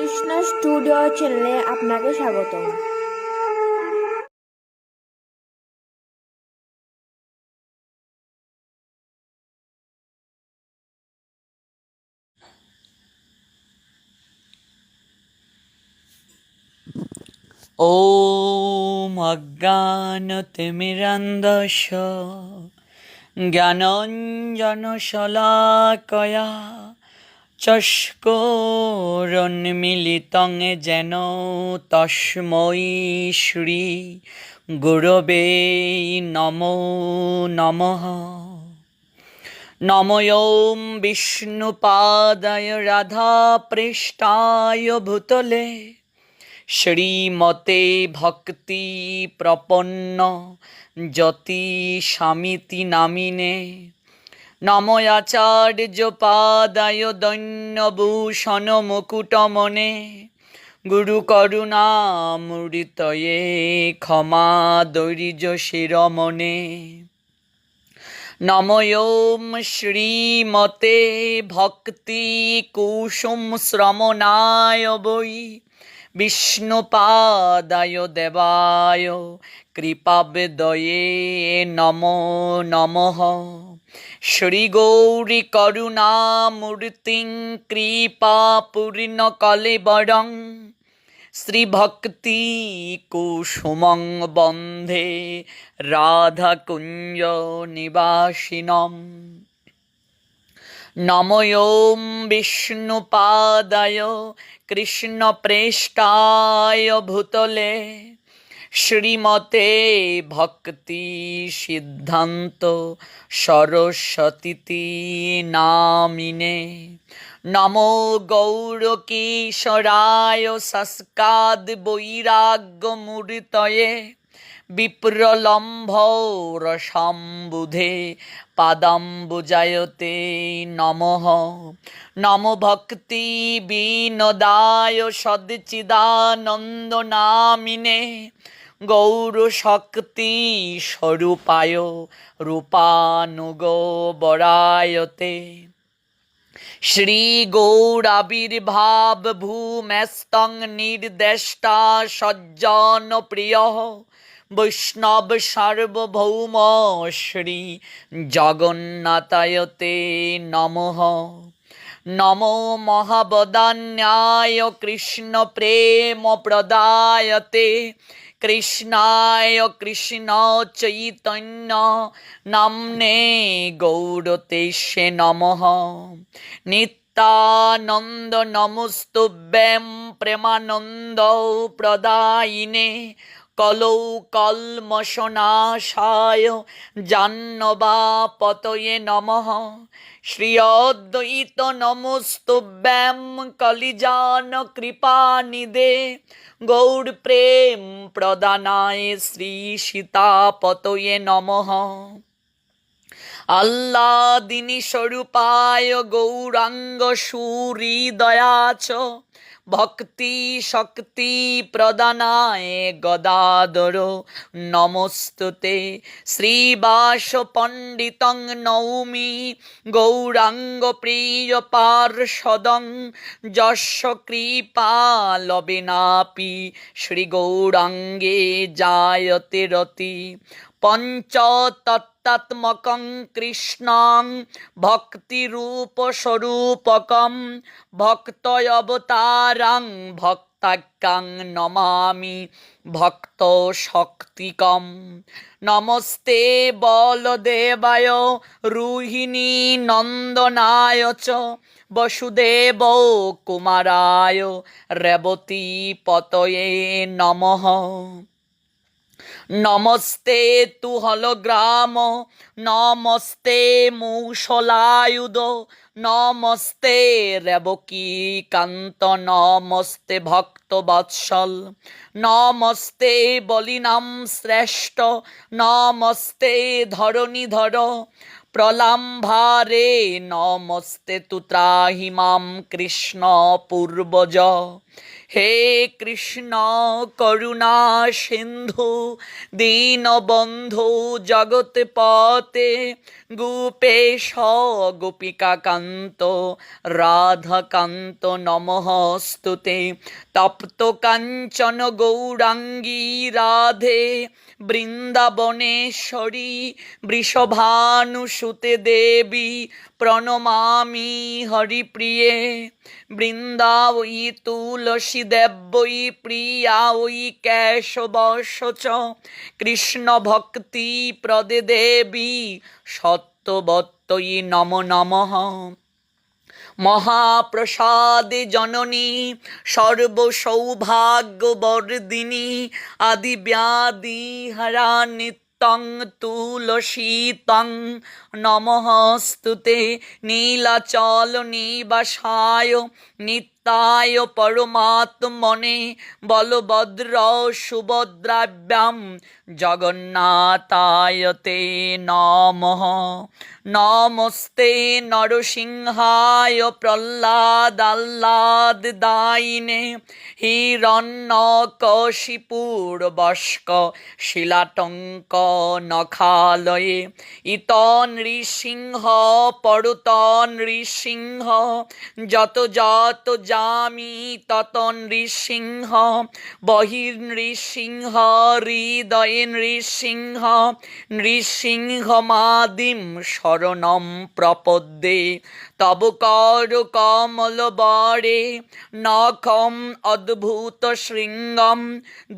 Krishna studio চ্যানেলে আপনাকে স্বাগতম। ॐ अज्ञानतिमिरन्धस्य ज्ञानाञ्जनशलाकया चक्षुरुन्मीलितं येन तस्मै श्रीगुरवे नमो नमः। नमो ॐ विष्णुपादाय राधापृष्ठाय भूतले श्रीमते भक्ति प्रपन्न ज्योति शामिति नामिने नमो आचार्य पादाय दैन्यभूषण मुकुटमने गुरु करुणामूर्तये क्षमा धैर्य शिरोमणे। नमो ॐ श्रीमते भक्ति कुसुम श्रवणाय वै विष्णुपादाय देवाय कृपावेदये नमो नमः। श्रीगौरी करुणामूर्तिं कृपापूर्णकलेवरं श्रीभक्ति कुसुमं वन्दे राधाकुञ्ज निवासिनम्। नमो ॐ विष्णुपादाय कृष्णप्रेष्ठाय भूतले श्रीमते भक्ति सिद्धान्त सरस्वती नामिने नमो गौरकिशोराय सस्काद वैराग्यमूर्तये विप्रलम्भरसम्बुधे पादाम्बुजायते नमः। नमो भक्ति विनोदाय सच्चिदानन्दनामिने गौरशक्ति स्वरूपाय रूपानुगो वरायते श्रीगौराविर्भाव भूमेस्तं निर्देष्टा सज्जन प्रियः वैष्णव सार्वभौम श्री जगन्नाथायते नमः। नमो महावदान्याय कृष्ण प्रेम प्रदायते कृष्णाय कृष्ण चैतन्य नाम्ने गौरतेशे नमः। नित्यानंद नमस्तुभ्यं प्रेमानंद प्रदायिने कलौ कल्मषनाशाय जाह्नवापतये नमः। श्री अद्वैत नमस्तुभ्यं कलिजान कृपानिधे गौर प्रेम प्रदानाय श्री सीतापतये नमः। आह्लादिनी स्वरूपाय गौरांग सुहृदयाच भक्ति शक्ति प्रदानाय गदाधर नमस्तुते। श्रीवास पंडितं नौमि गौरांग प्रिय पार्षदं यस्य कृपा लभेनापि श्री गौरांगे जायते रति। पंचतत्त्वात्मकं कृष्णं भक्तिरूपस्वरूपकं भक्तयवतारं भक्ताख्यं नमामि भक्तशक्तिकं। नमस्ते बलदेवाय रोहिणी नंदनाय च वसुदेव कुमाराय रेवती पतये नमः। नमस्ते तु हलग्राम नमस्ते मूषलायुध नमस्ते रेवकी कांत नमस्ते भक्तवत्सल नमस्ते बलिनाम श्रेष्ठ नमस्ते धरणीधर प्रलम्भारे नमस्ते तु त्राहि मां कृष्ण पूर्वज। হে কৃষ্ণ করুণা সিন্ধু দীনবন্ধু জগৎ পতে গোপেশ গোপিকা কান্ত রাধাকান্ত নমস্তুতে তপ্ত কাঞ্চন গৌরাঙ্গী রাধে বৃন্দাবনেশ্বরী বৃষভানুসুতে দেবী প্রণমামি হরিপ্রিয়ে বৃন্দাবৈ তুলসী দেব্যৈ প্রিয়াঐ কেশবশ চ কৃষ্ণ ভক্তি প্রদে দেবী সত্যবত্যৈ নমো নমঃ মহাপ্রসাদে জননী সর্বসৌভাগ্যবর্ধিনী আদিব্যাধি হরা নিত্যং তুলসীতং নমস্তুতে নীলাচল নিবাসায় নিত্যায় পরমাত্মনে বলভদ্র সুভদ্রাভ্যাম জগন্নাথায় তে নমঃ নমস্তে নরসিংহায় প্রহ্লাদাল্লাদদায়িনে হিরণ্যকশিপুর বস্ক শিলাটঙ্ক নখালয়ে ইত নৃসিংহ পরত নৃসিংহ যত যত যামি তত নৃসিংহ বহির্নৃসিংহ হৃদয়ে নৃসিংহ নৃসিংহমাদিম শরণম প্রপদ্যে তব কর কমল বরে নখম অদ্ভুত শৃঙ্গম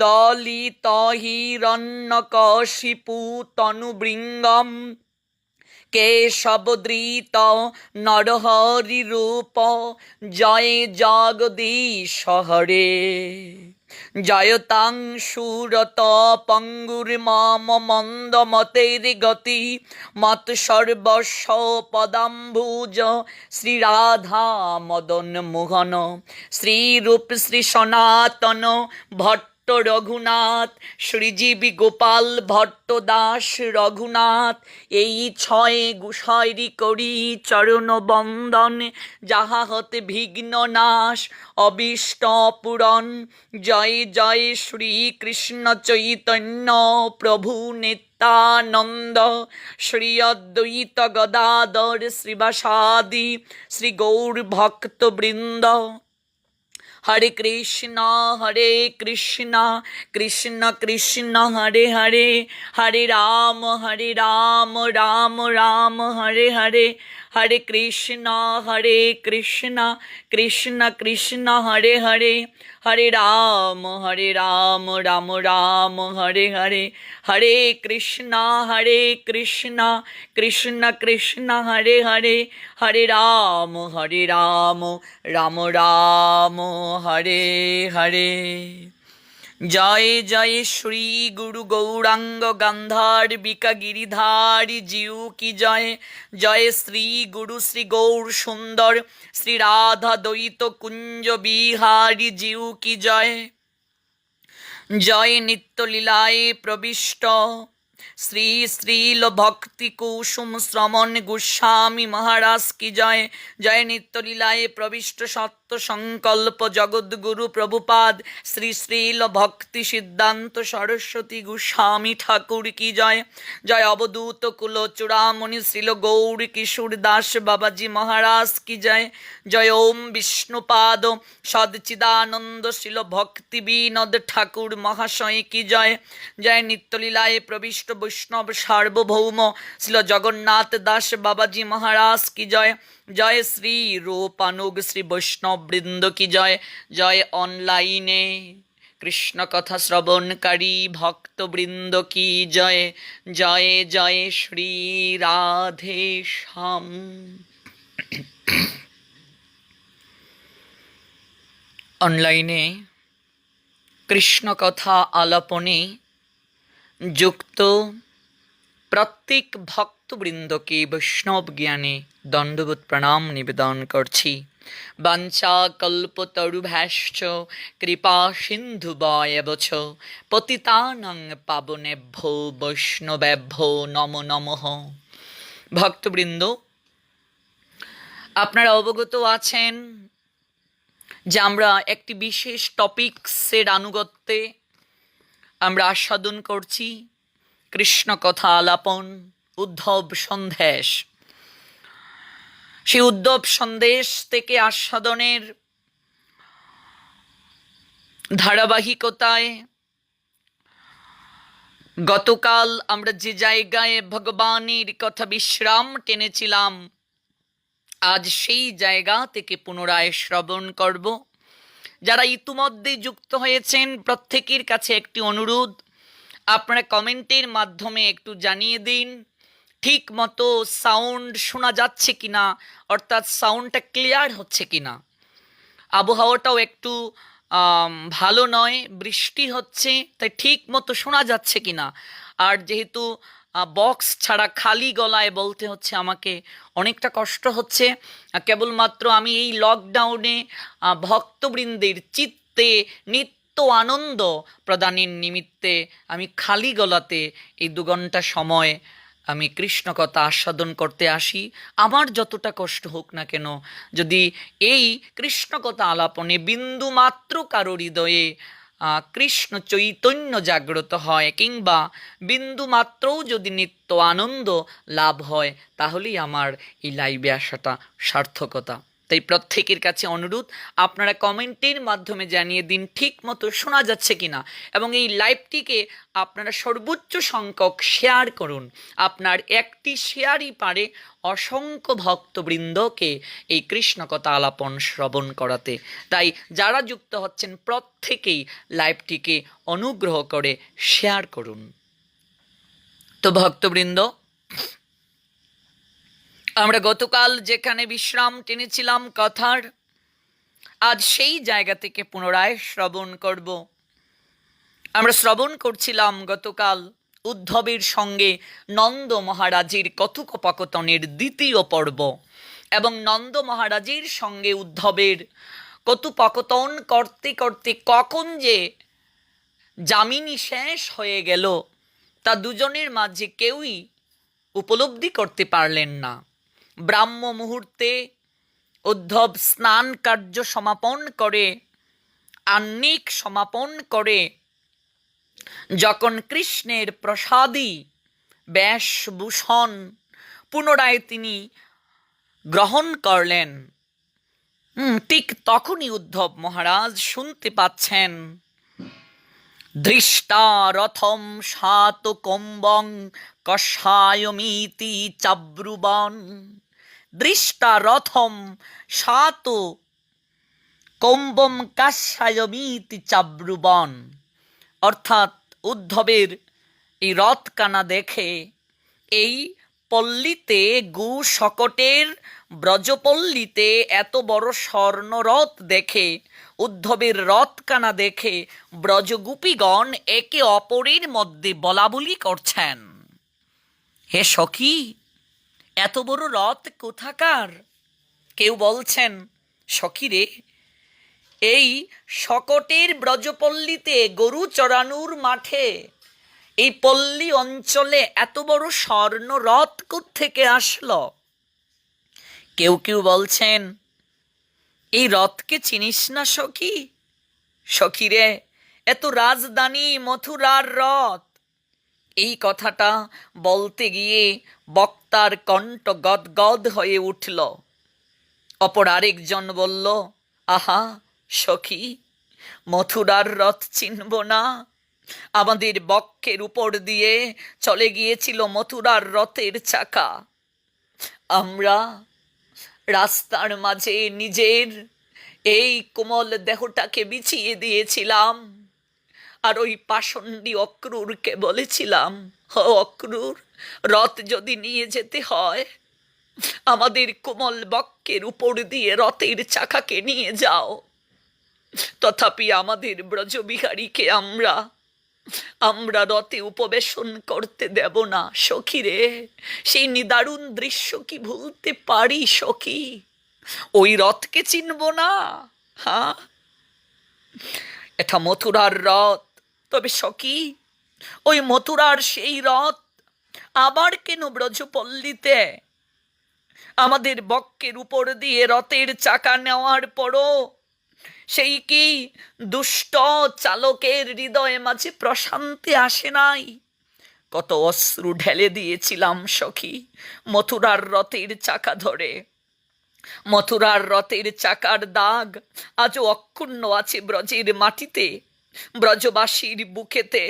দলিত হিরণ্যকশিপু তনুবৃঙ্গম কেশবধৃত নরহরি রূপ জয় জগদীশ হরে জয়তাং সুরত পঙ্গুর্মম মন্দমতের গতি মত সর্বস্ব পদাম্বুজ শ্রীরাধা মদন মোহন শ্রীরূপ শ্রী সনাতন ভট্ট রঘুনাথ শ্রীজীবী গোপাল ভট্ট দাস রঘুনাথ এই ছয় গুসাইরি করি চরণ বন্দন যাহা হতে বিঘ্ন নাশ অবিষ্ট পূরণ জয় জয় শ্রী কৃষ্ণ চৈতন্য প্রভু নিত্যানন্দ শ্রী অদ্বৈত গদাধর শ্রীবাসাদি শ্রী গৌর ভক্তবৃন্দ হরে কৃষ্ণ কৃষ্ণ কৃষ্ণ হরে হরে হরে রাম রাম রাম হরে হরে হরে কৃষ্ণ কৃষ্ণ কৃষ্ণ হরে হরে হরে রাম রাম রাম হরে হরে হরে কৃষ্ণ কৃষ্ণ কৃষ্ণ হরে হরে হরে রাম রাম রাম হরে হরে জয় জয় শ্রী গুরু গৌরাঙ্গ গান্ধারবিকা গিরিধারী জিউ কি জয় জয় শ্রী গুরু শ্রী গৌর সুন্দর শ্রী রাধা দ্বৈত কুঞ্জ বিহারী জিউ কি জয় জয় নিত্য লীলায় প্রবিষ্ট শ্রী শ্রীল ভক্তি কুসুম শ্রমণ গোস্বামী মহারাজ কি জয় জয় নিত্য লীলায় প্রবিষ্ট সত্য সংকল্প জগদ্গুরু প্রভুপাদ শ্রী শ্রীল ভক্তি সিদ্ধান্ত সরস্বতী গোস্বামী ঠাকুর কি জয় জয় অবধূত কুল চূড়ামণি শ্রীল গৌর কিশোর দাস বাবাজি মহারাজ কি জয় জয় ওম বিষ্ণুপাদ সদচিদানন্দ শ্রীল ভক্তি বিনোদ ঠাকুর মহাশয় কি জয় জয় নিত্যলীলায় প্রবিষ্ট বৈষ্ণব সার্বভৌম শ্রীল জগন্নাথ দাস বাবাজি মহারাজ কি জয় জয় শ্রী রূপানুগ শ্রী বৈষ্ণব বৃন্দ কি জয় জয় অনলাইনে কৃষ্ণ কথা শ্রবণকারী ভক্তবৃন্দ কি জয় জয় জয় শ্রী রাধে শ্যাম। অনলাইনে কৃষ্ণ কথা আলাপনে যুক্ত প্রত্যেক ভক্তবৃন্দকে বৈষ্ণব জ্ঞানে দণ্ডবোধ প্রণাম নিবেদন করছি। বাঞ্ছা কল্পতরুভ্যাশ্চ কৃপা সিন্ধুবয়বচ পতিতানাং পাবনেভ্যো বৈষ্ণবেভ্যো নমো নমঃ। ভক্তবৃন্দ, আপনারা অবগত আছেন যে আমরা একটি বিশেষ টপিকসের আনুগত্যে আমরা আস্বাদন করছি কৃষ্ণ কথা আলাপন উদ্ধব সন্দেশ। সেই উদ্ধব সন্দেশ থেকে আস্বাদনের ধারাবাহিকতায় গতকাল আমরা যে জায়গায় ভগবানের কথা বিশ্রাম টেনেছিলাম, আজ সেই জায়গা থেকে পুনরায় শ্রবণ করব। যারা ইতিমধ্যে যুক্ত হয়েছেন প্রত্যেকের কাছে একটি অনুরোধ, আপনারা কমেন্টের মাধ্যমে একটু জানিয়ে দিন ঠিক মতো সাউন্ড শোনা যাচ্ছে কিনা, অর্থাৎ সাউন্ডটা ক্লিয়ার হচ্ছে কিনা। আবহাওয়াটাও একটু ভালো নয়, বৃষ্টি হচ্ছে, তাই ঠিক মতো শোনা যাচ্ছে কিনা। আর যেহেতু বক্স ছাড়া খালি গলায় বলতে হচ্ছে আমাকে, অনেকটা কষ্ট হচ্ছে। কেবলমাত্র আমি এই লকডাউনে ভক্তবৃন্দের চিত্তে নিত্য আনন্দ প্রদানের নিমিত্তে আমি খালি গলাতে এই 2 ঘন্টা সময় আমি কৃষ্ণ কথা আস্বাদন করতে আসি। আমার যতটা কষ্ট হোক না কেন, যদি এই কৃষ্ণ কথা আলাপনে বিন্দু মাত্র কারো হৃদয়ে কৃষ্ণ চৈতন্য জাগ্রত হয় কিংবা বিন্দু মাত্রও যদি নিত্য আনন্দ লাভ হয়, তাহলেই আমার এই লাইভে আসাটা সার্থকতা। তাই প্রত্যেকের কাছে অনুরোধ, আপনারা কমেন্টের মাধ্যমে জানিয়ে দিন ঠিক মতো শোনা যাচ্ছে কিনা, এবং এই লাইভটিকে আপনারা সর্বোচ্চ সংখ্যক শেয়ার করুন। আপনার একটি শেয়ারই পারে অসংখ্য ভক্তবৃন্দকে এই কৃষ্ণ কথা আলাপন শ্রবণ করাতে। তাই যারা যুক্ত হচ্ছেন প্রত্যেকেই লাইভটিকে অনুগ্রহ করে শেয়ার করুন। তো ভক্তবৃন্দ, আমরা গতকাল যেখানে বিশ্রাম টেনেছিলাম কথার, আজ সেই জায়গা থেকে পুনরায় শ্রবণ করব। আমরা শ্রবণ করছিলাম গতকাল উদ্ধবের সঙ্গে নন্দ মহারাজের কথোপকথনের 2য় পর্ব, এবং নন্দ মহারাজের সঙ্গে উদ্ধবের কথোপকথন করতে করতে কখন যে যামিনী শেষ হয়ে গেল তা দুজনের মাঝে কেউই উপলব্ধি করতে পারলেন না। ব্রাহ্ম মুহূর্তে উদ্ধব স্নান কার্য সমাপন করে, আহ্নিক সমাপন করে যখন কৃষ্ণের প্রসাদী বেশভূষণ পুনরায় তিনি গ্রহণ করলেন, ঠিক তখনই উদ্ধব মহারাজ শুনতে পাচ্ছেন দৃষ্টা রথম সাত কম্বং কষায়মিতি চাব্রুবন। দৃষ্টা রথম সাত কম্বম কাষায়মিতি চাব্রুবন, অর্থাৎ উদ্ধবের এই রথকানা দেখে, এই পল্লীতে গু শকটের ব্রজপল্লীতে এত বড় স্বর্ণরথ দেখে, উদ্ধবের রথকানা দেখে ব্রজগোপীগণ একে অপরের মধ্যে বলাবলি করছেন, হে সখী, এত বড় রথ কোথাকার? কেউ বলছেন, সখী রে, এই শকটের ব্রজপল্লীতে গরু চড়ানোর মাঠে এই পল্লী অঞ্চলে এত বড় স্বর্ণ রথ কোত্থেকে আসলো? কেউ কেউ বলছেন, এই রথকে চিনিস না সখী? সখী রে, এত রাজধানী মথুরার রথ। এই কথাটা বলতে গিয়ে বক্তার কণ্ঠ গদগদ হয়ে উঠল। অপর আরেকজন বলল, আহা সখী, মথুরার রথ চিনব না? আমাদের বক্ষের উপর দিয়ে চলে গিয়েছিল মথুরার রথের চাকা। আমরা রাস্তার মাঝে নিজের এই কোমল দেহটাকে বিছিয়ে দিয়েছিলাম, আর ওই পাষণ্ডী অক্রূরকে বলেছিলাম, ও অক্রূর, রথ যদি নিয়ে যেতে হয় আমাদের কোমল বক্ষের উপর দিয়ে রথের চাকাকে নিয়ে যাও। তথাপি আমাদের ব্রজবিহারীকে আমরা রথে উপবেশন করতে দেব না। সখী রে, সেই নিদারুণ দৃশ্য কি ভুলতে পারি সখী? ওই রথকে চিনব না? হ্যাঁ, এটা মথুরার রথ। তবে সখী, ওই মথুরার সেই রথ আবার কেন ব্রজপল্লীতে? আমাদের বক্ষের উপর দিয়ে রথের চাকা নেওয়ার পরও সেই কি দুষ্ট চালকের হৃদয়ে মাঝে প্রশান্তি আসে নাই? কত অশ্রু ঢেলে দিয়েছিলাম সখী মথুরার রথের চাকা ধরে। মথুরার রথের চাকার দাগ আজও অক্ষুণ্ণ আছে ব্রজের মাটিতে, ব্রজবাসীর বুকেতে।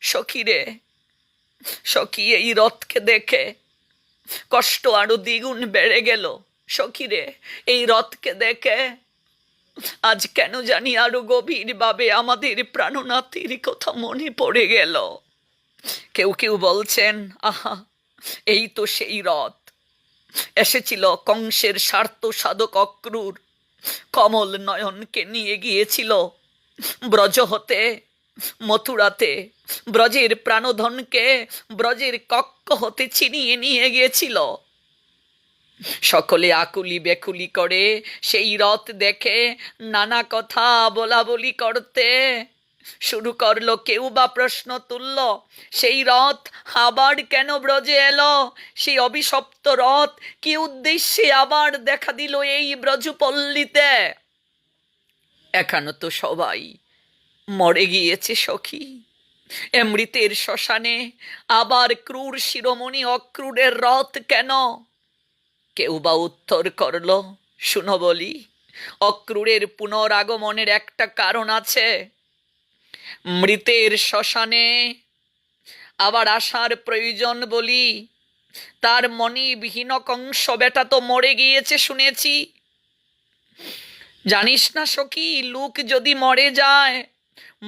সখীরে, সখী, এই রথকে দেখে কষ্ট আরো দ্বিগুণ বেড়ে গেল। সখীরে, এই রথকে দেখে আজ কেন জানি আরো গভীরভাবে আমাদের প্রাণনাথীর কথা মনে পড়ে গেল। কেউ কেউ বলছেন, আহা, এই তো সেই রথ এসেছিল কংসের স্বার্থ সাধক অক্রূর, কমল নয়নকে নিয়ে গিয়েছিল ব্রজ হতে মথুরাতে, ব্রজের প্রাণধনকে ব্রজের কক্ষ হতে ছিনিয়ে নিয়ে গিয়েছিল। সকলে আকুলি বেকুলি করে সেই রথ দেখে নানা কথা বলা বলি করতে শুরু করলো। কেউ বা প্রশ্ন তুলল, সেই রথ আবার কেন ব্রজে এলো? সেই অভিশপ্ত রথ কি উদ্দেশ্যে আবার দেখা দিল এই ব্রজপল্লীতে? এখনো তো সবাই মরে গিয়েছে সখী, অমৃতের শ্মশানে আবার ক্রূর শিরোমণি অক্রূরের রথ কেন? কেউ বা উত্তর করল, শুনো বলি, অক্রূরের পুনরাগমনের একটা কারণ আছে। মৃতের শ্মশানে আবার আসার প্রয়োজন বলি, তার মণিবিহীন কংস বেটা তো মরে গিয়েছে শুনেছি। জানিস না সখী, লোক যদি মরে যায়,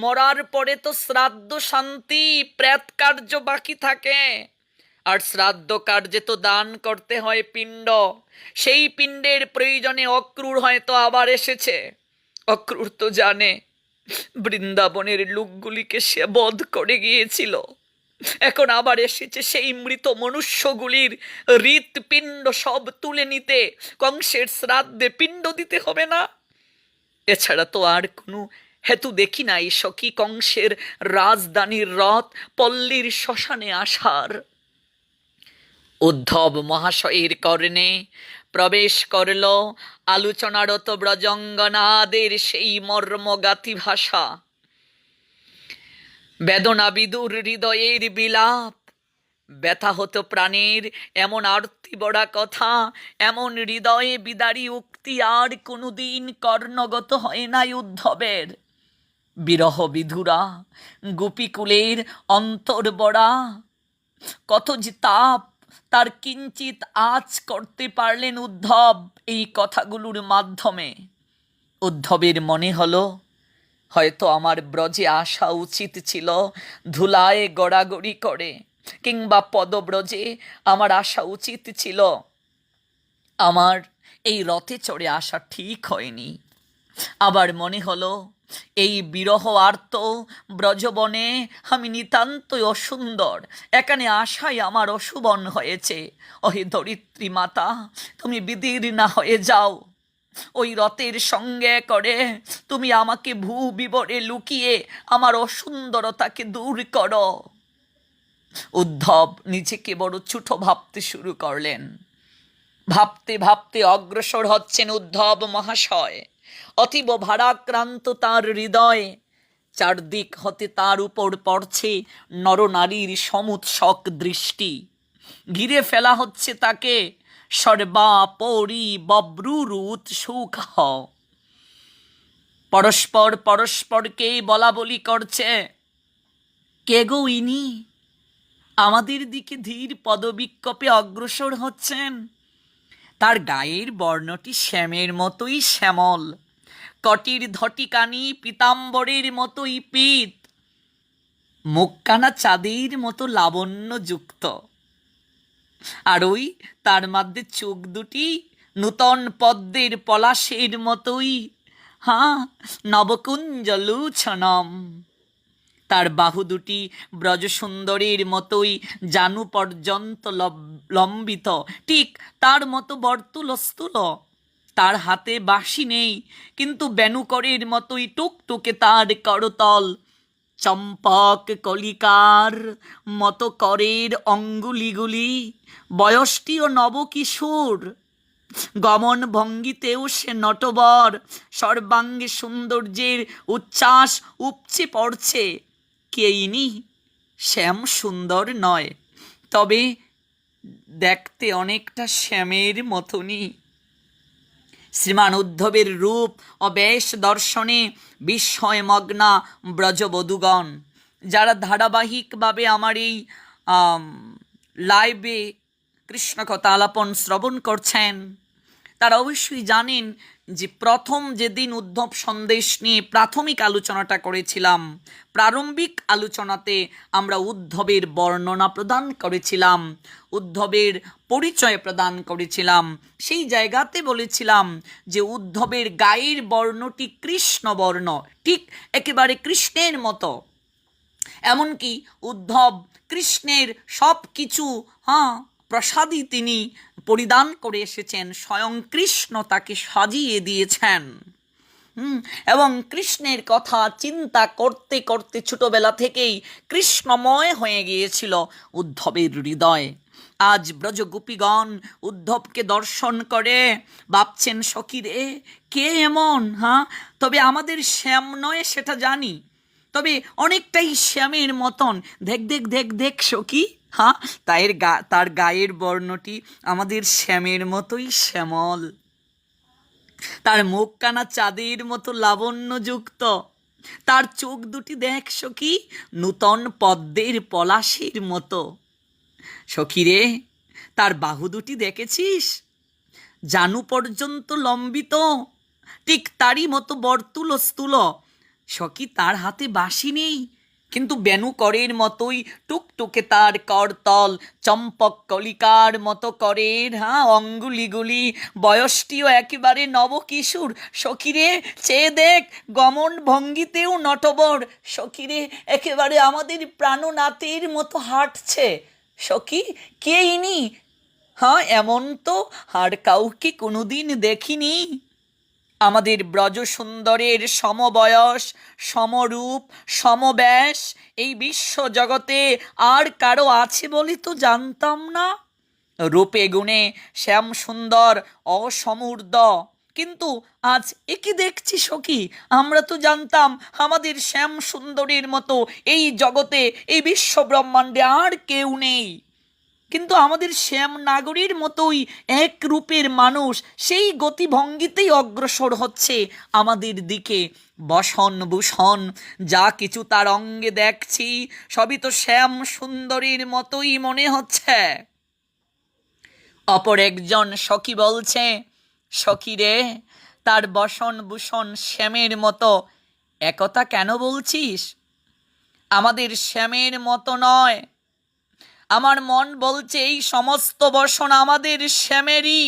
মরার পরে তো শ্রাদ্ধ শান্তি প্রেত কার্য বাকি থাকে, আর শ্রাদ্ধ কার্যে তো দান করতে হয় পিণ্ড। সেই পিণ্ডের প্রয়োজনে অক্রূর হয়তো আবার এসেছে। অক্রূর তো জানে বৃন্দাবনের লোকগুলিকে সে বধ করে গিয়েছিল, এখন আবার এসেছে সেই মৃত মনুষ্যগুলির হৃৎপিণ্ড সব তুলে নিতে, কংসের শ্রাদ্ধে পিণ্ড দিতে হবে না। এছাড়া তো আর কোনো হেতু দেখি নাই সখী কংসের রাজধানীর রথ পল্লীর শ্মশানে আসার। উদ্ধব মহাশয়ের কর্ণে প্রবেশ করল আলোচনারত ব্রজঙ্গনাদের সেই মর্মগাতি ভাষা। বেদনা বিদুর হৃদয়ের বিলাপ, ব্যথা হতো প্রাণের এমন আরতি বড়া কথা, এমন হৃদয়ে বিদারী উক্তি আর কোনোদিন কর্ণগত হয় নাই উদ্ধবের। বিরহ বিধুরা গোপীকুলের অন্তর বড়া, কত যে তাপ তার কিঞ্চিত আঁচ করতে পারলেন উদ্ধব এই কথাগুলোর মাধ্যমে। উদ্ধবের মনে হলো, হয়তো আমার ব্রজে আসা উচিত ছিল ধুলায় গড়াগড়ি করে, কিংবা পদব্রজে আমার আসা উচিত ছিল। আমার এই রথে চড়ে আসা ঠিক হয়নি। আবার মনে হলো, এই বিরহ আর্ত ব্রজবনে আমি নিতান্তই অসুন্দর, এখানে আশাই আমার অশুভন হয়েছে। ওহে ধরিত্রী মাতা, তুমি বিদীর্ণা হয়ে যাও, ওই রথের সঙ্গে করে তুমি আমাকে ভূ বিবরে লুকিয়ে আমার অসুন্দরতাকে দূর করো। উদ্ধব নিজেকে বড় ছোট ভাবতে শুরু করলেন। ভাবতে ভাবতে অগ্রসর হচ্ছেন উদ্ধব মহাশয়। অতীব ভারাক্রান্ত তার হৃদয়, চারদিক হতে তার উপর পড়ছে নরনারীর সমুৎসক দৃষ্টি। ঘিরে ফেলা হচ্ছে তাকে সর্বাপরি বব্রুরুত সুখ। পরস্পর পরস্পরকে বলা বলি করছে, কে গো ইনি? আমাদের দিকে ধীর পদবিক্ষেপে অগ্রসর হচ্ছেন। তার গায়ের বর্ণটি শ্যামের মতোই শ্যামল, কটির ধটিকানি পীতাম্বরের মতোই পীত, মুখখানা চাঁদের মতো লাবণ্যযুক্ত, আর ওই তার মধ্যে চোখ দুটি নূতন পদ্মের পলাশের মতোই নবকুঞ্জলোচনম। তার বাহু দুটি ব্রজসুন্দরীর মতোই জানু পর্যন্ত লম্বিত, ঠিক তার মতো বর্তুলস্থূল। তার হাতে বাঁশি নেই, কিন্তু বেণুকরের মতোই টুকটুকে তার করতল। চম্পক কলিকার মতো করের অঙ্গুলিগুলি, বয়সটিও নবকিশোর। গমন ভঙ্গিতেও সে নটবর, সর্বাঙ্গে সৌন্দর্যের উচ্ছ্বাস উপচে পড়ছে। কে ইনি? শ্যাম সুন্দর নয়, তবে দেখতে অনেকটা শ্যামের মতনই। শ্রীমান উদ্ধবের রূপ ও বেশ দর্শনে বিস্ময়মগ্না ব্রজবধূগণ, যারা ধারাবাহিকভাবে আমার এই লাইভে কৃষ্ণকথা আলাপন শ্রবণ করছেন, তারা অবশ্যই জানেন যে প্রথম যেদিন উদ্ধব সন্দেশ নিয়ে প্রাথমিক আলোচনাটা করেছিলাম, প্রারম্ভিক আলোচনাতে আমরা উদ্ধবের বর্ণনা প্রদান করেছিলাম, উদ্ধবের পরিচয় প্রদান করেছিলাম। সেই জায়গাতে বলেছিলাম যে উদ্ধবের গায়ের বর্ণটি কৃষ্ণ বর্ণ, ঠিক একেবারে কৃষ্ণের মতো। এমনকি উদ্ধব কৃষ্ণের সব কিছু প্রসাদই তিনি পরিধান করে এসেছেন, স্বয়ং কৃষ্ণ তাকে সাজিয়ে দিয়েছেন। এবং কৃষ্ণের কথা চিন্তা করতে করতে ছোটবেলা থেকেই কৃষ্ণময় হয়ে গিয়েছিল উদ্ধবের হৃদয়। আজ ব্রজগোপীগণ উদ্ধবকে দর্শন করে ভাবছেন, সখীরে কে এমন? তবে আমাদের শ্যাম নয় সেটা জানি, তবে অনেকটাই শ্যামের মতন। দেখ দেখ দেখ দেখ সখী, তার গায়ের বর্ণটি আমাদের শ্যামের মতোই শ্যামল, তার মুখখানা চাঁদের মতো লাবণ্যযুক্ত, তার চোখ দুটি দেখ সখী নূতন পদ্মের পলাশের মতো। সখীরে, তার বাহু দুটি দেখেছিস? জানু পর্যন্ত লম্বিত, ঠিক তারই মতো বর্তুল স্থূল। সখী, তার হাতে বাঁশি নেই, কিন্তু বেণুকরের মতোই টুকটুকে তার করতল, চম্পক কলিকার মতো করের অঙ্গুলিগুলি, বয়সটিও একেবারে নবকিশোর। সখীরে চেয়ে দেখ, গমন ভঙ্গিতেও নটবর। সখীরে, একেবারে আমাদের প্রাণনাথের মতো হাঁটছে। সখী, কে ইনি? এমন তো আর কাউকে কোনোদিন দেখিনি। আমাদের ব্রজ সুন্দরের সমবয়স, সমরূপ, সমব্যাস এই বিশ্ব জগতে আর কারো আছে বলে তো জানতাম না। রূপে গুণে শ্যাম সুন্দর, অসমূর্ধ, কিন্তু আজ একে দেখছি সখী, আমরা তো জানতাম আমাদের শ্যাম সুন্দরের মতো এই জগতে, এই বিশ্ব ব্রহ্মাণ্ডে আর কেউ নেই। কিন্তু আমাদের শ্যাম নাগরীর মতোই এক রূপের মানুষ সেই গতিভঙ্গিতেই অগ্রসর হচ্ছে আমাদের দিকে। বসন ভূষণ যা কিছু তার অঙ্গে দেখছি, সবই তো শ্যাম সুন্দরীর মতোই মনে হচ্ছে। অপর একজন সখী বলছে, সখীরে, তার বসন ভূষণ শ্যামের মতো, একথা কেন বলছিস? আমাদের শ্যামের মতো নয়। আমার মন বলছে এই সমস্ত বসন আমাদের শ্যামেরই।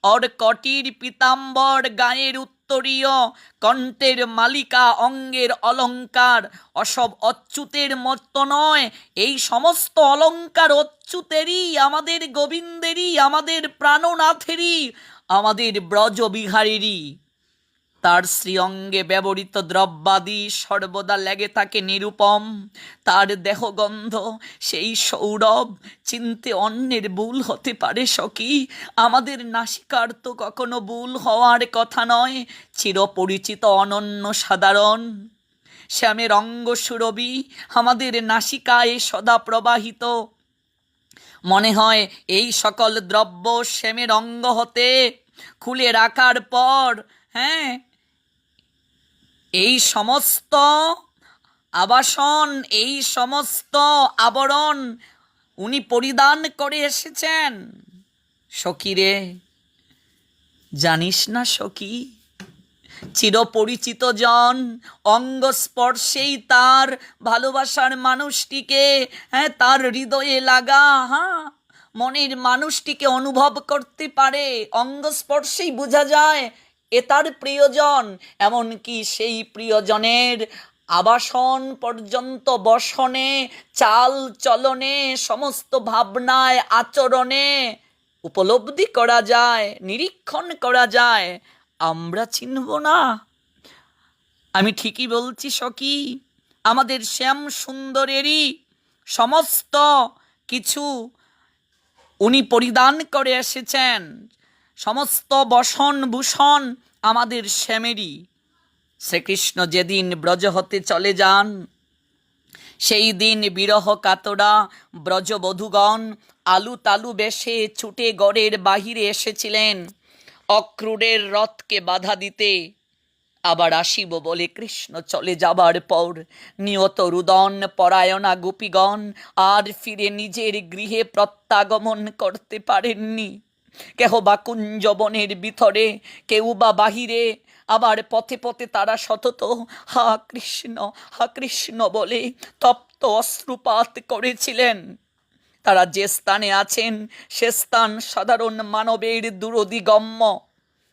অর্কটির পীতাম্বর, গায়ের উত্তরীয়, কণ্ঠের মালিকা, অঙ্গের অলঙ্কার, অসব অচ্যুতের মতো নয়। এই সমস্ত অলঙ্কার অচ্যুতেরই, আমাদের গোবিন্দেরই, আমাদের প্রাণনাথেরই, আমাদের ব্রজবিহারীরই। তার শ্রীঅঙ্গে ব্যবহৃত দ্রব্যাদি সর্বদা লেগে থাকে নিরুপম। তার দেহগন্ধ সেই সৌরভ, চিনতে অন্যের ভুল হতে পারে সখী, আমাদের নাসিকার তো কখনো ভুল হওয়ার কথা নয়। চিরপরিচিত, অনন্য, সাধারণ শ্যামের অঙ্গ সুরভি আমাদের নাসিকায় সদা প্রবাহিত। মনে হয় এই সকল দ্রব্য শ্যামের অঙ্গ হতে খুলে রাখার পর এই সমস্ত আবাসন, এই সমস্ত আবরণ উনি পরিধান করে এসেছেন। সখীরে, জানিস না সখী, চিরপরিচিত জন, অঙ্গ স্পর্শেই তার ভালোবাসার মানুষটিকে, তার হৃদয়ে লাগা মনের মানুষটিকে অনুভব করতে পারে। অঙ্গ স্পর্শেই বোঝা যায় এ তার প্রিয়জন। এমনকি সেই প্রিয়জনের আবাসন পর্যন্ত, বসনে, চাল চলনে, সমস্ত ভাবনায়, আচরণে উপলব্ধি করা যায়, নিরীক্ষণ করা যায়। আমরা চিনব না? আমি ঠিকই বলছি সখী, আমাদের শ্যাম সুন্দরেরই সমস্ত কিছু উনি পরিধান করে এসেছেন। সমস্ত বসন ভূষণ আমাদের শ্যামেরই। শ্রীকৃষ্ণ যেদিন ব্রজ হতে চলে যান, সেই দিন বিরহ কাতরা ব্রজবধূগণ আলু তালু বেশে ছুটে গড়ের বাহিরে এসেছিলেন অক্রূরের রথকে বাধা দিতে। আবার আসিব বলে কৃষ্ণ চলে যাবার পর নিয়ত রুদন পরায়ণা গোপীগণ আর ফিরে নিজের গৃহে প্রত্যাগমন করতে পারেননি। কেহ বা কুঞ্জবনের ভিতরে, কেউ বা বাহিরে, আবার পথে পথে তারা সতত হা কৃষ্ণ বলে তপ্ত অশ্রুপাত করেছিলেন। তারা যে স্থানে আছেন সে স্থান সাধারণ মানবের দূরদিগম্য।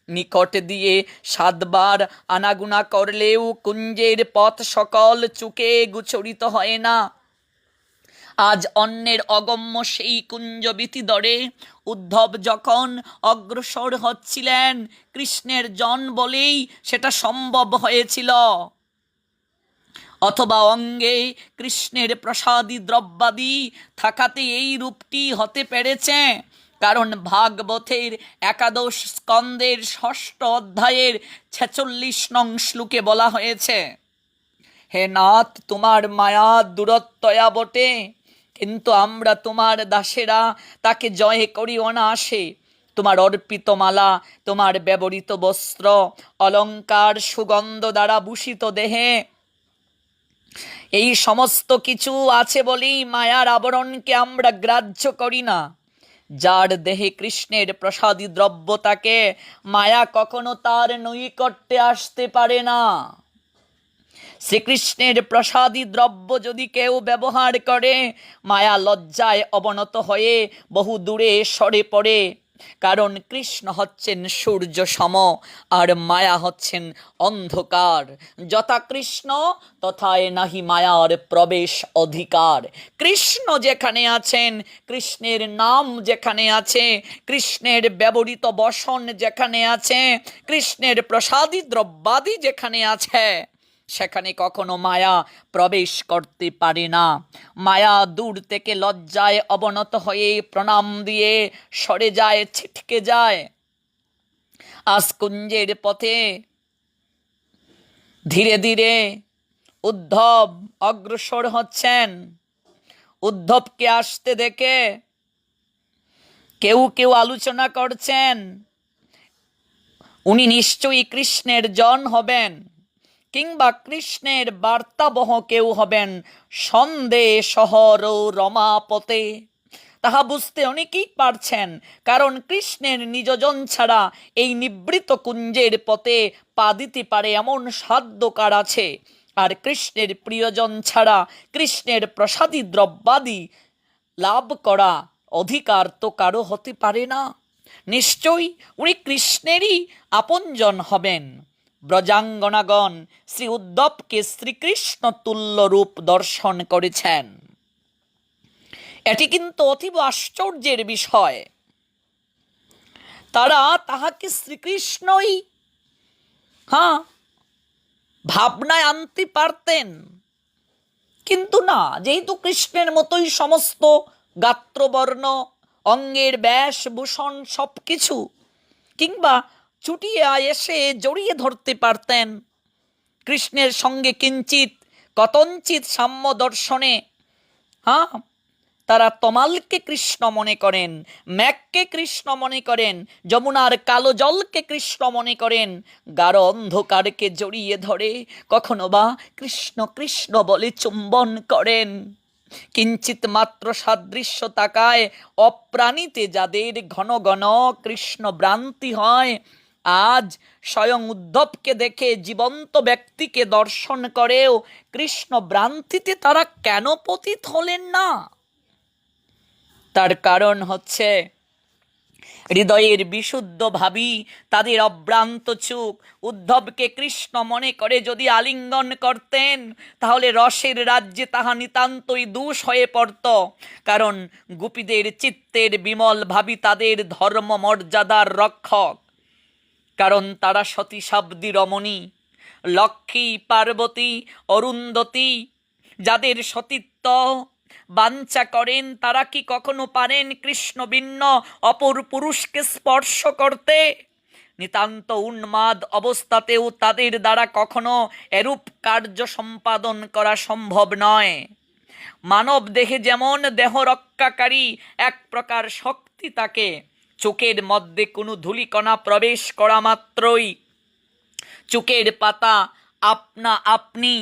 নিকট দিয়ে 7 বার আনাগুনা করলেও কুঞ্জের পথ সকল চুকে গুচরিত হয় না। আজ অন্যের অগম্য সেই কুঞ্জ বিতিদরে উদ্ধব যখন অগ্রসর হচ্ছিলেন, কৃষ্ণের জন বলেই সেটা সম্ভব হয়েছিল। অথবা অঙ্গে কৃষ্ণের প্রসাদী দ্রব্যাদি থাকাতে এই রূপটি হতে পেরেছে। কারণ ভাগবতের 11 স্কন্দের 6ষ্ঠ অধ্যায়ের 46 নং শ্লোকে বলা হয়েছে, হে নাথ, তোমার মায়া দূরত্বয়া বটে, কিন্তু আমরা তোমার দাসেরা তাকে জয় করি অনায়াসে। তোমার অর্পিত মালা, তোমার ব্যবহৃত বস্ত্র, অলঙ্কার, সুগন্ধ দ্বারা ভূষিত দেহে এই সমস্ত কিছু আছে বলেই মায়ার আবরণকে আমরা গ্রাহ্য করি না। যার দেহে কৃষ্ণের প্রসাদী দ্রব্য তাকে মায়া কখনো তার নৈকট্যে আসতে পারে না। শ্রীকৃষ্ণের প্রসাদী দ্রব্য যদি কেউ ব্যবহার করে, মায়া লজ্জায় অবনত হয়ে বহু দূরে সরে পড়ে। কারণ কৃষ্ণ হচ্ছেন সূর্য সম, আর মায়া হচ্ছেন অন্ধকার। যথা কৃষ্ণ তথায় নাহি মায়ার প্রবেশ অধিকার। কৃষ্ণ যেখানে আছেন, কৃষ্ণের নাম যেখানে আছে, কৃষ্ণের ব্যবহৃত বসন যেখানে আছে, কৃষ্ণের প্রসাদী দ্রব্যাদি যেখানে আছে, সেখানে কখনো মায়া প্রবেশ করতে পারে না। মায়া দূর থেকে লজ্জায় অবনত হয়ে প্রণাম দিয়ে সরে যায়, ছিটকে যায়। আজ কুঞ্জের পথে ধীরে ধীরে উদ্ধব অগ্রসর হচ্ছেন। উদ্ধবকে আসতে দেখে কেউ কেউ আলোচনা করছেন উনি নিশ্চয়ই কৃষ্ণের জন হবেন, কিংবা কৃষ্ণের বার্তাবহ কেউ হবেন, সন্দেশহর রমাপতে। তাহা বুঝতে অনেকেই পারছেন, কারণ কৃষ্ণের নিজজন ছাড়া এই নিবৃত কুঞ্জের পথে পা দিতে পারে এমন সাধ্য কার আছে? আর কৃষ্ণের প্রিয়জন ছাড়া কৃষ্ণের প্রসাদী দ্রব্যাদি লাভ করা অধিকার তো কারো হতে পারে না। নিশ্চয়ই উনি কৃষ্ণেরই আপনজন হবেন। ব্রজাঙ্গনাগণ শ্রী উদ্ধবকে শ্রীকৃষ্ণ তুল্য রূপ দর্শন করেছেন। এটি কিন্তু অতীব আশ্চর্যের বিষয়। তারা তাহাকে শ্রীকৃষ্ণই ভাবনায় আনতে পারতেন, কিন্তু না, যেহেতু কৃষ্ণের মতোই সমস্ত গাত্রবর্ণ, অঙ্গের বেশভূষণ সবকিছু, কিংবা ছুটিয়া এসে জড়িয়ে ধরতে পারতেন। কৃষ্ণের সঙ্গে কিঞ্চিত কতঞ্চিত সাম্য দর্শনে তারা তমালকে কৃষ্ণ মনে করেন, মেঘকে কৃষ্ণ মনে করেন, যমুনার কালো জলকে কৃষ্ণ মনে করেন, গাঢ় অন্ধকারকে জড়িয়ে ধরে কখনো বা কৃষ্ণ কৃষ্ণ বলে চুম্বন করেন। কিঞ্চিত মাত্র সাদৃশ্য তাকায় অপ্রাণীতে যাদের ঘন ঘন কৃষ্ণ ভ্রান্তি হয়, আজ স্বয়ং উদ্ধবকে দেখে জীবন্ত ব্যক্তিকে দর্শন করেও কৃষ্ণ ভ্রান্তিতে তারা কেন পতিত হলেন না? তার কারণ হচ্ছে হৃদয়ের বিশুদ্ধ ভাবী তাদের অভ্রান্ত চোখ উদ্ধবকে কৃষ্ণ মনে করে যদি আলিঙ্গন করতেন, তাহলে রসের রাজ্যে তাহা নিতান্তই দোষ হয়ে পড়ত। কারণ গোপীদের চিত্তের বিমল ভাবী তাদের ধর্ম মর্যাদার রক্ষক। কারণ তারা সতী শাব্দী রমণী, লক্ষ্মী, পার্বতী, অরুন্ধতী, যাদের সতীত্ব বাঞ্ছা করেন তারা কি কখনো পারেন কৃষ্ণ ভিন্ন অপর পুরুষকে স্পর্শ করতে? নিতান্ত উন্মাদ অবস্থাতেও তাদের দ্বারা কখনো এরূপ কার্য সম্পাদন করা সম্ভব নয়। মানব দেহে যেমন দেহ রক্ষাকারী এক প্রকার শক্তি থাকে, চোখের মধ্যে কোনো ধূলিকণা প্রবেশ করা মাত্রই চোখের পাতা আপনা আপনি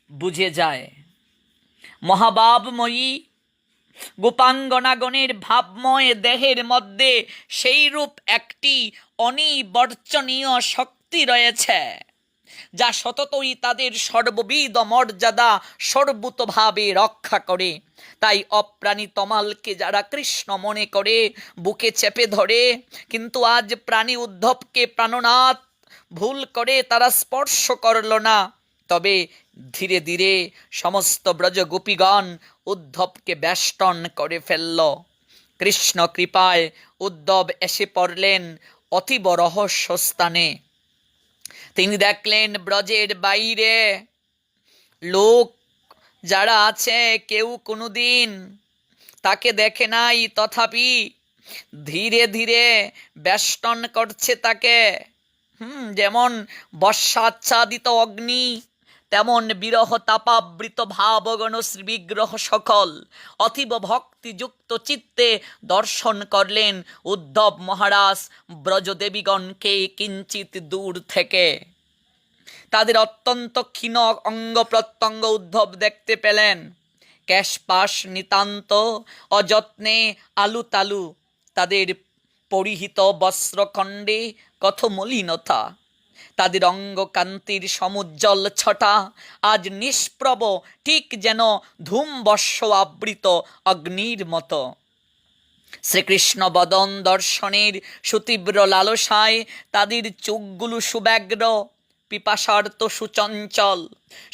বুঝে যায়। মহাভাবময়ী গোপাঙ্গনাগণের ভাবময় দেহের মধ্যে সেইরূপ একটি অনিবর্চনীয় শক্তি রয়েছে, যা সততই তাদের সর্ববিধ মর্যাদা সর্বতভাবে রক্ষা করে। তাই অপ্রাণী তমালকে যারা কৃষ্ণ মনে করে বুকে চেপে ধরে, কিন্তু আজ প্রাণী উদ্ধবকে প্রাণনাথ ভুল করে তারা স্পর্শ করল না। তবে ধীরে ধীরে সমস্ত ব্রজ গোপীগণ উদ্ধবকে বেষ্টন করে ফেলল। কৃষ্ণ কৃপায় উদ্ধব এসে পড়লেন অতীব রহস্য স্থানে। তিনি দেখলেন ব্রজের বাইরে লোক যারা আছে কেউ কোনোদিন তাকে দেখে নাই, তথাপি ধীরে ধীরে বেষ্টন করছে তাকে। যেমন বর্ষাচ্ছাদিত অগ্নি, তেমন বিরহ তাপাবৃত ভাবগণ শ্রীবিগ্রহ সকল অতীব ভক্তিযুক্ত চিত্তে দর্শন করলেন উদ্ধব মহারাজ ব্রজদেবীগণকে কিঞ্চিত দূর থেকে। তাদের অত্যন্ত ক্ষীণ অঙ্গ প্রত্যঙ্গ উদ্ধব দেখতে পেলেন। কেশপাশ নিতান্ত অযত্নে আলু তালু, তাদের পরিহিত বস্ত্রখণ্ডে কত মলিনতা, তাদের অঙ্গকান্তির সমুজ্জ্বল ছটা আজ নিষ্প্রভ, ঠিক যেন ধূমবর্ষ আবৃত অগ্নির মতো। শ্রীকৃষ্ণ বদন দর্শনের সুতীব্র লালসায় তাদের চোখগুলো সুব্যগ্র, পিপাসার্ত সুচঞ্চল,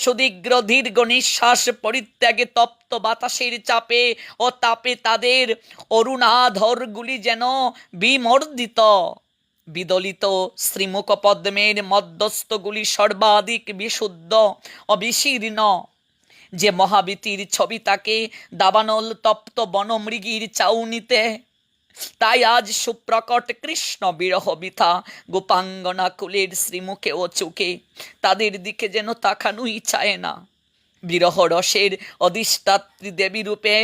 সুদীর্ঘ দীর্ঘ নিঃশ্বাস পরিত্যাগে তপ্ত বাতাসের চাপে ও তাপে তাদের অরুণাধরগুলি যেন বিমর্দিত। বিদলিত শ্রীমুখ পদ্মের মধ্যস্থগুলি সর্বাধিক বিশুদ্ধ ও বিশীর্ণ। যে মহাবীতির ছবি তাকে দাবানল তপ্ত বনমৃগীর চাউনিতে, তাই আজ সুপ্রকট কৃষ্ণ বিরহ বিথা গোপাঙ্গনা কুলের শ্রীমুখে ও চোখে তাদের দিকে যেন তাকানোই চায় না। বিরহ রসের অধিষ্ঠাত্রী দেবী রূপে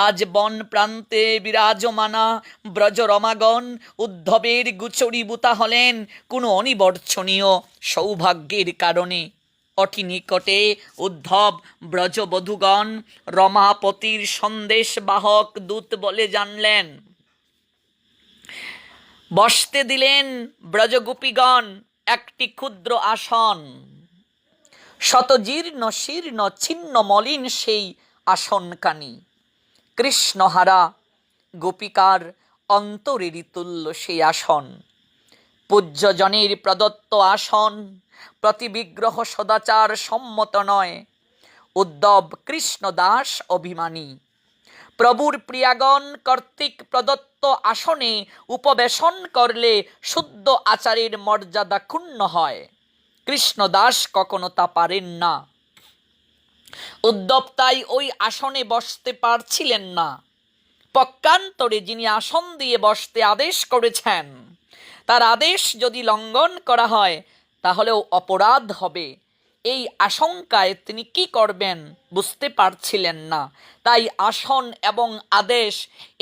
আজ বন প্রান্তে বিরাজমানা ব্রজ রমাগণ উদ্ধবের গুচরীভূতা হলেন কোনো অনিবর্চনীয় সৌভাগ্যের কারণে। অতি নিকটে উদ্ধব ব্রজবধূগণ রমাপতির সন্দেশ বাহক দূত বলে জানলেন। বসতে দিলেন ব্রজগোপীগণ একটি ক্ষুদ্র আসন। শতজীর্ণ শীর্ণ ছিন্ন মলিন সেই আসনকানি, কৃষ্ণহারা গোপিকার অন্তরেরই তুল্য সেই আসন। পূজ্যজনের প্রদত্ত আসন প্রতিবিগ্রহ সদাচার সম্মত নয়। উদ্ধব কৃষ্ণদাস অভিমানী, প্রভুর প্রিয়াগণ কর্তৃক প্রদত্ত আসনে উপবেশন করলে শুদ্ধ আচারের মর্যাদা ক্ষুণ্ণ হয়। কৃষ্ণদাস কখনো তা পারেন না। উদ্ধব তাই ওই আসনে বসতে পারছিলেন না। পক্ষান্তরে যিনি আসন দিয়ে বসতে আদেশ করেছেন, তার আদেশ যদি লঙ্ঘন করা হয় তাহলেও অপরাধ হবে। এই আশঙ্কায় তিনি কি করবেন বুঝতে পারছিলেন না। তাই আসন এবং আদেশ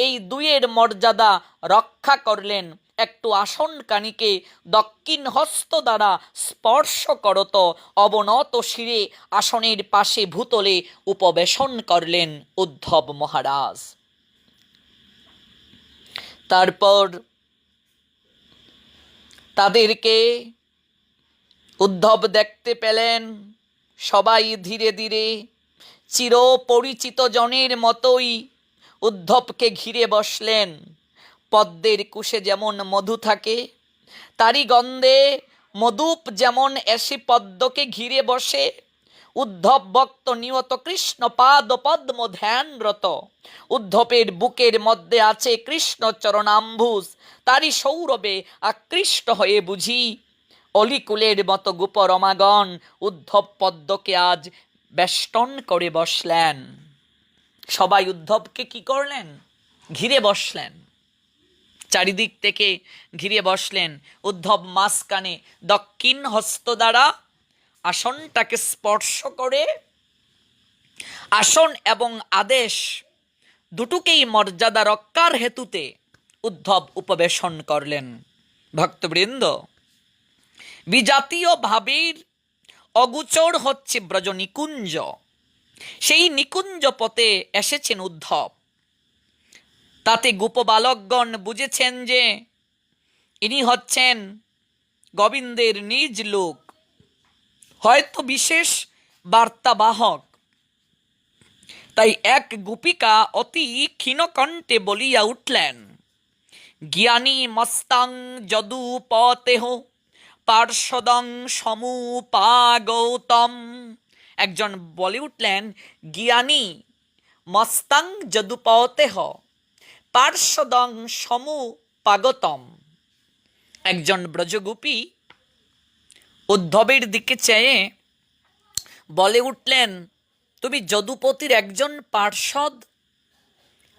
এই দুইয়ের মর্যাদা রক্ষা করলেন। একটু আসনকানিকে দক্ষিণ হস্ত দ্বারা স্পর্শ করত অবনত শিরে আসনের পাশে ভূতলে উপবেশন করলেন উদ্ধব মহারাজ। তারপর তাদেরকে উদ্ধব দেখতে পেলেন। সবাই ধীরে ধীরে চিরপরিচিত জনের মতোই উদ্ধবকে ঘিরে বসলেন। পদ্মের কুশে যেমন মধু থাকে, তারই গন্ধে মধুপ যেমন এসে পদ্মকে ঘিরে বসে, উদ্ধব ভক্ত নিয়ত কৃষ্ণ পাদ পদ্ম ধ্যানরত। উদ্ধবের বুকের মধ্যে আছে কৃষ্ণ চরণাম্বুজ, তারই সৌরভে আকৃষ্ট হয়ে বুঝি অলিকুলের মতো গোপরমাগণ উদ্ধব পদ্মকে আজ বেষ্টন করে বসলেন। সবাই উদ্ধবকে কি করলেন? ঘিরে বসলেন, চারিদিক থেকে ঘিরে বসলেন। উদ্ধব মাঝখানে দক্ষিণ হস্ত দ্বারা আসনটাকে স্পর্শ করে আসন এবং আদেশ দুটোকেই মর্যাদা রক্ষার হেতুতে উদ্ধব উপবেশন করলেন। ভক্তবৃন্দ, বিজাতীয় ভাবের অগুচর হচ্ছে ব্রজ নিকুঞ্জ। সেই নিকুঞ্জ পথে এসেছেন উদ্ধব। তাতে গোপবালকগণ বুঝেছেন যে ইনি হচ্ছেন গোবিন্দের নিজ লোক, হয়তো বিশেষ বার্তাবাহক। তাই এক গোপিকা অতি ক্ষীণকণ্ঠে বলিয়া উঠলেন, জ্ঞানী মস্তাং যদুপতেহ পার্শ্বদং সমুপাগৌতম। একজন বলে উঠলেন, জ্ঞানী মস্তাং যদুপতেহ পার্শ্বদং সমুপাগতম। একজন ব্রজগোপী উদ্ধবের দিকে চেয়ে বলে উঠলেন, তুমি যদুপতির একজন পার্ষদ?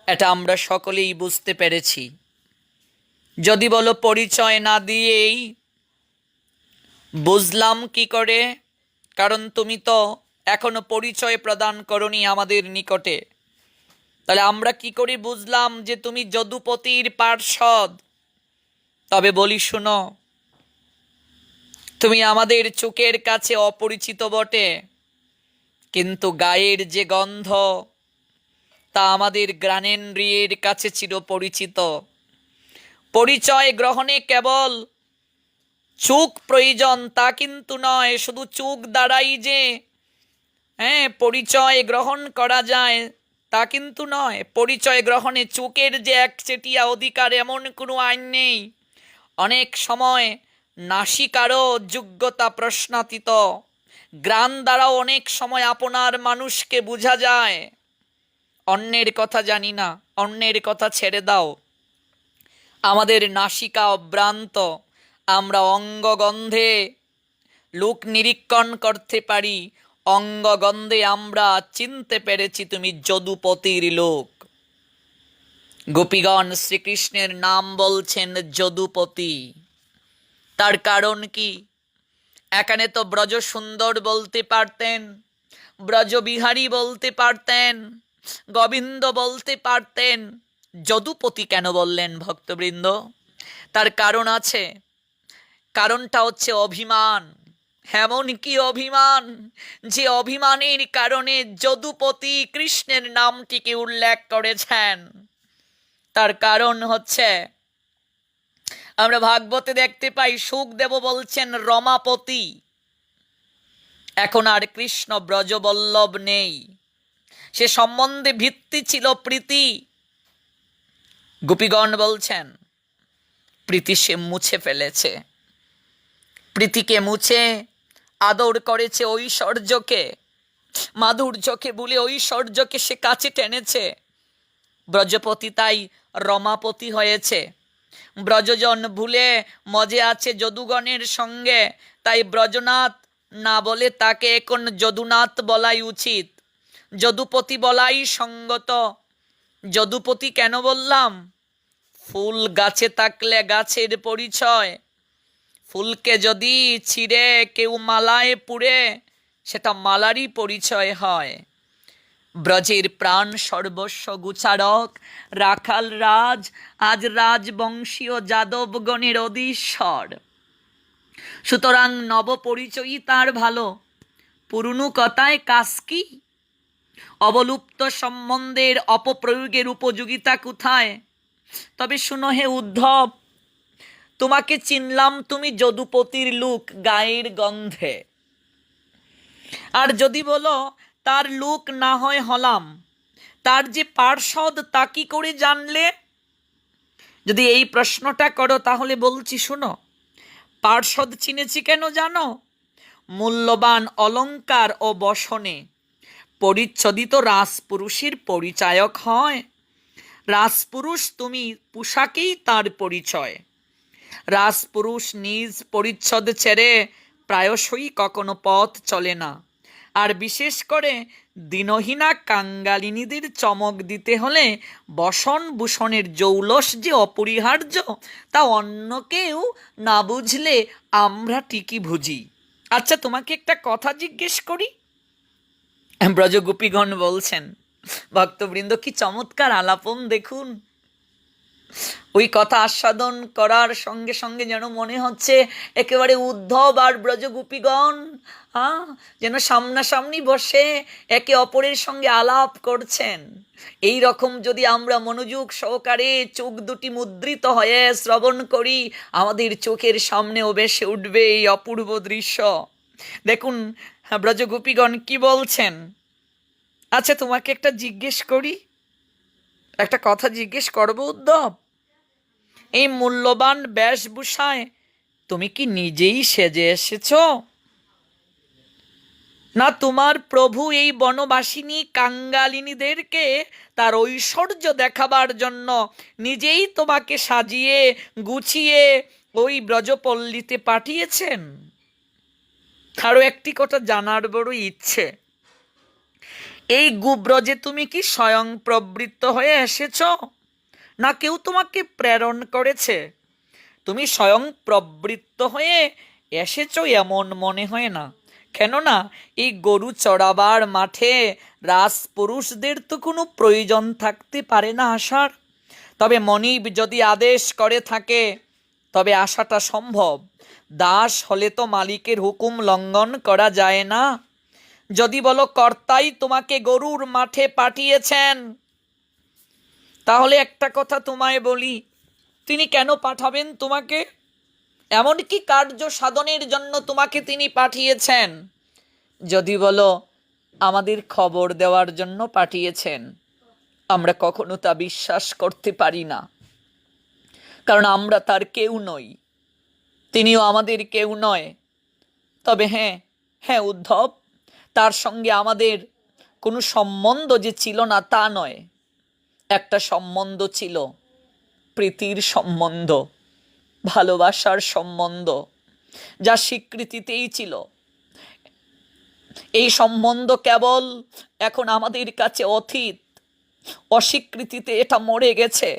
এটা আমরা সকলেই বুঝতে পেরেছি। যদি বলো পরিচয় না দিয়েই বুঝলাম কি করে? কারণ তুমি তো এখনো পরিচয় প্রদান করনি আমাদের নিকটে। তাহলে আমরা কি করে বুঝলাম যে তুমি যদুপতির পার্ষদ? তবে বলি শোনো, তুমি আমাদের চোখের কাছে অপরিচিত বটে, কিন্তু গায়ের যে গন্ধ তা আমাদের ঘ্রাণেন্দ্রিয়ের কাছে চিরপরিচিত। পরিচয় গ্রহণে কেবল চোখ প্রয়োজন তা কিন্তু নয়। শুধু চোখ দ্বারাই যে পরিচয় গ্রহণ করা যায় তা কিন্তু নয়। পরিচয় গ্রহণে চোখের যে একচেটিয়া অধিকার এমন কোনো আইন নেই। অনেক সময় নাসিকারও যোগ্যতা প্রশ্নাতীত। গ্রাণ দ্বারাও অনেক সময় আপনার মানুষকে বোঝা যায়। অন্যের কথা জানি না, অন্যের কথা ছেড়ে দাও। আমাদের নাসিকা অভ্রান্ত, আমরা অঙ্গগন্ধে লোক নিরীক্ষণ করতে পারি। অঙ্গগন্ধে আমরা চিনতে পেরেছি তুমি যদুপতির লোক। গোপীগণ শ্রীকৃষ্ণের নাম বলছেন যদুপতি। তার কারণ কি? এখানে তো ব্রজ সুন্দর বলতে পারতেন, ব্রজবিহারী বলতে পারতেন, গোবিন্দ বলতে পারতেন। যদুপতি কেন বললেন ভক্তবৃন্দ? তার কারণ আছে। কারণটা হচ্ছে অভিমান। এমন কি অভিমান যে অভিমানের কারণে যদুপতি কৃষ্ণের নামটিকে উল্লেখ করেছেন। তার কারণ হচ্ছে, আমরা ভাগবতে দেখতে পাই শুকদেব বলছেন রমাপতি। এখন আর কৃষ্ণ ব্রজবল্লভ নেই, সে সম্বন্ধে ভিত্তি ছিল প্রীতি। গোপীগণ বলছেন প্রীতি সে মুছে ফেলেছে। প্রীতিকে মুছে আদর করেছে ঐশ্বর্যকে, মাধুর্যকে ভুলে ঐশ্বর্যকে সে কাছে টেনেছে। ব্রজপতি তাই রমাপতি হয়েছে। ব্রজজন ভুলে মজে আছে যদুগণের সঙ্গে, তাই ব্রজনাথ না বলে তাকে এখন যদুনাথ বলাই উচিত, যদুপতি বলাই সঙ্গত। যদুপতি কেন বললাম? ফুল গাছে থাকলে গাছের পরিচয়। ফুলকে যদি ছিঁড়ে কেউ মালায় পুড়ে, সেটা মালারই পরিচয় হয়। ব্রজের প্রাণ সর্বস্ব গুচারক রাখাল রাজ, আজ রাজবংশীয় যাদবগণের অধীশ্বর। সুতরাং নবপরিচয়ই তার ভালো, পুরনো কথায় কাজ কি? অবলুপ্ত সম্বন্ধের অপপ্রয়োগের উপযোগিতা কোথায়? তবে শুনো হে উদ্ধব, তোমাকে চিনলাম তুমি যদুপতির লোক গায়ের গন্ধে। আর যদি বলো তার লোক না হয় হলাম, তার যে পার্ষদ তা কি করে জানলে? যদি এই প্রশ্নটা করো তাহলে বলছি শোনো, পার্ষদ চিনেছি কেন জানো? মূল্যবান অলঙ্কার ও বসনে পরিচ্ছদিত রাজপুরুষের পরিচায়ক হয়। রাজপুরুষ তুমি, পোশাকেই তার পরিচয়। রাজপুরুষ নিজ পরিচ্ছদ ছেড়ে প্রায়শই কখনো পথ চলে না। আর বিশেষ করে দিনহীনা কাঙ্গালিনীদের চমক দিতে হলে বসন ভূষণের জৌলস যে অপরিহার্য তা অন্য কেউ না বুঝলে আমরা ঠিকই বুঝি। আচ্ছা, তোমাকে একটা কথা জিজ্ঞেস করি। ব্রজগোপীগণ বলছেন, ভক্তবৃন্দ কি চমৎকার আলাপন দেখুন। ওই কথা আস্বাদন করার সঙ্গে সঙ্গে যেন মনে হচ্ছে একেবারে উদ্ধব আর ব্রজগোপীগণ যেন সামনাসামনি বসে একে অপরের সঙ্গে আলাপ করছেন। এই রকম যদি আমরা মনোযোগ সহকারে চোখ দুটি মুদ্রিত হয়ে শ্রবণ করি, আমাদের চোখের সামনেও ভেসে উঠবে এই অপূর্ব দৃশ্য। দেখুন ব্রজগোপীগণ কি বলছেন। আচ্ছা, তোমাকে একটা জিজ্ঞেস করি, একটা কথা জিজ্ঞেস করবো উদ্ধব। এই মূল্যবান বেশভূষায় তুমি কি নিজেই সেজে এসেছ, না তোমার প্রভু এই বনবাসিনী কাঙ্গালিনীদেরকে তার ঐশ্বর্য দেখাবার জন্য নিজেই তোমাকে সাজিয়ে গুছিয়ে ওই ব্রজপল্লীতে পাঠিয়েছেন? আরও একটি কথা জানার বড় ইচ্ছে, এই গুব্রজে তুমি কি স্বয়ং প্রবৃত্ত হয়ে এসেছ, না কেউ তোমাকে প্রেরণ করেছে? তুমি স্বয়ং প্রবৃত্ত হয়ে এসেছো এমন মনে হয় না, কেননা এই গরু চড়াবার মাঠে রাজপুরুষদের তো কোনো প্রয়োজন থাকতে পারে না আসার। তবে মনিব যদি আদেশ করে থাকে তবে আসাটা সম্ভব। দাস হলে তো মালিকের হুকুম লঙ্ঘন করা যায় না। যদি বলো কর্তাই তোমাকে গরুর মাঠে পাঠিয়েছেন, তাহলে একটা কথা তোমায় বলি, তিনি কেন পাঠাবেন তোমাকে? এমন কি কার্য সাধনের জন্য তোমাকে তিনি পাঠিয়েছেন? যদি বলো আমাদের খবর দেওয়ার জন্য পাঠিয়েছেন, আমরা কখনো তা বিশ্বাস করতে পারি না, কারণ আমরা তার কেউ নই, তিনিও আমাদের কেউ নয়। তবে হ্যাঁ হ্যাঁ উদ্ধব, তার সঙ্গে আমাদের কোনো সম্বন্ধ যে ছিল না তা নয়। একটা সম্বন্ধ ছিল, প্রীতির সম্বন্ধ, ভালোবাসার সম্বন্ধ, যা স্বীকৃতিতেই ছিল। এই সম্বন্ধ কেবল এখন আমাদের কাছে অতীত, অস্বীকৃতিতে এটা মরে গেছে।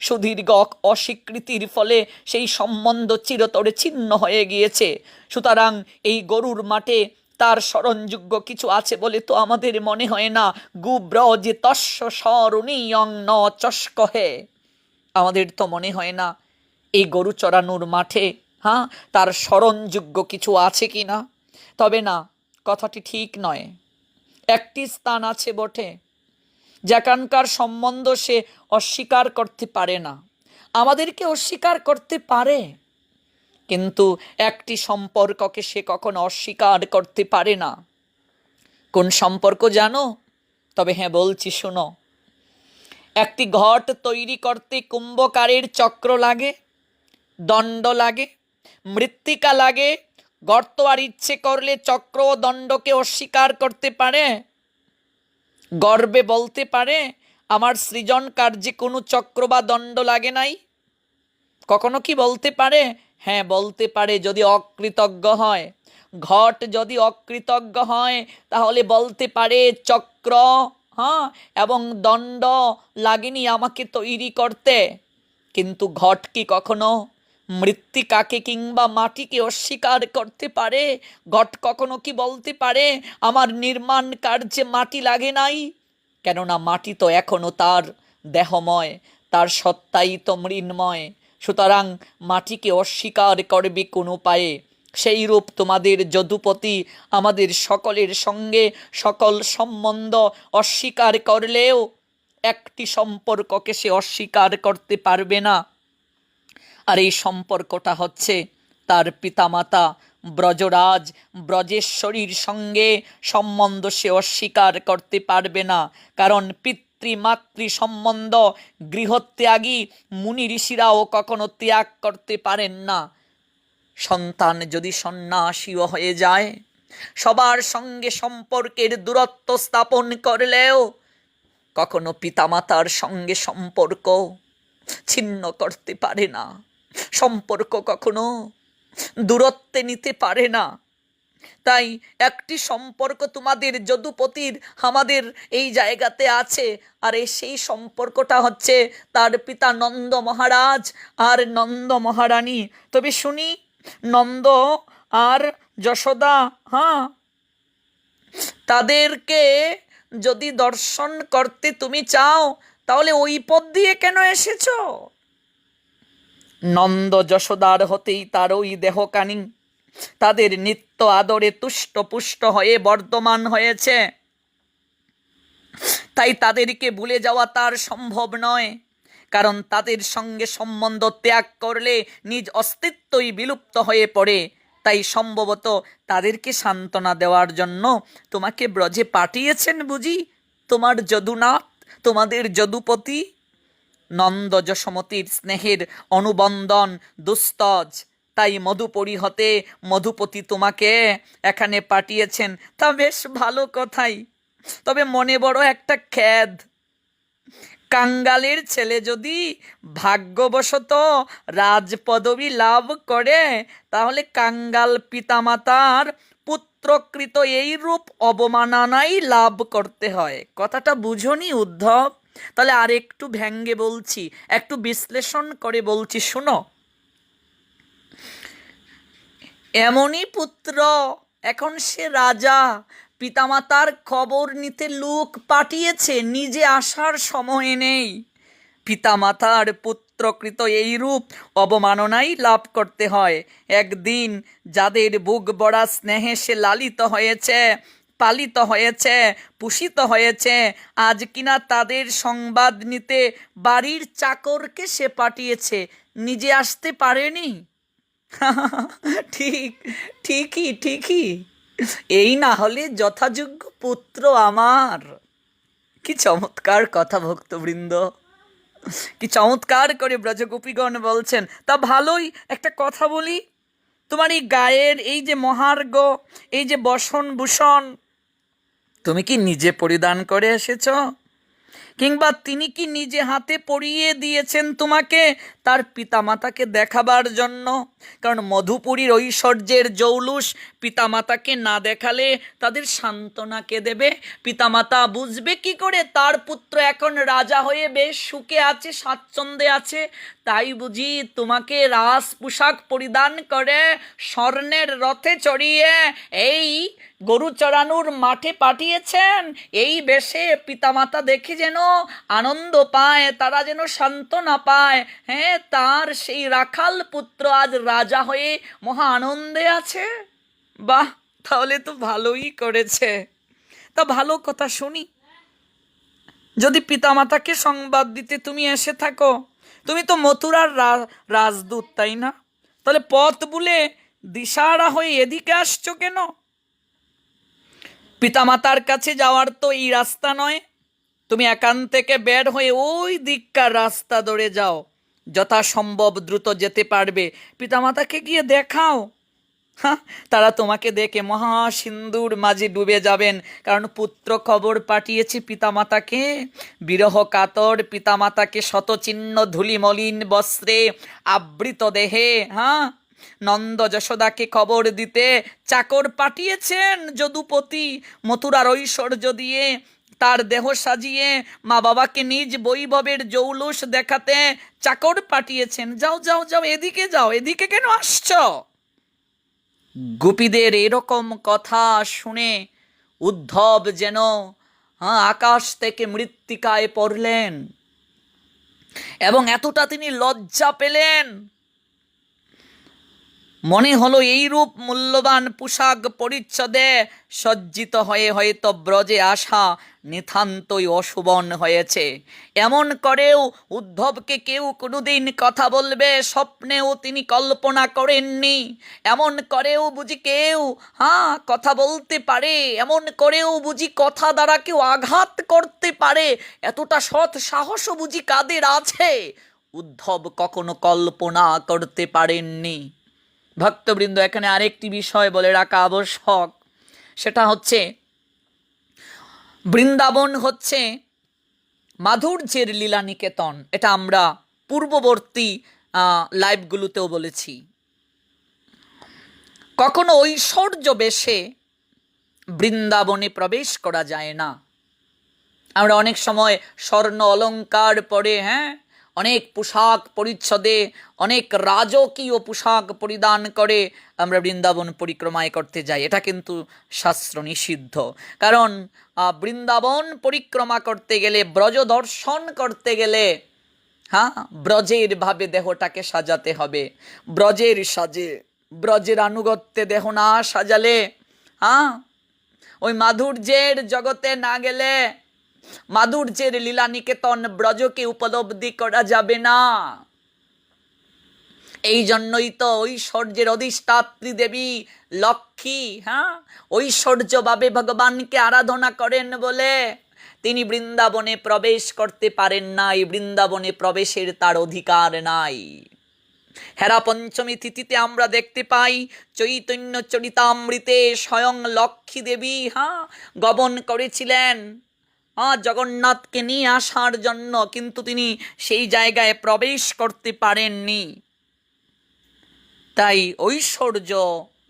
সুদীর্ঘ অস্বীকৃতির ফলে সেই সম্বন্ধ চিরতরে ছিন্ন হয়ে গিয়েছে। সুতরাং এই গরুর মাঠে তার স্মরণযোগ্য কিছু আছে বলে তো আমাদের মনে হয় না। গুব্রজে তস্য স্মরণীয়ং ন চস্কহে, আমাদের তো মনে হয় না এই গরু চড়ানোর মাঠে তার স্মরণযোগ্য কিছু আছে কি না। তবে না, কথাটি ঠিক নয়। একটি স্থান আছে বটে যেখানকার সম্বন্ধ সে অস্বীকার করতে পারে না, আমাদেরকে অস্বীকার করতে পারে, কিন্তু একটি সম্পর্ককে সে কখনো অস্বীকার করতে পারে না। কোন সম্পর্ক জানো? তবে হ্যাঁ বলছি, শোনো। একটি ঘট তৈরি করতে কুম্ভকারের চক্র লাগে, দণ্ড লাগে, মৃত্তিকা লাগে। গর্ত আর ইচ্ছে করলে চক্র ও দণ্ডকে অস্বীকার করতে পারে? গর্বে বলতে পারে আমার সৃজন কার্যে কোনো চক্র বা দণ্ড লাগে নাই? কখনো কি বলতে পারে? হ্যাঁ বলতে পারে, যদি অকৃতজ্ঞ হয়। ঘট যদি অকৃতজ্ঞ হয় তাহলে বলতে পারে চক্র এবং দণ্ড লাগেনি আমাকে তৈরি করতে। কিন্তু ঘট কি কখনো মৃত্তিকাকে কিংবা মাটিকে অস্বীকার করতে পারে? ঘট কখনো কি বলতে পারে আমার নির্মাণ কার্যে মাটি লাগে নাই? কেননা মাটি তো এখনো তার দেহময়, তার সত্তাই তো মৃন্ময়। সুতরাং মাটিকে অস্বীকার করবে কোন উপায়ে? সেই রূপ তোমাদের যদুপতি আমাদের সকলের সঙ্গে সকল সম্বন্ধ অস্বীকার করলেও একটি সম্পর্ককে সে অস্বীকার করতে পারবে না। আর এই সম্পর্কটা হচ্ছে তার পিতামাতা ব্রজরাজ ব্রজেশ্বরীর সঙ্গে সম্বন্ধ সে অস্বীকার করতে পারবে না। কারণ পিতৃমাতৃ সম্বন্ধ গৃহত্যাগী মুনি ঋষিরাও কখনো ত্যাগ করতে পারেন না। সন্তান যদি সন্ন্যাসীও হয়ে যায়, সবার সঙ্গে সম্পর্কের দূরত্ব স্থাপন করলেও কখনো পিতামাতার সঙ্গে সম্পর্ক ছিন্ন করতে পারে না, সম্পর্ক কখনো দূরত্বে নিতে পারে না। তাই একটি সম্পর্ক তোমাদের যদুপতির আমাদের এই জায়গাতে আছে, আর সেই সম্পর্কটা হচ্ছে তার পিতা নন্দ মহারাজ আর নন্দ মহারানী। তবে শুনি, নন্দ আর যশোদা, হ্যাঁ, তাদেরকে যদি দর্শন করতে তুমি চাও তাহলে ওই পথ দিয়ে কেন এসেছো? নন্দ যশোদার হতেই তার ওই দেহকানি তাদের নিত্য আদরে তুষ্ট পুষ্ট হয়ে বর্ধমান হয়েছে, তাই তাদেরকে ভুলে যাওয়া তার সম্ভব নয়। কারণ তাদের সঙ্গে সম্বন্ধ ত্যাগ করলে নিজ অস্তিত্বই বিলুপ্ত হয়ে পড়ে। তাই সম্ভবত তাদেরকে সান্ত্বনা দেওয়ার জন্য তোমাকে ব্রজে পাঠিয়েছেন বুঝি তোমার যদুনাথ, তোমাদের যদুপতি। নন্দ যশোমতির স্নেহের অনুবন্ধন দুস্তজ, তাই মধুপুরী হতে মধুপতি তোমাকে এখানে পাঠিয়েছেন। তা বেশ ভালো কথাই, তবে মনে বড় একটা খেদ, কাঙ্গালের ছেলে যদি ভাগ্যবশত রাজপদবী লাভ করে তাহলে কাঙ্গাল পিতামাতার পুত্রকৃত এই রূপ অবমাননাই লাভ করতে হয়। কথাটা বুঝনি উদ্ধব? তাহলে আর একটু ভেঙ্গে বলছি, একটু বিশ্লেষণ করে বলছি, শুনো। এমনই পুত্র, এখন সে রাজা, পিতামাতার খবর নিতে লোক পাঠিয়েছে, নিজে আসার সময় নেই। পিতামাতার পুত্রকৃত এই রূপ অবমাননাই লাভ করতে হয়। একদিন যাদের বুক বড়া স্নেহে সে লালিত হয়েছে, পালিত হয়েছে, পুষিত হয়েছে, আজ কিনা তাদের সংবাদ নিতে বাড়ির চাকরকে সে পাঠিয়েছে, নিজে আসতে পারেনি। ঠিক, ঠিকই। এই না হলে যথাযোগ্য পুত্র আমার। কি চমৎকার কথা ভক্তবৃন্দ, কি চমৎকার করে ব্রজগোপীগণ বলছেন। তা ভালোই, একটা কথা বলি, তোমার এই গায়ের এই যে মহার্ঘ, এই যে বসন ভূষণ, তুমি কি নিজে পরিধান করে এসেছ, কিংবা তিনি কি নিজে হাতে পরিয়ে দিয়েছেন তোমাকে তার পিতামাতাকে দেখাবার জন্য? কারণ মধুপুরীর ঐশ্বর্যের জৌলুস পিতামাতাকে না দেখালে তাদের সান্ত্বনা কে দেবে? পিতামাতা বুঝবে কি করে তার পুত্র এখন রাজা হয়ে বেশ সুখে আছে, স্বাচ্ছন্দ্যে আছে? তাই বুঝি তোমাকে রাস পোশাক পরিধান করে স্বর্ণের রথে চড়িয়ে এই গরু চড়ানোর মাঠে পাঠিয়েছেন? এই বেশে পিতামাতা দেখে যেন আনন্দ পায়, তারা যেন সান্ত্বনা পায়। হ্যাঁ, তার সেই রাখাল পুত্র আজ রাজা হয়ে মহা আনন্দে আছে। বাহ, তাহলে তো ভালোই করেছে। তা ভালো কথা শুনি, যদি পিতামাতাকে সংবাদ দিতে তুমি এসে থাকো, তুমি তো মথুরার রাজদূত, তাই না? তাহলে পথ ভুলে দিশাহারা হয়ে এদিকে আসছো কেন? পিতামাতার কাছে যাওয়ার তো এই রাস্তা নয়, তুমি এখান থেকে বের হয়ে ওই দিককার রাস্তা ধরে যাও, যথাসম্ভব দ্রুত যেতে পারবে। পিতামাতাকে গিয়ে দেখাও, হ্যাঁ, তারা তোমাকে দেখে মহা সিন্ধুর মাঝে ডুবে যাবেন। কারণ পুত্র খবর পাঠিয়েছে পিতামাতাকে, বিরহ কাতর পিতামাতাকে শতচিহ্ন ধুলিমলিন বস্ত্রে আবৃত দেহে, হ্যাঁ, নন্দ যশোদাকে খবর দিতে চাকর পাঠিয়েছেন যদুপতি, মথুরার ঐশ্বর্য দিয়ে তার দেহ সাজিয়ে মা বাবাকে নিজ বৈভবের জৌলুস দেখাতে চাকর পাঠিয়েছেন। যাও যাও যাও, এদিকে যাও, এদিকে কেন আসছ? গোপীদের এরকম কথা শুনে উদ্ধব যেন আকাশ থেকে মৃত্তিকায় পড়লেন, এবং এতটা তিনি লজ্জা পেলেন, মনে হলো এইরূপ মূল্যবান পোশাক পরিচ্ছদে সজ্জিত হয়ে হয়তো ব্রজে আসা নিতান্তই অশুভন হয়েছে। এমন করেও উদ্ধবকে কেউ কোনোদিন কথা বলবে স্বপ্নেও তিনি কল্পনা করেননি। এমন করেও বুঝি কেউ কথা বলতে পারে, এমন করেও বুঝি কথা দ্বারা কেউ আঘাত করতে পারে, এতটা সৎ সাহসও বুঝি কাদের আছে? উদ্ধব কখনো কল্পনা করতে পারেননি। ভক্তবৃন্দ, এখানে আরেকটি বিষয় বলে রাখা আবশ্যক, সেটা হচ্ছে বৃন্দাবন হচ্ছে মাধুর্যের লীলা নিকেতন। এটা আমরা পূর্ববর্তী লাইভগুলোতেও বলেছি। কখনো ঐশ্বর্য বেশে বৃন্দাবনে প্রবেশ করা যায় না। আমরা অনেক সময় স্বর্ণ অলংকার পরে, অনেক পোশাক পরিচ্ছদে, অনেক রাজকীয় পোশাক পরিধান করে আমরা বৃন্দাবন পরিক্রমায় করতে যাই। এটা কিন্তু শাস্ত্র নিষিদ্ধ। কারণ বৃন্দাবন পরিক্রমা করতে গেলে, ব্রজ দর্শন করতে গেলে ব্রজের ভাবে দেহটাকে সাজাতে হবে। ব্রজের সাজে, ব্রজের আনুগত্যে দেহ না সাজালে, ওই মাধুর্যের জগতে না গেলে, মাধুর্যের লীলা নিকেতন ব্রজকে উপলব্ধি করা যাবে না। এই জন্যই তো ঐশ্বর্যের অধিষ্ঠাত্রী দেবী লক্ষ্মী ঐশ্বর্যভাবে ভগবানকে আরাধনা করেন বলে তিনি বৃন্দাবনে প্রবেশ করতে পারেন নাই। বৃন্দাবনে প্রবেশের তার অধিকার নাই। হেরা পঞ্চমী তিথিতে আমরা দেখতে পাই চৈতন্য চরিতামৃতে স্বয়ং লক্ষ্মী দেবী গমন করেছিলেন জগন্নাথকে নিয়ে আসার জন্য, কিন্তু তিনি সেই জায়গায় প্রবেশ করতে পারেননি। তাই ঐশ্বর্য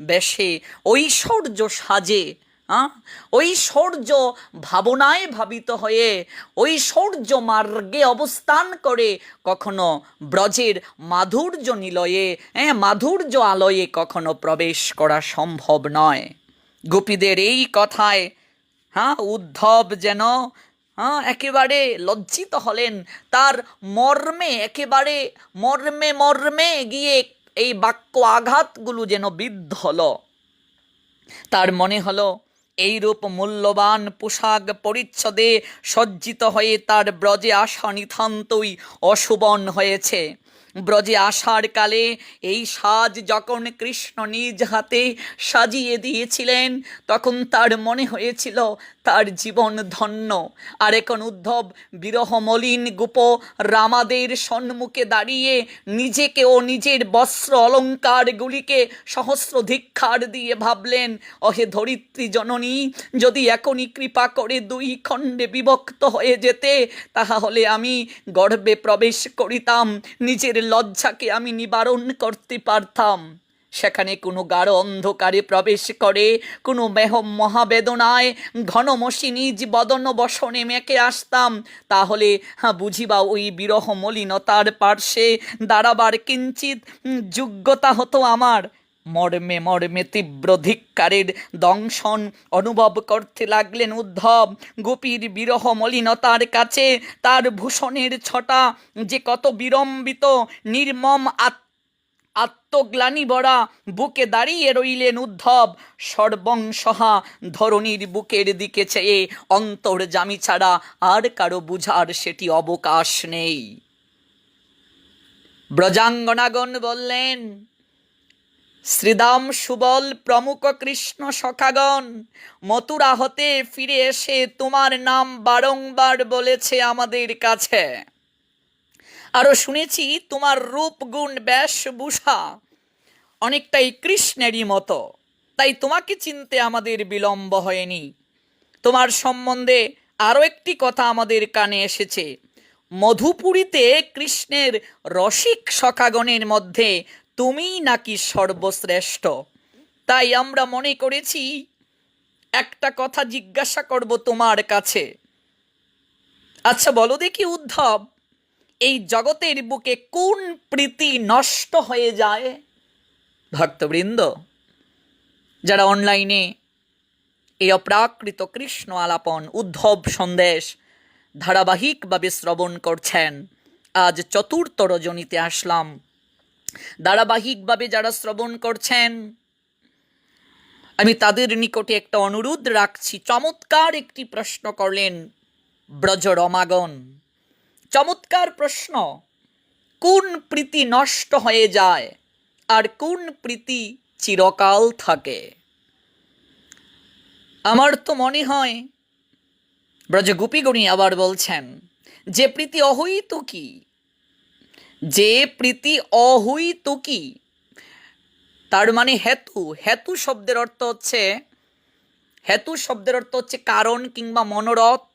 বেশে, ঐশ্বর্য সাজে, ঐশ্বর্য ভাবনায় ভাবিত হয়ে, ঐশ্বর্য মার্গে অবস্থান করে কখনো ব্রজের মাধুর্য নিলয়ে, মাধুর্য আলয়ে কখনো প্রবেশ করা সম্ভব নয়। গোপীদের এই কথায় উদ্ধব যেন একেবারে লজ্জিত হলেন। তার মর্মে, একেবারে মর্মে মর্মে গিয়ে এই বাক্য আঘাতগুলো যেন বিদ্ধ হলো। তার মনে হলো এইরূপ মূল্যবান পোশাক পরিচ্ছদে সজ্জিত হয়ে তার ব্রজে আসা নিতান্তই অশুভন হয়েছে। ব্রজে আসার কালে এই সাজ যখন কৃষ্ণ নিজ হাতে সাজিয়ে দিয়েছিলেন, তখন তার মনে হয়েছিল তার জীবন ধন্য। আর এখন উদ্ধব বিরহ মলিন গোপ রামাদের সম্মুখে দাঁড়িয়ে নিজেকে ও নিজের বস্ত্র অলঙ্কারগুলিকে সহস্র ধিক্কার দিয়ে ভাবলেন, অহে ধরিত্রী জননী, যদি এখনই কৃপা করে দুই খণ্ডে বিভক্ত হয়ে যেতে, তাহলে আমি গর্ভে প্রবেশ করিতাম, নিজের লজ্জাকে আমি নিবারণ করতে পারতাম। সেখানে কোনো গাঢ় অন্ধকারে প্রবেশ করে কোনো মহাবেদনায় ঘনমসি নিজ বদন বসনে মেকে আসতাম, তাহলে বুঝিবা ওই বিরহ মলিনতার পার্শ্বে দাঁড়াবার কিঞ্চিত যোগ্যতা হতো আমার। মর্মে মর্মে তীব্র ধিক্কারের দংশন অনুভব করতে লাগলেন উদ্ধব। গোপীর বিরহ মলিনতার কাছে তার ভূষণের ছটা যে কত বিড়ম্বিত, নির্মম আত্মগ্লানি ভরা বুকে দাঁড়িয়ে রইলেন উদ্ধব। সর্বংসহা ধরণীর বুকের দিকে চেয়ে অন্তর্যামী ছাড়া আর কারো বুঝার সেটি অবকাশ নেই। ব্রজাঙ্গনাগণ বললেন, শ্রীদাম সুবল প্রমুখ কৃষ্ণ সখাগণ মথুরা হতে ফিরে এসে তোমার নাম বারংবার বলেছে আমাদের কাছে। আরো শুনেছি তোমার রূপ গুণ বেশভূষা অনেকটাই কৃষ্ণেরই মতো, তাই তোমাকে চিনতে আমাদের বিলম্ব হয়নি। তোমার সম্বন্ধে আরো একটি কথা আমাদের কানে এসেছে, মধুপুরীতে কৃষ্ণের রসিক সখাগণের মধ্যে তুমিই নাকি সর্বশ্রেষ্ঠ। তাই আমরা মনে করেছি একটা কথা জিজ্ঞাসা করব তোমার কাছে। আচ্ছা বলো দেখি উদ্ধব, এই জগতের বুকে কোন প্রীতি নষ্ট হয়ে যায়? ভক্তবৃন্দ, যারা অনলাইনে এই অপ্রাকৃত কৃষ্ণ আলাপন উদ্ধব সন্দেশ ধারাবাহিকভাবে শ্রবণ করছেন, আজ চতুর্থ রজনীতে আসলাম। ধারাবাহিকভাবে যারা শ্রবণ করছেন, আমি তাদের নিকটে একটা অনুরোধ রাখছি। চমৎকার একটি প্রশ্ন করলেন ব্রজ রমাগণ, চমৎকার প্রশ্ন। কোন প্রীতি নষ্ট হয়ে যায় আর কোন প্রীতি চিরকাল থাকে? আমার তো মনে হয় ব্রজ গোপীগণী আবার বলছেন, যে প্রীতি অহৈতুকী, যে প্রীতি অহৈতুকী, তার মানে হেতু। হেতু শব্দের অর্থ হচ্ছে কারণ কিংবা মনোরথ।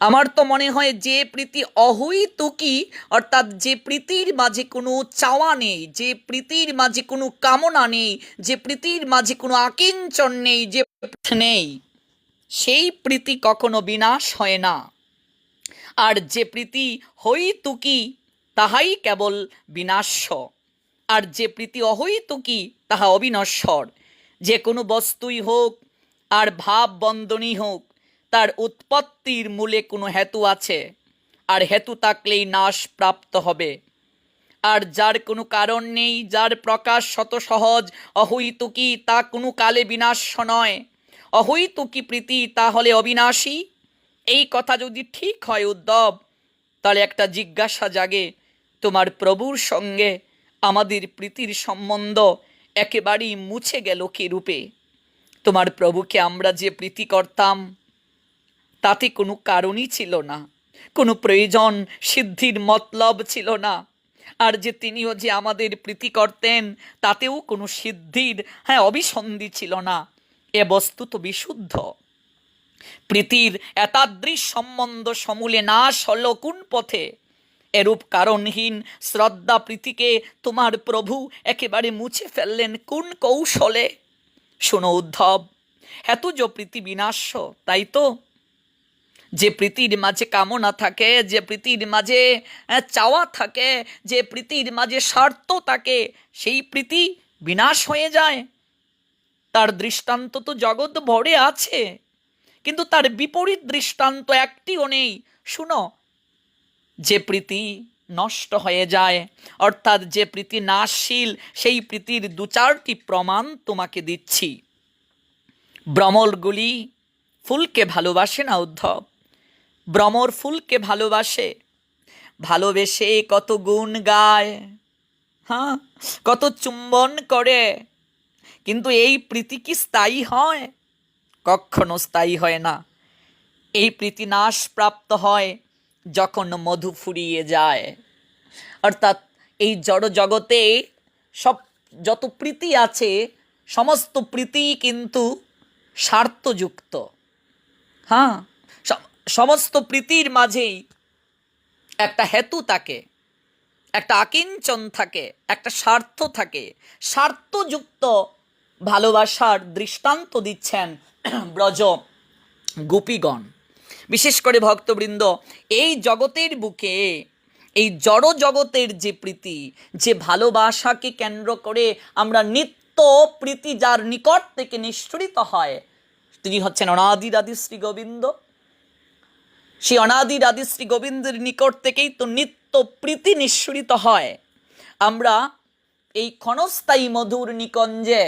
আমার তো মনে হয় যে প্রীতি অহৈতুকী, অর্থাৎ যে প্রীতির মাঝে কোনো চাওয়া নেই, যে প্রীতির মাঝে কোনো কামনা নেই, যে প্রীতির মাঝে কোনো আকিঞ্চন নেই, যে নেই, সেই প্রীতি কখনো বিনাশ হয় না। আর যে প্রীতি হইতুকি তাহাই কেবল বিনাশ্য, আর যে প্রীতি অহৈতুকি তাহা অবিনশ্বর। যে কোনো বস্তুই হোক আর ভাব বন্ধনই হোক, তার উৎপত্তির মূলে কোনো হেতু আছে, আর হেতু থাকলেই নাশ প্রাপ্ত হবে। আর যার কোনো কারণ নেই, যার প্রকাশ শত সহজ অহৈতুকী, তা কোনো কালে বিনাশ্য নয়। অহৈতুকী প্রীতি তাহলে অবিনাশী। এই কথা যদি ঠিক হয় উদ্ধব, তাহলে একটা জিজ্ঞাসা জাগে, তোমার প্রভুর সঙ্গে আমাদের প্রীতির সম্বন্ধ একেবারেই মুছে গেল কি রূপে? তোমার প্রভুকে আমরা যে প্রীতি করতাম, তাতে কোনো কারণই ছিল না, কোনো প্রয়োজন সিদ্ধির মতলব ছিল না। আর যে তিনিও যে আমাদের প্রীতি করতেন, তাতেও কোনো সিদ্ধির অভিসন্ধি ছিল না। এ বস্তু তো বিশুদ্ধ। প্রীতির এতাদৃশ সম্বন্ধ সমূলে নাশ হলো কোন পথে? এরূপ কারণহীন শ্রদ্ধা প্রীতিকে তোমার প্রভু একেবারে মুছে ফেললেন কোন কৌশলে? শোনো উদ্ধব, হেতুজ প্রীতি বিনাশ্য, তাই তো? যে প্রীতির মাঝে কামনা থাকে, যে প্রীতির মাঝে চাওয়া থাকে, যে প্রীতির মাঝে স্বার্থ থাকে, সেই প্রীতি বিনাশ হয়ে যায়। তার দৃষ্টান্ত তো জগৎ ভরে আছে, কিন্তু তার বিপরীত দৃষ্টান্ত একটিও নেই। শুনো, যে প্রীতি নষ্ট হয়ে যায়, অর্থাৎ যে প্রীতি নাশশীল, সেই প্রীতির দু চারটি প্রমাণ তোমাকে দিচ্ছি। ভ্রমরগুলি ফুলকে ভালোবাসে না উদ্ধব? ভ্রমর ফুলকে ভালোবাসে, ভালোবেসে কত গুণ গায়, হ্যাঁ, কত চুম্বন করে। কিন্তু এই প্রীতি কি স্থায়ী হয়? কখনো স্থায়ী হয় না। এই প্রীতি নাশ প্রাপ্ত হয় যখন মধু ফুরিয়ে যায়। অর্থাৎ এই জড় জগতে সব যত প্রীতি আছে, সমস্ত প্রীতি কিন্তু স্বার্থযুক্ত। হ্যাঁ, সমস্ত প্রীতির মাঝেই একটা হেতু থাকে, একটা আকিঞ্চন থাকে, একটা স্বার্থ থাকে। স্বার্থযুক্ত ভালোবাসার দৃষ্টান্ত দিচ্ছেন ব্রজ গোপীগণ, বিশেষ করে ভক্তবৃন্দ। এই জগতের বুকে, এই জড় জগতের যে প্রীতি, যে ভালোবাসাকে কেন্দ্র করে আমরা নিত্য প্রীতি যার নিকট থেকে নিঃসৃত হয়, তিনি হচ্ছেন অনাদির আদি শ্রী গোবিন্দ। সেই অনাদির আদি শ্রী গোবিন্দের নিকট থেকেই তো নিত্য প্রীতি নিঃসৃত হয়। আমরা এই ক্ষণস্থায়ী মধুর নিকঞ্জে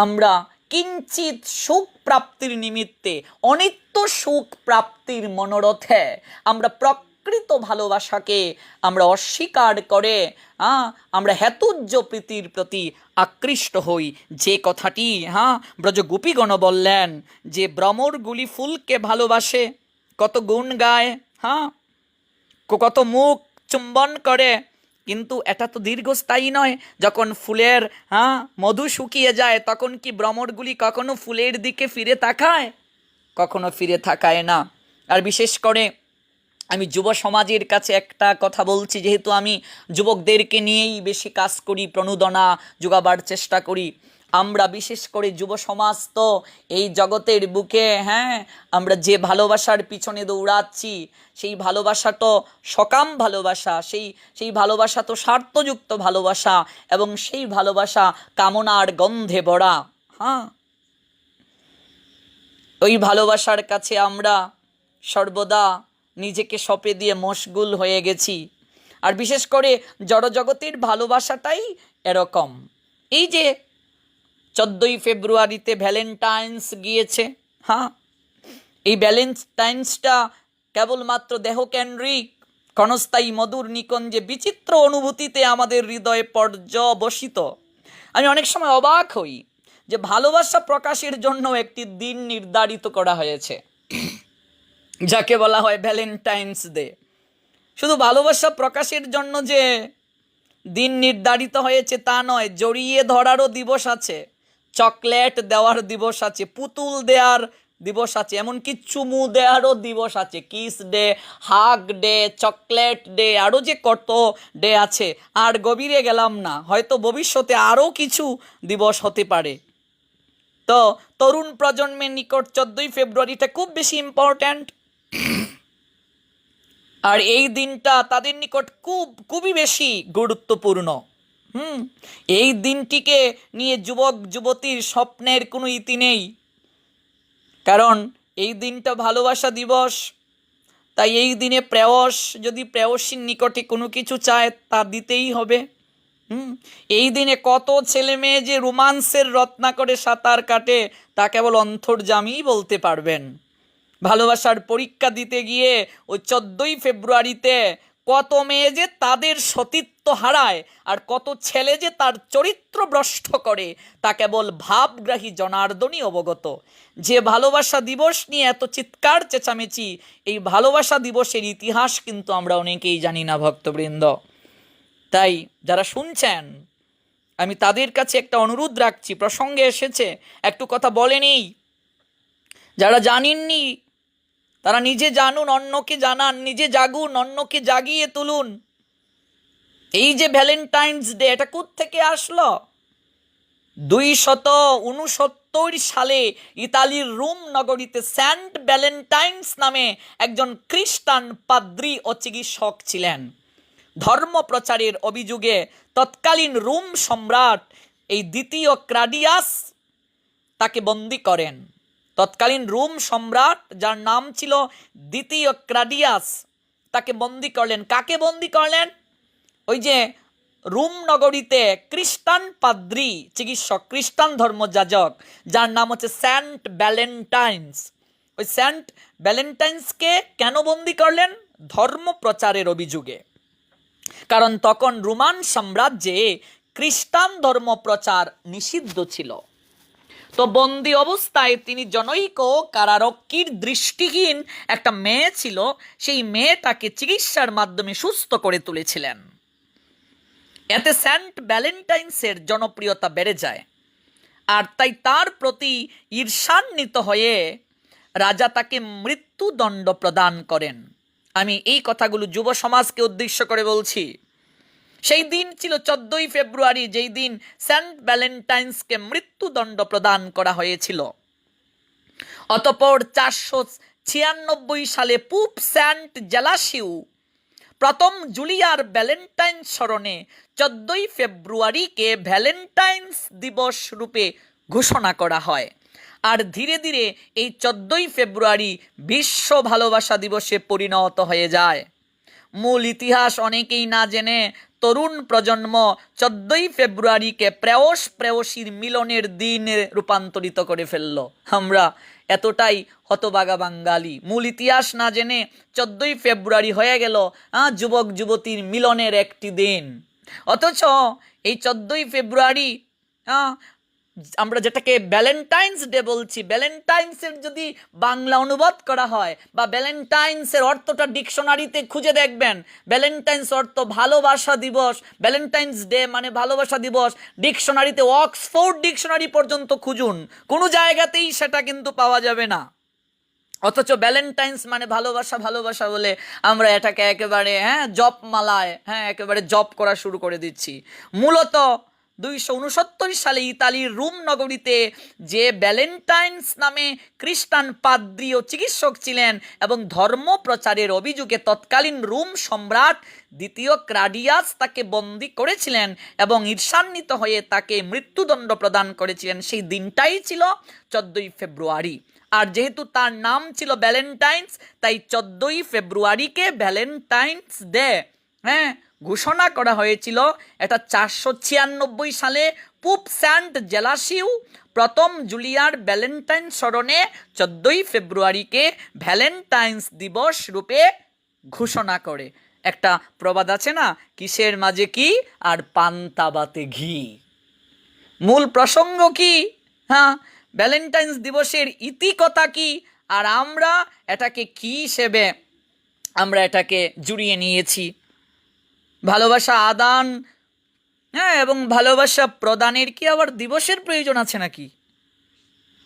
আমরা কিঞ্চিত সুখ প্রাপ্তির নিমিত্তে, অনিত্য সুখ প্রাপ্তির মনোরথে আমরা প্রকৃত ভালোবাসাকে আমরা অস্বীকার করে আমরা হেতুজ্জ প্রীতির প্রতি আকৃষ্ট হই। যে কথাটি ব্রজ গোপীগণ বললেন যে ভ্রমরগুলি ফুলকে ভালোবাসে, কত গুণ গায়, কত মুখ চুম্বন করে, কিন্তু এটা তো দীর্ঘস্থায়ী নয়। যখন ফুলের মধু শুকিয়ে যায়, তখন কি ভ্রমরগুলি কখনো ফুলের দিকে ফিরে তাকায়? কখনো ফিরে তাকায় না। আর বিশেষ করে আমি যুব সমাজের কাছে একটা কথা বলছি, যেহেতু আমি যুবকদেরকে নিয়েই বেশি কাজ করি, প্রণোদনা যোগাবার চেষ্টা করি। আমরা বিশেষ করে যুব সমাজ তো এই জগতের বুকে আমরা যে ভালোবাসার পিছনে দৌড়াচ্ছি, সেই ভালোবাসা তো সকাম ভালোবাসা, সেই ভালোবাসা তো স্বার্থযুক্ত ভালোবাসা, এবং সেই ভালোবাসা কামনার গন্ধে ভরা। ওই ভালোবাসার কাছে আমরা সর্বদা নিজেকে সঁপে দিয়ে মশগুল হয়ে গেছি। আর বিশেষ করে জড়জগতের ভালোবাসাটাই এরকম। এই যে 14ই ফেব্রুয়ারিতে ভ্যালেন্টাইন্স গিয়েছে, এই ভ্যালেন্টাইন্সটা কেবলমাত্র দেহকেন্দ্রিক, ক্ষণস্থায়ী মধুর নিকঞ্জে বিচিত্র অনুভূতিতে আমাদের হৃদয়ে পর্যবসিত। আমি অনেক সময় অবাক হই যে ভালোবাসা প্রকাশের জন্য একটি দিন নির্ধারিত করা হয়েছে, যাকে বলা হয় ভ্যালেন্টাইন্স ডে। শুধু ভালোবাসা প্রকাশের জন্য যে দিন নির্ধারিত হয়েছে তা নয়, জড়িয়ে ধরারও দিবস আছে, চকলেট দেওয়ার দিবস আছে, পুতুল দেওয়ার দিবস আছে, এমনকি চুমু দেওয়ারও দিবস আছে, kiss day, hug day, chocolate day, আরও যে কত ডে আছে, আর গভীরে গেলাম না, হয়তো ভবিষ্যতে আরও কিছু দিবস হতে পারে। তো তরুণ প্রজন্মের নিকট 14ই ফেব্রুয়ারিটা খুব বেশি ইম্পর্ট্যান্ট, আর এই দিনটা তাদের নিকট খুবই বেশি গুরুত্বপূর্ণ। এই দিনটিকে নিয়ে যুবক যুবতীর স্বপ্নের কোনো ইতি নেই, কারণ এই দিনটা ভালোবাসা দিবস। তাই এই দিনে প্রেয়স যদি প্রেয়সীর নিকটে কোনো কিছু চায় তা দিতেই হবে। এই দিনে কত ছেলে মেয়ে যে রোমান্সের রত্নাকরে সাঁতার কাটে তা কেবল অন্তর্যামীই বলতে পারবেন। ভালোবাসার পরীক্ষা দিতে গিয়ে ওই 14ই ফেব্রুয়ারিতে কত মেয়ে যে তাদের সতীত্ব হারায় আর কত ছেলে যে তার চরিত্র ভ্রষ্ট করে তা কেবল ভাবগ্রাহী জনার্দনই অবগত। যে ভালোবাসা দিবস নিয়ে এত চিৎকার চেঁচামেচি, এই ভালোবাসা দিবসের ইতিহাস কিন্তু আমরা অনেকেই জানি না ভক্তবৃন্দ। তাই যারা শুনছেন আমি তাদের কাছে একটা অনুরোধ রাখছি, প্রসঙ্গে এসেছে একটু কথা বলে নেই। যারা জানেননি তারা নিজে জানুন, অন্যকে জানান, নিজে জাগুন, অন্যকে জাগিয়ে তুলুন। এই যে ভ্যালেন্টাইন্স ডে, এটা কোত্থেকে আসলো? 269 সালে ইতালির রোম নগরীতে সেন্ট ভ্যালেন্টাইন্স নামে একজন খ্রিস্টান পাদ্রী ও চিকিৎসক ছিলেন। ধর্ম প্রচারের অভিযোগে তৎকালীন রোম সম্রাট এই দ্বিতীয় ক্লাডিয়াস তাকে বন্দী করেন। তৎকালীন রোম সম্রাট যার নাম ছিল দ্বিতীয় ক্লাডিয়াস তাকে বন্দী করলেন। কাকে বন্দী করলেন? ওই যে রোম নগরীতে খ্রিস্টান পাদ্রী চিকিৎসক, খ্রিস্টান ধর্মযাজক যার নাম হচ্ছে সেন্ট ভ্যালেন্টাইন্স। ওই সেন্ট ভ্যালেন্টাইন্সকে কেন বন্দী করলেন? ধর্ম প্রচারের অভিযোগে। কারণ তখন রোমান সাম্রাজ্যে খ্রিস্টান ধর্ম প্রচার নিষিদ্ধ ছিল। তো বন্দি অবস্থায় তিনি জনৈক কারারক্ষীর দৃষ্টিহীন একটা মেয়ে ছিল, সেই মেয়েটাকে চিকিৎসার মাধ্যমে সুস্থ করে তুলেছিলেন। এতে সেন্ট ভ্যালেন্টাইন্সের জনপ্রিয়তা বেড়ে যায়, আর তাই তার প্রতি ঈর্ষান্বিত হয়ে রাজা তাকে মৃত্যুদণ্ড প্রদান করেন। আমি এই কথাগুলো যুব সমাজকে উদ্দেশ্য করে বলছি। সেই দিন ছিল 14ই ফেব্রুয়ারি, যেই দিন সেন্ট ভ্যালেন্টাইন্সকে মৃত্যুদণ্ড প্রদান করা হয়েছিল। অতঃপর 496 সালে পুপ সেন্ট জেলাসিউ প্রথম জুলিয়ার ভ্যালেন্টাইন স্মরণে 14ই ফেব্রুয়ারিকে ভ্যালেন্টাইন্স দিবস রূপে ঘোষণা করা হয়। আর ধীরে ধীরে এই 14ই ফেব্রুয়ারি বিশ্ব ভালোবাসা দিবসে পরিণত হয়ে যায়। মূল ইতিহাস অনেকেই না জেনে তরুণ প্রজন্ম 14ই ফেব্রুয়ারিকে প্রেয়স প্রেয়সীর মিলনের দিনে রূপান্তরিত করে ফেলল। আমরা এতটাই হতবাগা বাঙালি, মূল ইতিহাস না জেনে 14ই ফেব্রুয়ারি হয়ে গেল যুবক যুবতীর মিলনের একটি দিন। অথচ এই 14ই ফেব্রুয়ারি আমরা যেটাকে ভ্যালেন্টাইন্স ডে বলছি, ভ্যালেন্টাইন্সের যদি বাংলা অনুবাদ করা হয় বা ভ্যালেন্টাইন্সের অর্থটা ডিকশনারিতে খুঁজে দেখবেন, ভ্যালেন্টাইন্স অর্থ ভালোবাসা দিবস, ভ্যালেন্টাইন্স ডে মানে ভালোবাসা দিবস। ডিকশনারিতে অক্সফোর্ড ডিকশনারি পর্যন্ত খুঁজুন, কোনো জায়গাতেই সেটা কিন্তু পাওয়া যাবে না। অথচ ভ্যালেন্টাইন্স মানে ভালোবাসা ভালোবাসা বলে আমরা এটাকে একেবারে জপমালায় একেবারে জপ করা শুরু করে দিচ্ছি। মূলত 269 সালে ইতালির রোম নগরীতে যে ভ্যালেন্টাইন্স নামে খ্রিস্টান পাদ্রী ও চিকিৎসক ছিলেন এবং ধর্ম প্রচারের অভিযোগে তৎকালীন রোম সম্রাট দ্বিতীয় ক্লাডিয়াস তাকে বন্দী করেছিলেন এবং ঈর্ষান্বিত হয়ে তাকে মৃত্যুদণ্ড প্রদান করেছিলেন, সেই দিনটাই ছিল 14ই ফেব্রুয়ারি। আর যেহেতু তার নাম ছিল ভ্যালেন্টাইন্স, তাই 14ই ফেব্রুয়ারিকে ভ্যালেন্টাইন্স ডে ঘোষণা করা হয়েছিল। এটা 496 সালে পুপ সেন্ট জেলাসিউ প্রথম জুলিয়ার ভ্যালেন্টাইন স্মরণে 14ই ফেব্রুয়ারিকে ভ্যালেন্টাইন্স দিবস রূপে ঘোষণা করে। একটা প্রবাদ আছে না, কিসের মাঝে কি আর পান্তাবাতে ঘি। মূল প্রসঙ্গ কি? ভ্যালেন্টাইন্স দিবসের ইতিকথা কি, আর আমরা এটাকে কি হিসেবে আমরা এটাকে জুড়িয়ে নিয়েছি। ভালোবাসা আদান এবং ভালোবাসা প্রদানের কি আবার দিবসের প্রয়োজন আছে নাকি?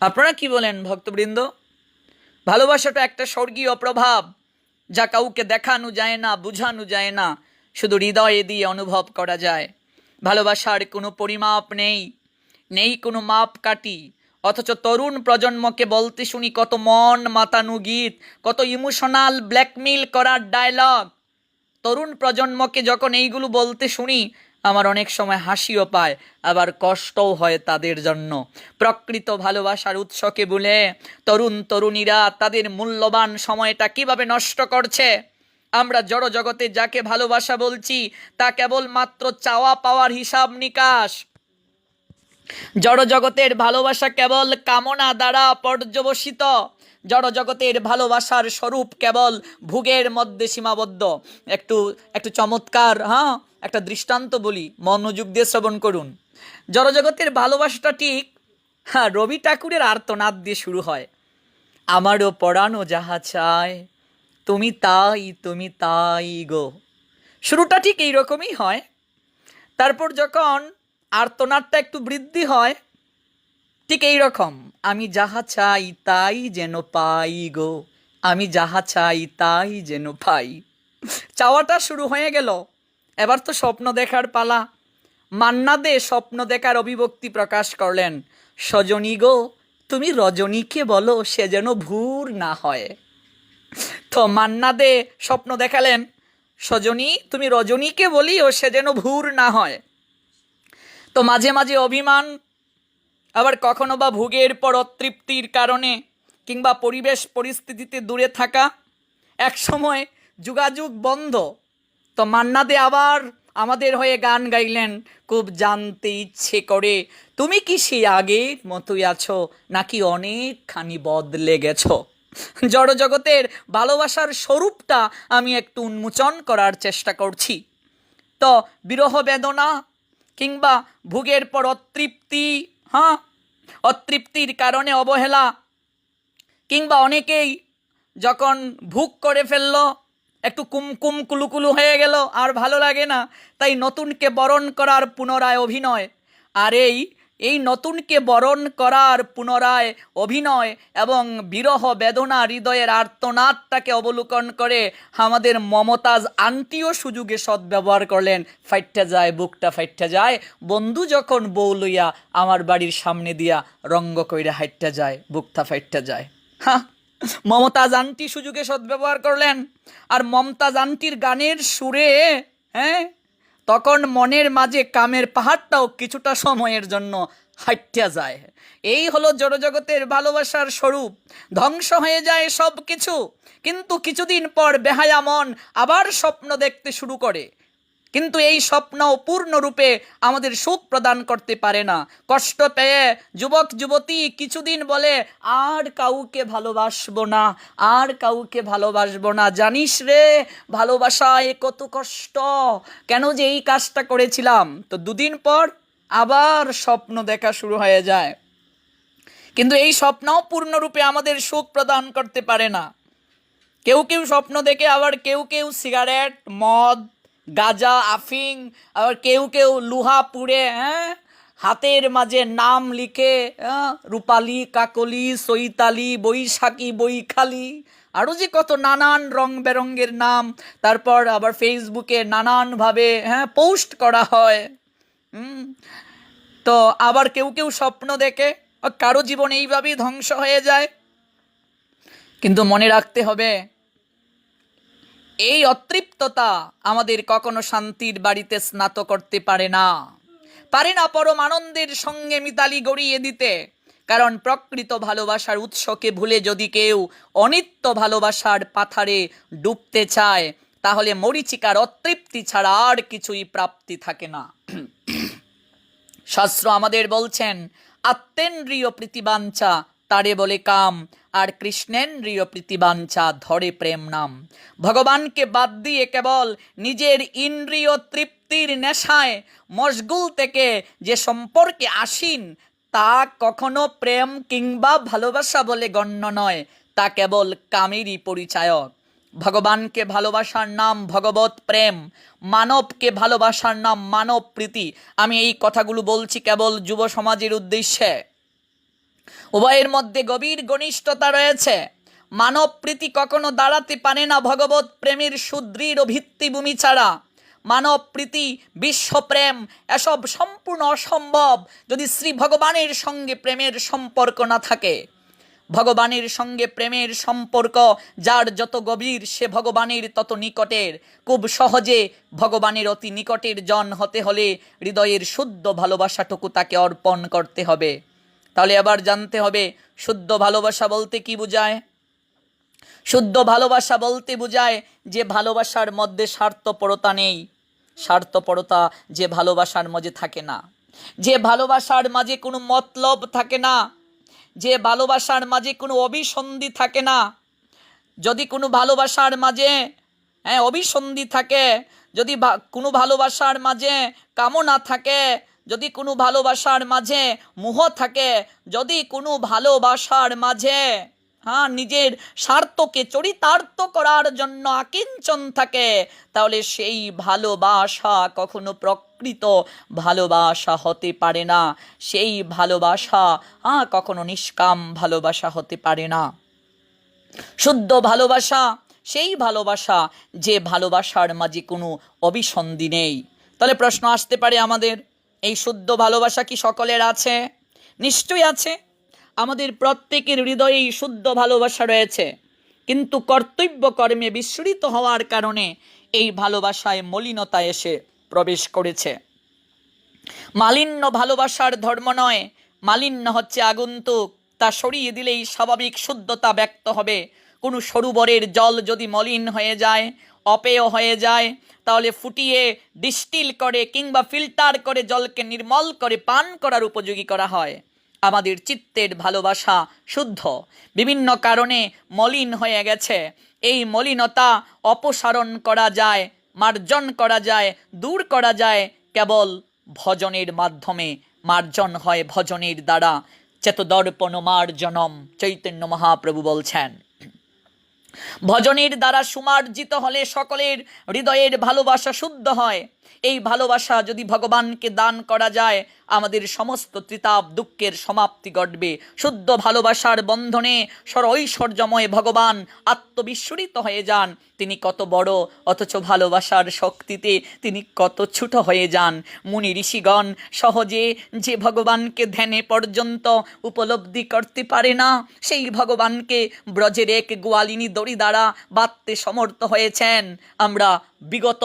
আপনারা কি বলেন ভক্তবৃন্দ? ভালোবাসাটা একটা স্বর্গীয় প্রভাব, যা কাউকে দেখানো যায় না, বোঝানো যায় না, শুধু হৃদয়ে দিয়ে অনুভব করা যায়। ভালোবাসার কোনো পরিমাপ নেই, নেই কোনো মাপকাঠি। অথচ তরুণ প্রজন্মকে বলতে শুনি কত মন মাতানো গীত, কত ইমোশনাল ব্ল্যাকমেইল করার ডায়লগ। তরুণ প্রজন্মকে যখন এইগুলো বলতে শুনি, আমার অনেক সময় হাসিও পায়, আবার কষ্টও হয় তাদের জন্য। প্রকৃত ভালোবাসার উৎসকে বলে তরুণ তরুণীরা তাদের মূল্যবান সময়টা কিভাবে নষ্ট করছে। আমরা জড় জগতে যাকে ভালোবাসা বলছি, তা কেবল মাত্র চাওয়া পাওয়ার হিসাব নিকাশ। জড় জগতের ভালোবাসা কেবল কামনা দ্বারা পর্যবসিত। জড় জগতের ভালোবাসার স্বরূপ কেবল ভোগের মধ্যে সীমাবদ্ধ। একটু একটু চমৎকার একটা দৃষ্টান্ত বলি, মনোযোগ দিয়ে শ্রবণ করুন। জড় জগতের ভালোবাসাটা ঠিক রবি ঠাকুরের আর্তনাদ দিয়ে শুরু হয়। আমারও পরানো যাহা চায়, তুমি তাই গো। শুরুটা ঠিক এইরকমই হয়। তারপর যখন আর্তনাদটা একটু বৃদ্ধি হয়, ঠিক এইরকম, আমি যাহা চাই তাই যেন পাই গো, আমি যাহা চাই তাই যেন পাই। চাওয়াটা শুরু হয়ে গেল, এবার তো স্বপ্ন দেখার পালা। মান্না দে স্বপ্ন দেখার অভিব্যক্তি প্রকাশ করলেন, সজনী গো তুমি রজনীকে বলো সে যেন ভুর না হয়। তো মান্না দে স্বপ্ন দেখালেন, সজনী তুমি রজনীকে বলিও সে যেন ভুর না হয়। তো মাঝে মাঝে অভিমান, আবার কখনো বা ভোগের পর অতৃপ্তির কারণে কিংবা পরিবেশ পরিস্থিতিতে দূরে থাকা, এক সময় যোগাযোগ বন্ধ। তো মান্না দে আবার আমাদের হয়ে গান গাইলেন, খুব জানতে ইচ্ছে করে তুমি কি সেই আগের মতোই আছো নাকি অনেকখানি বদলে গেছো। জড় জগতের ভালোবাসার স্বরূপটা আমি একটু উন্মোচন করার চেষ্টা করছি। তো বিরহ বেদনা কিংবা ভোগের পর অতৃপ্তি, অতৃপ্তির কারণে অবহেলা, কিংবা অনেকেই যখন ভোগ করে ফেললো, একটু কুমকুম কুলুকুলু হয়ে গেল, আর ভালো লাগে না, তাই নতুনকে বরণ করার পুনরায় অভিনয়। আর এই নতুনকে বরণ করার পুনরায় অভিনয় এবং বিরহ বেদনা হৃদয়ের আর্তনাদটাকে অবলোকন করে আমাদের মমতাজ আন্টিও সুযোগে সদ্ব্যবহার করলেন। ফাইটটা যায়, বুকটা ফাইটটা যায়, বন্ধু যখন বউ লইয়া আমার বাড়ির সামনে দিয়া রঙ্গ কইরা হাইটটা যায়, বুকটা ফাইটটা যায়। মমতাজ আন্টি সুযোগে সদ্ব্যবহার করলেন। আর মমতাজ আন্টির গানের সুরে তখন মনের মাঝে কামের পাহাড়টাও কিছুটা সময়ের জন্য হাইট্যা যায়। এই হলো জড়জগতের ভালোবাসার স্বরূপ। ধ্বংস হয়ে যায় সব কিছু, কিন্তু কিছুদিন পর বেহায়া মন আবার স্বপ্ন দেখতে শুরু করে। কিন্তু এই স্বপ্ন পূর্ণরূপে আমাদের সুখ প্রদান করতে পারে না। কষ্ট পেয়ে যুবক যুবতী কিছুদিন বলে, আর কাউকে ভালোবাসবো না, আর কাউকে ভালোবাসবো না। জানিস রে ভালোবাসায় কত কষ্ট, কেন যে এই কাজটা করেছিলাম। তো দুদিন পর আবার স্বপ্ন দেখা শুরু হয়ে যায়, কিন্তু এই স্বপ্নও পূর্ণরূপে আমাদের সুখ প্রদান করতে পারে না। কেউ কেউ স্বপ্ন দেখে, আবার কেউ কেউ সিগারেট, মদ, গাঁজা, আফিং, আবার কেউ কেউ লুহা পুড়ে হাতের মাঝে নাম লিখে, রূপালী, কাকলি, চৈতালি, বৈশাখী, বৈখালি, আরও যে কত নানান রং বেরঙ্গের নাম। তারপর আবার ফেসবুকে নানানভাবে পোস্ট করা হয়। তো আবার কেউ কেউ স্বপ্ন দেখে, কারো জীবন এইভাবেই ধ্বংস হয়ে যায়। কিন্তু মনে রাখতে হবে, এই অতৃপ্ততা আমাদের কখনো শান্তির বাড়িতে স্নাত করতে পারে না পরম আনন্দের সঙ্গে মিতালি গড়িয়ে দিতে। কারণ প্রকৃত ভালোবাসার উৎসকে ভুলে যদি কেউ অনিত্য ভালোবাসার পাথারে ডুবতে চায়, তাহলে মরীচিকার অতৃপ্তি ছাড়া আর কিছুই প্রাপ্তি থাকে না। শাস্ত্র আমাদের বলছেন, আত্মেন্দ্রিয় প্রীতিবাঞ্ছা তারে বলে কাম, আর কৃষ্ণেন্দ্রিয় প্রীতিবাঞ্ছা ধরে প্রেম নাম। ভগবানকে বাদ দিয়ে কেবল নিজের ইন্দ্রিয় তৃপ্তির নেশায় মশগুল থেকে যে সম্পর্কে আসীন, তা কখনো প্রেম কিংবা ভালোবাসা বলে গণ্য নয়, তা কেবল কামেরই পরিচায়ক। ভগবানকে ভালোবাসার নাম ভগবত প্রেম, মানবকে ভালোবাসার নাম মানব প্রীতি। আমি এই কথাগুলো বলছি কেবল যুব সমাজের উদ্দেশ্যে। উভয়ের মধ্যে গভীর ঘনিষ্ঠতা রয়েছে। মানব প্রীতি কখনো দাঁড়াতে পারে না ভগবত প্রেমের সুদৃঢ় ভিত্তিভূমি ছাড়া। মানব প্রীতি, বিশ্বপ্রেম এসব সম্পূর্ণ অসম্ভব যদি শ্রী ভগবানের সঙ্গে প্রেমের সম্পর্ক না থাকে। ভগবানের সঙ্গে প্রেমের সম্পর্ক যার যত গভীর, সে ভগবানের তত নিকটের। খুব সহজে ভগবানের অতি নিকটের জন হতে হলে হৃদয়ের শুদ্ধ ভালোবাসাটুকু তাকে অর্পণ করতে হবে। তাহলে আবার জানতে হবে শুদ্ধ ভালোবাসা বলতে কি বোঝায়। শুদ্ধ ভালোবাসা বলতে বোঝায় যে ভালোবাসার মধ্যে স্বার্থপরতা নেই। স্বার্থপরতা যে ভালোবাসার মাঝে থাকে না, যে ভালোবাসার মাঝে কোনো মতলব থাকে না, যে ভালোবাসার মাঝে কোনো অভিসন্ধি থাকে না। যদি কোনো ভালোবাসার মাঝে অভিসন্ধি থাকে, যদি কোনো ভালোবাসার মাঝে কামনা থাকে, যদি কোনো ভালোবাসার মাঝে মোহ থাকে, যদি কোনো ভালোবাসার মাঝে নিজের স্বার্থকে চরিতার্থ করার জন্য আকিঞ্চন থাকে, তাহলে সেই ভালোবাসা কখনো প্রকৃত ভালোবাসা হতে পারে না। সেই ভালোবাসা কখনো নিষ্কাম ভালোবাসা হতে পারে না। শুদ্ধ ভালোবাসা সেই ভালোবাসা যে ভালোবাসার মাঝে কোনো অভিসন্ধি নেই। তাহলে প্রশ্ন আসতে পারে আমাদের, এই শুদ্ধ ভালোবাসা কি সকলের আছে? নিশ্চয়ই আছে। আমাদের প্রত্যেকের হৃদয়েই শুদ্ধ ভালোবাসা রয়েছে, কিন্তু কর্তব্য কর্মে বিস্মৃত হওয়ার কারণে এই ভালোবাসায় মলিনতা এসে প্রবেশ করেছে। মালিন্য ভালোবাসার ধর্ম নয়, মালিন্য হচ্ছে আগন্তুক, তা সরিয়ে দিলেই স্বাভাবিক শুদ্ধতা ব্যক্ত হবে। কোনো সরোবরের জল যদি মলিন হয়ে যায়, অপেয় হয়ে যায়, তাহলে ফুটিয়ে ডিস্টিল করে কিংবা ফিল্টার করে জলকে নির্মল করে পান করার উপযোগী করা হয়। আমাদের চিত্তের ভালোবাসা শুদ্ধ, বিভিন্ন কারণে মলিন হয়ে গেছে। এই মলিনতা অপসারণ করা যায়, মার্জন করা যায়, দূর করা যায় কেবল ভজনের মাধ্যমে। মার্জন হয় ভজনের দ্বারা। চেতদর্পণ মার্জনম, চৈতন্য মহাপ্রভু বলছেন। ভজনের দ্বারা সুমার্জিত হলে সকলের হৃদয়ের ভালোবাসা শুদ্ধ হয়। এই ভালোবাসা যদি ভগবানকে দান করা যায়, আমাদের সমস্ত ত্রিতাপ দুঃখের সমাপ্তি ঘটবে। শুদ্ধ ভালোবাসার বন্ধনে সরৈশ্বর্যময় ভগবান আত্মবিস্মৃত হয়ে যান। তিনি কত বড়, অথচ ভালোবাসার শক্তিতে তিনি কত ছোট হয়ে যান। মুনি ঋষিগণ সহজে যে ভগবানকে ধ্যানে পর্যন্ত উপলব্ধি করতে পারে না, সেই ভগবানকে ব্রজের এক গোয়ালিনী দড়ি দ্বারা বাঁধতে সমর্থ হয়েছেন। আমরা বিগত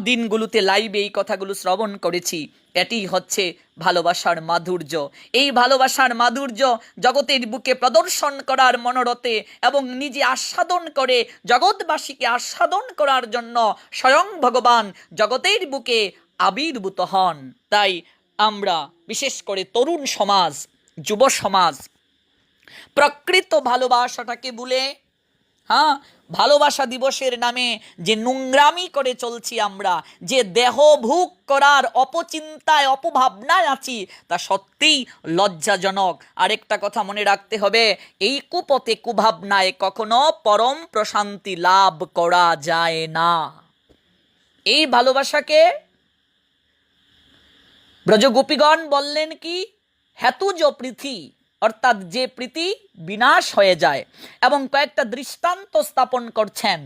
দিনগুলোতে লাইভে এই কথাগুলো শ্রবণ করেছি। এটি হচ্ছে ভালোবাসার মাধুর্য। এই ভালোবাসার মাধুর্য জগতের বুকে প্রদর্শন করার মনোরথে এবং নিজে আস্বাদন করে জগৎবাসীকে আস্বাদন করার জন্য স্বয়ং ভগবান জগতের বুকে আবির্ভূত হন। তাই আমরা বিশেষ করে তরুণ সমাজ, যুব সমাজ প্রকৃত ভালোবাসাটাকে ভুলে ভালোবাসা দিবসের নামে যে নোংরামি করে চলছি আমরা, যে দেহ ভোগ করার অপচিন্তায় অপভাবনায় আছি, তা সত্যিই লজ্জাজনক। আরেকটা কথা মনে রাখতে হবে, এই কুপথে কুভাবনায় কখনো পরম প্রশান্তি লাভ করা যায় না। এই ভালোবাসাকে ব্রজগোপীগণ বললেন কি, হেতুজ প্রীতি, অর্থাৎ যে প্রীতি বিনাশ হয়ে যায়। এবং কয়েকটা দৃষ্টান্ত স্থাপন করছেন,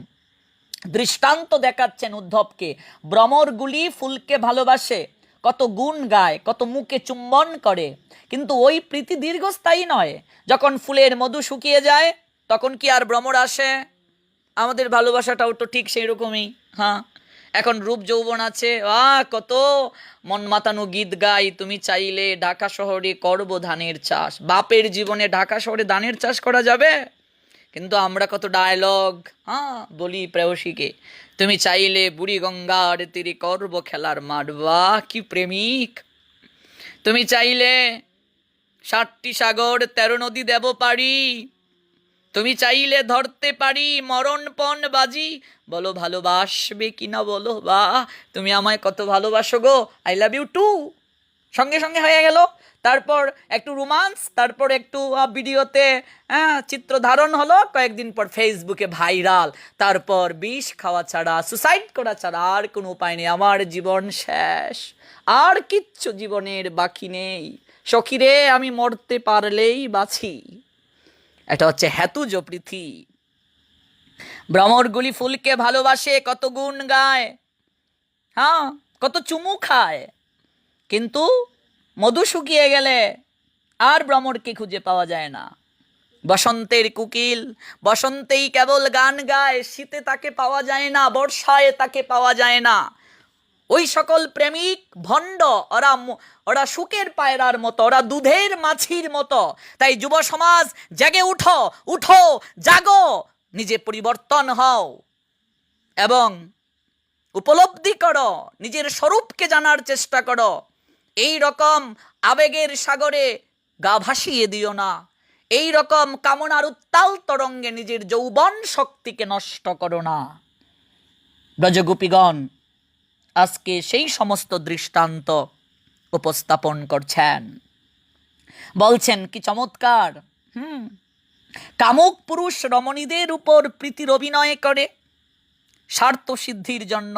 দৃষ্টান্ত দেখাচ্ছেন উদ্ধবকে। ভ্রমরগুলি ফুলকে ভালোবাসে, কত গুণ গায়, কত মুখে চুম্বন করে, কিন্তু ওই প্রীতি দীর্ঘস্থায়ী নয়। যখন ফুলের মধু শুকিয়ে যায়, তখন কি আর ভ্রমর আসে? আমাদের ভালোবাসাটাও তো ঠিক সেই রকমই। এখন রূপ যৌবন আছে, কত মন মাতানো গীত গাই, তুমি চাইলে ঢাকা শহরে করব ধানের চাষ। বাপের জীবনে ঢাকা শহরে ধানের চাষ করা যাবে? কিন্তু আমরা কত ডায়লগ বলি প্রেয়সীকে, তুমি চাইলে বুড়ি গঙ্গার তীরে করব খেলার মাঠ। বাহ, কি প্রেমিক! তুমি চাইলে 7টি সাগর 13 নদী দেব পারি, তুমি চাইলে ধরতে পারি মরণপণ বাজি। বলো ভালোবাসবে কিনা বলো। বাহ, তুমি আমায় কত ভালোবাসো গো, আই লাভ ইউ টু। সঙ্গে সঙ্গে হয়ে গেল। তারপর একটু রোমান্স, তারপর একটু ভিডিওতে চিত্র ধারণ হলো, কয়েকদিন পর ফেসবুকে ভাইরাল। তারপর বিষ খাওয়া ছাড়া, সুসাইড করা ছাড়া আর কোনো উপায় নেই, আমার জীবন শেষ, আর কিচ্ছু জীবনের বাকি নেই। সখীরে আমি মরতে পারলেই বাঁচি। এটা হচ্ছে হেতুজ প্রীতি। ভ্রমরগুলি ফুলকে ভালোবাসে, কত গুণ গায়, হ্যাঁ, কত চুমু খায়, কিন্তু মধু শুকিয়ে গেলে আর ভ্রমরকে খুঁজে পাওয়া যায় না। বসন্তের কোকিল বসন্তেই কেবল গান গায়, শীতে তাকে পাওয়া যায় না, বর্ষায় তাকে পাওয়া যায় না। ওই সকল প্রেমিক ভণ্ড, ওরা শুকের পায়রার মতো, ওরা দুধের মাছির মতো। তাই যুব সমাজ, জেগে উঠো, উঠো, জাগো, নিজে পরিবর্তন হও এবং উপলব্ধি করো, নিজের স্বরূপকে জানার চেষ্টা করো। এই রকম আবেগের সাগরে গা ভাসিয়ে দিও না, এই রকম কামনার উত্তাল তরঙ্গে নিজের যৌবন শক্তিকে নষ্ট করো না। ব্রজগোপীগণ আজকে সেই সমস্ত দৃষ্টান্ত উপস্থাপন করছেন, বলছেন কি চমৎকার। কামুক পুরুষ রমণীদের উপর প্রীতির অভিনয় করে স্বার্থ সিদ্ধির জন্য।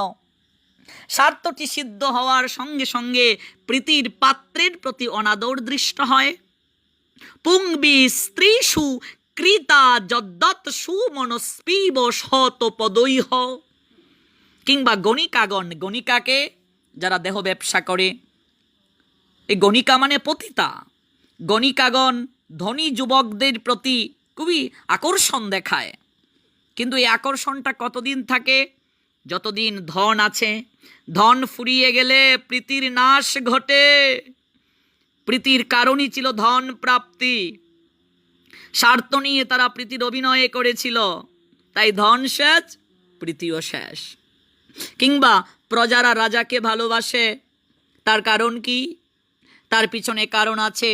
স্বার্থটি সিদ্ধ হওয়ার সঙ্গে সঙ্গে প্রীতির পাত্রের প্রতি অনাদর দৃষ্ট হয়। পুংবি স্ত্রীষু কৃতা যদ্দৎ সুমনস্পীব শত পদৈহ। কিংবা গণিকাগণ, গণিকাকে যারা দেহ ব্যবসা করে, এই গণিকা মানে পতিতা, গণিকাগণ ধনী যুবকদের প্রতি খুবই আকর্ষণ দেখায়। কিন্তু এই আকর্ষণটা কতদিন থাকে? যতদিন ধন আছে। ধন ফুরিয়ে গেলে প্রীতির নাশ ঘটে। প্রীতির কারণই ছিল ধন প্রাপ্তি। স্বার্থ নিয়ে তারা প্রীতির অভিনয়ে করেছিল, তাই ধন শেষ, প্রীতিও শেষ। কিংবা প্রজারা রাজাকে ভালোবাসে, তার কারণ কি? তার পিছনে কারণ আছে,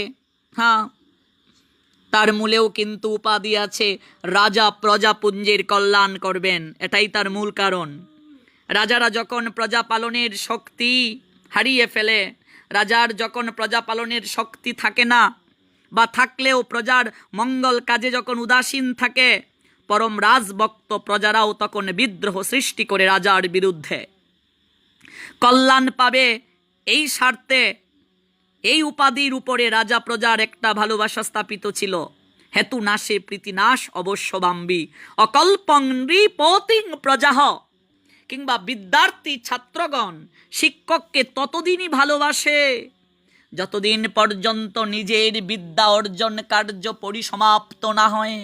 হ্যাঁ, তার মূলেও কিন্তু উপাধি আছে। রাজা প্রজাপুঞ্জের কল্যাণ করবেন, এটাই তার মূল কারণ। রাজারা যখন প্রজা পালনের শক্তি হারিয়ে ফেলে, রাজার যখন প্রজা পালনের শক্তি থাকে না, বা থাকলেও প্রজার মঙ্গল কাজে যখন উদাসীন থাকে, পরম রাজভক্ত প্রজারাও তখন বিদ্রোহ সৃষ্টি করে রাজার বিরুদ্ধে। কল্যাণ পাবে এই স্বার্থে, এই উপাধির উপরে রাজা প্রজার একটা ভালোবাসা স্থাপিত ছিল। হেতু নাশে প্রীতি নাশ অবশ্য বাম্বি অকল্পং নৃপতিং প্রজাহ। কিংবা বিদ্যার্থী ছাত্রগণ শিক্ষককে ততদিনই ভালোবাসে যতদিন পর্যন্ত নিজের বিদ্যা অর্জন কার্য পরিসমাপ্ত না হয়।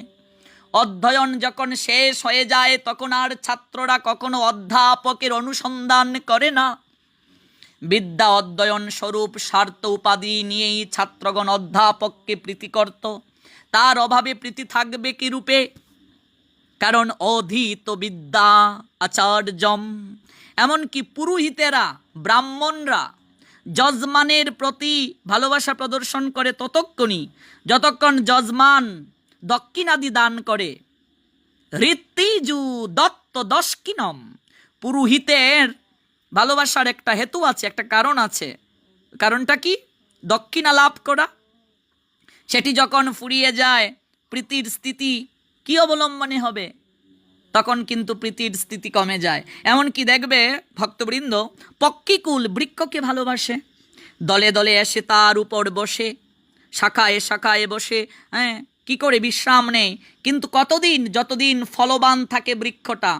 অধ্যয়ন যখন শেষ হয়ে যায় তখন আর ছাত্ররা কখনো অধ্যাপকের অনুসন্ধান করে না। বিদ্যা অধ্যয়ন স্বরূপ স্বার্থ উপাধি নিয়েই ছাত্রগণ অধ্যাপককে প্রীতি করত। তার অভাবে প্রীতি থাকবে কি রূপে? কারণ অধীত বিদ্যা আচার্যম। এমনকি পুরোহিতেরা, ব্রাহ্মণরা যজমানের প্রতি ভালোবাসা প্রদর্শন করে ততক্ষণই যতক্ষণ যজমান দক্ষিণাদি দান করে। ঋত্বিজু দত্ত দস্কিনম। পুরোহিতের ভালোবাসার একটা হেতু আছে, একটা কারণ আছে। কারণটা কি? দক্ষিণা লাভ করা। সেটি যখন ফুরিয়ে যায়, প্রীতির স্থিতি কি অবলম্বনে হবে? তখন কিন্তু প্রীতির স্থিতি কমে যায়। এমনকি দেখবে ভক্তবৃন্দ পক্ষীকুল বৃক্ষকে ভালোবাসে, দলে দলে এসে তার উপর বসে, শাখায় শাখায় বসে, হ্যাঁ, কি করে বিশ্রাম নেয়। কিন্তু কতদিন? যতদিন ফলবান থাকে বৃক্ষটা।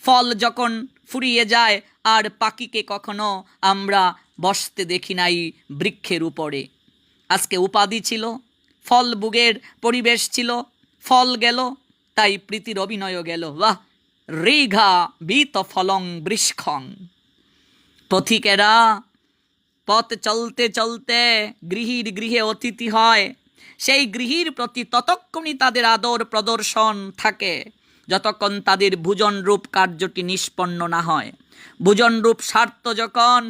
ফল যখন ফুরিয়ে যায় আর পাখিকে কখনো আমরা বসতে দেখি নাই বৃক্ষের উপরে। আজকে উপাধি ছিল, ফল বুগের পরিবেশ ছিল, ফল গেল, তাই প্রীতির অভিনয় গেল। বাহ! ঋঘা বিত ফলং বৃক্ষং। পথিকেরা পথ চলতে চলতে গৃহীর গৃহে অতিথি হয়। সেই গৃহীর প্রতি ততক্ষণই তাদের আদর প্রদর্শন থাকে যতক্ষণ তাদের ভোজনরূপ কার্যটি নিষ্পন্ন না হয়। ভোজনরূপ স্বার্থ যখন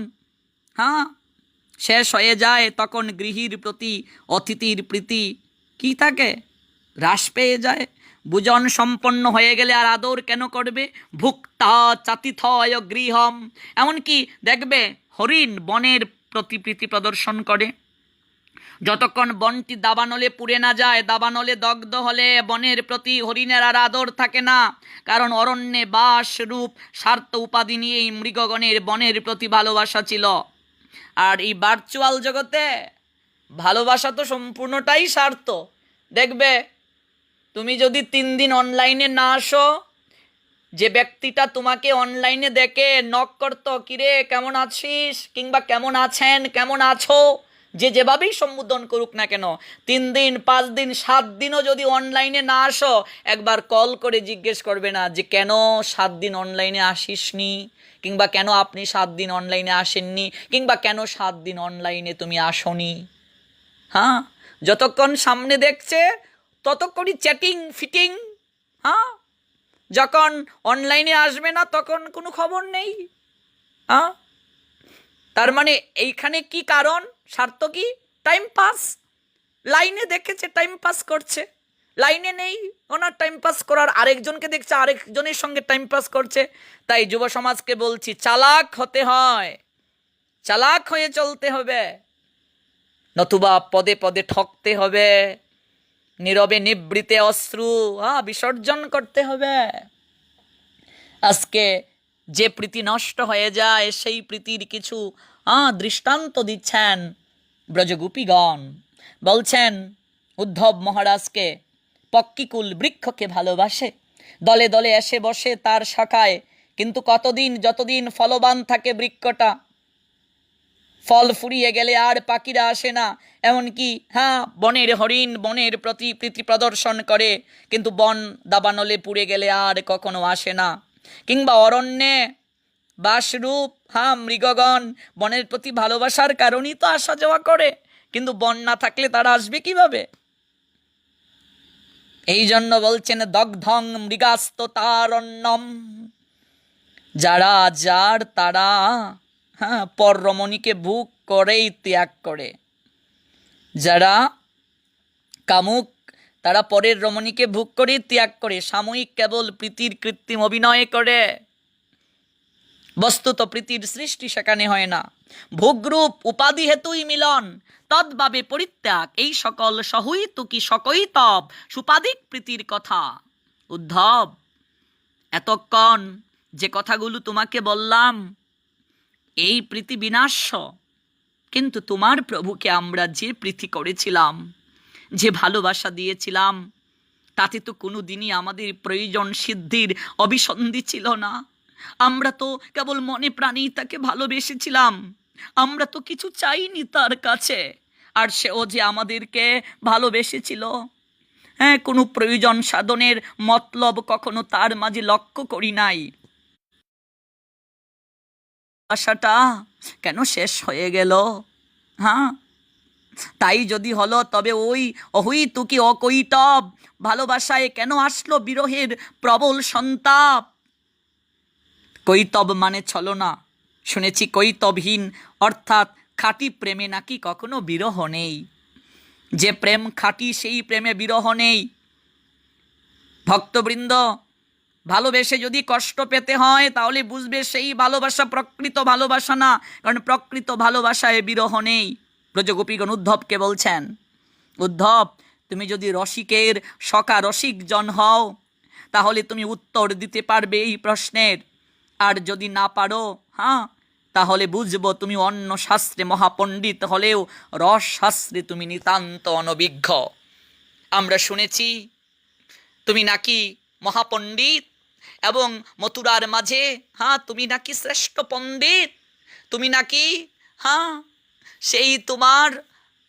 শেষ হয়ে যায় তখন গৃহীর প্রতি অতিথির প্রীতি কি থাকে? হ্রাস পেয়ে যায়। ভোজন সম্পন্ন হয়ে গেলে আর আদর কেন করবে? ভুক্তা চাতিথয় গৃহম। এমনকি দেখবে হরিণ বনের প্রতি প্রীতি প্রদর্শন করে। যতক্ষণ বনটি দাবানলে পুড়ে না যায়, দাবানলে দগ্ধ হলে বনের প্রতি হরিণের আর আদর থাকে না। কারণ অরণ্যে বাস রূপ স্বার্থ উপাধি নিয়েই মৃগগণের বনের প্রতি ভালোবাসা ছিল। আর এই ভার্চুয়াল জগতে ভালোবাসা তো সম্পূর্ণটাই স্বার্থ। দেখবে তুমি যদি 3 দিন অনলাইনে না আসো, যে ব্যক্তিটা তোমাকে অনলাইনে দেখে নক করতো, কিরে কেমন আছিস, কিংবা কেমন আছেন, কেমন আছো, যে যেভাবেই সম্বোধন করুক না কেন, 3 দিন 5 দিন 7 দিনও যদি অনলাইনে না আসো, একবার কল করে জিজ্ঞেস করবে না যে কেন 7 দিন অনলাইনে আসিসনি, কিংবা কেন আপনি 7 দিন অনলাইনে আসেননি, কিংবা কেন 7 দিন অনলাইনে তুমি আসনি। হ্যাঁ, যতক্ষণ সামনে দেখছে ততক্ষণই চ্যাটিং ফিটিং। হ্যাঁ, যখন অনলাইনে আসবে না তখন কোনো খবর নেই। হ্যাঁ, তার মানে এইখানে কি কারণ, স্বার্থ কি? Time pass. লাইনে দেখেছে টাইম পাস করছে, লাইনে নেই, ওনার টাইম পাস করার, আরেকজনকে দেখছে আরেকজনের সঙ্গে টাইম পাস করছে। তাই যুব সমাজকে বলছি, চালাক হতে হয়, চালাক হয়ে চলতে হবে, নতুবা পদে পদে ঠকতে হবে, নীরবে নিবৃতে অশ্রু বিসর্জন করতে হবে। আজকে যে প্রীতি নষ্ট হয়ে যায় সেই প্রীতির কিছু দৃষ্টান্ত দিচ্ছেন ব্রজগোপীগণ। বলছেন উদ্ধব মহারাজকে, পক্ষিকুল বৃক্ষকে ভালোবাসে, দলে দলে এসে বসে তার শাখায়, কিন্তু কতদিন, যতদিন ফলবান থাকে বৃক্ষটা, ফল ফুরিয়ে গেলে আর পাখিরা আসে না। এমনকি বনের হরিণ বনের প্রতি প্রীতি প্রদর্শন করে, কিন্তু বন দাবানলে পুড়ে গেলে আর কখনো আসে না। কিংবা অরণ্যে বাসরূপ মৃগগণ বনের প্রতি ভালোবাসার কারণেই তো আসা যাওয়া করে, কিন্তু বন না থাকলে তারা আসবে কিভাবে? এই জন্য বলছেন দগ্ধং মৃগাস্ত তারণ্যম, যারা যার তারা পর রমণীকে ভোগ করেই ত্যাগ করে। যারা কামুক তারা পরের রমণীকে ভোগ করেই ত্যাগ করে, সাময়িক কেবল প্রীতির কৃত্রিম অভিনয় করে, বস্তুত প্রীতির সৃষ্টি সেখানে হয় না। ভোগরূপ উপাধি হেতুই মিলন, তদ্ভাবে পরিত্যাগ, এই সকল সহই তুকি সকই তব, সুপাদিক প্রীতির কথা। উদ্ধব, এতক্ষণ যে কথাগুলো তোমাকে বললাম, এই প্রীতি বিনাশ্য, কিন্তু তোমার প্রভুকে আমরা যে প্রীতি করেছিলাম, যে ভালোবাসা দিয়েছিলাম, তাতে তো কোনো দিনই আমাদের প্রয়োজন সিদ্ধির অভিসন্ধি ছিল না। আমরা তো কেবল মনে প্রাণেই তাকে ভালোবেসেছিলাম, আমরা তো কিছু চাইনি তার কাছে, আর সেও যে আমাদেরকে ভালোবেসেছিল। কোনো প্রয়োজন সাধনের মতলব কখনো তার মাঝে লক্ষ্য করি নাই। আশাটা কেন শেষ হয়ে গেল? তাই যদি হলো, তবে ওই অহুই তুকি অকৈতব ভালোবাসায় কেন আসলো বিরহের প্রবল সন্তাপ? কৈতব মানে ছলনা, শুনেছি কৈতবহীন অর্থাৎ খাঁটি প্রেমে নাকি কখনো বিরহ নেই। যে প্রেম খাঁটি সেই প্রেমে বিরহ নেই। ভক্তবৃন্দ, ভালোবেসে যদি কষ্ট পেতে হয় তাহলে বুঝবে সেই ভালোবাসা প্রকৃত ভালোবাসা না, কারণ প্রকৃত ভালোবাসায় বিরহ নেই। ব্রজগোপীগণ উদ্ধবকে বলছেন, উদ্ধব, তুমি যদি রসিকের সখা রসিক জন হও তাহলে তুমি উত্তর দিতে পারবে এই প্রশ্নের, আর যদি না পারো তাহলে বুঝবো তুমি অন্য শাস্ত্রে মহাপণ্ডিত হলেও রস শাস্ত্রে তুমি নিতান্ত অনভিজ্ঞ। আমরা শুনেছি তুমি নাকি মহাপণ্ডিত, এবং মথুরার মাঝে তুমি নাকি শ্রেষ্ঠ পণ্ডিত, তুমি নাকি সেই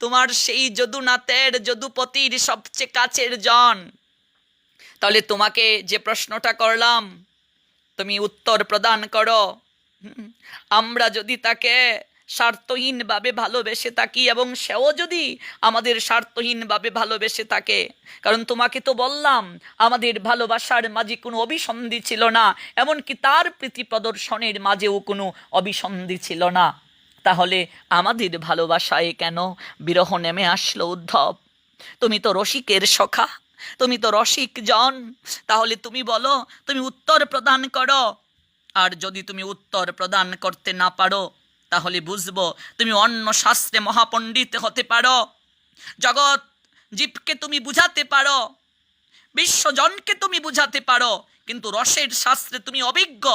তোমার সেই যদুনাথের যদুপতির সবচেয়ে কাছের জন। তাহলে তোমাকে যে প্রশ্নটা করলাম তুমি উত্তর প্রদান করো। আমরা যদি তাকে স্বার্থহীনভাবে ভালোবেসে থাকি, এবং সেও যদি আমাদের স্বার্থহীনভাবে ভালোবেসে থাকে, কারণ তোমাকে তো বললাম আমাদের ভালোবাসার মাঝে কোনো অভিসন্ধি ছিল না, এমনকি তার প্রীতি প্রদর্শনের মাঝেও কোনো অভিসন্ধি ছিল না, তাহলে আমাদের ভালোবাসায় কেন বিরহ নেমে আসলো? উদ্ধব, তুমি তো রসিকের সখা, তুমি তো রসিক জন, তাহলে তুমি বলো, তুমি উত্তর প্রদান করো। আর যদি তুমি উত্তর প্রদান করতে না পারো তাহলে বুঝবো তুমি অন্য শাস্ত্রে মহাপণ্ডিত হতে পারো, জগৎ জীবকে তুমি বুঝাতে পারো, বিশ্বজনকে তুমি বুঝাতে পারো, কিন্তু রসের শাস্ত্রে তুমি অভিজ্ঞ,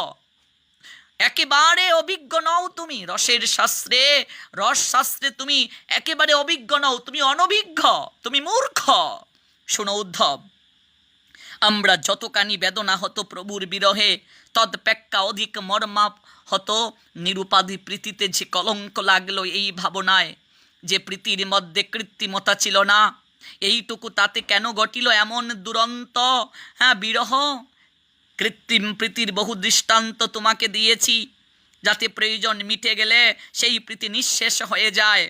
একেবারে অভিজ্ঞ নও। তুমি রসের শাস্ত্রে, রস শাস্ত্রে তুমি একেবারে অভিজ্ঞ নও, তুমি অনভিজ্ঞ, তুমি মূর্খ। শোনো উদ্ধব, আমরা যতখানি বেদনা হতো প্রভুর বিরহে, তদপেক্ষা অধিক মর্মা হতো নিরুপাধি প্রীতিতে যে কলঙ্ক লাগলো এই ভাবনায় যে প্রীতির মধ্যে কৃত্রিমতা ছিল না। এইটুকু তাতে কেন ঘটিল এমন দুরন্ত বিরহ? কৃত্রিম প্রীতির বহু দৃষ্টান্ত তোমাকে দিয়েছি, যাতে প্রয়োজন মিটে গেলে সেই প্রীতি নিঃশেষ হয়ে যায়।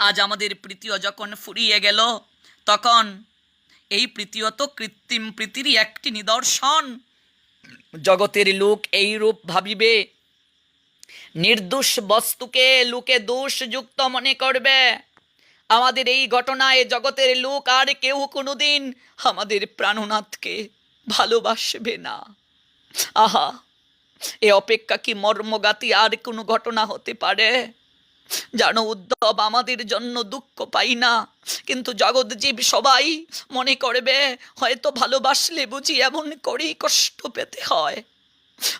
আজ আমাদের প্রীতিও যখন ফুরিয়ে গেল, তখন এই প্রীতিও তো কৃত্রিম প্রীতিরই একটি নিদর্শন। জগতের লোক এই রূপ ভাবিবে, নির্দোষ বস্তুকে লোকে দোষযুক্ত মনে করবে। আমাদের এই ঘটনায় জগতের লোক আর কেউ কোনোদিন আমাদের প্রাণনাথকে ভালোবাসবে না। আহা, এ অপেক্ষা কি মর্মগাতি আর কোনো ঘটনা হতে পারে? জানো উদ্ধব, আমাদের জন্য দুঃখ পাই না, কিন্তু জগৎজীব সবাই মনে করবে হয়তো ভালোবাসলে বুঝি এমন করেই কষ্ট পেতে হয়,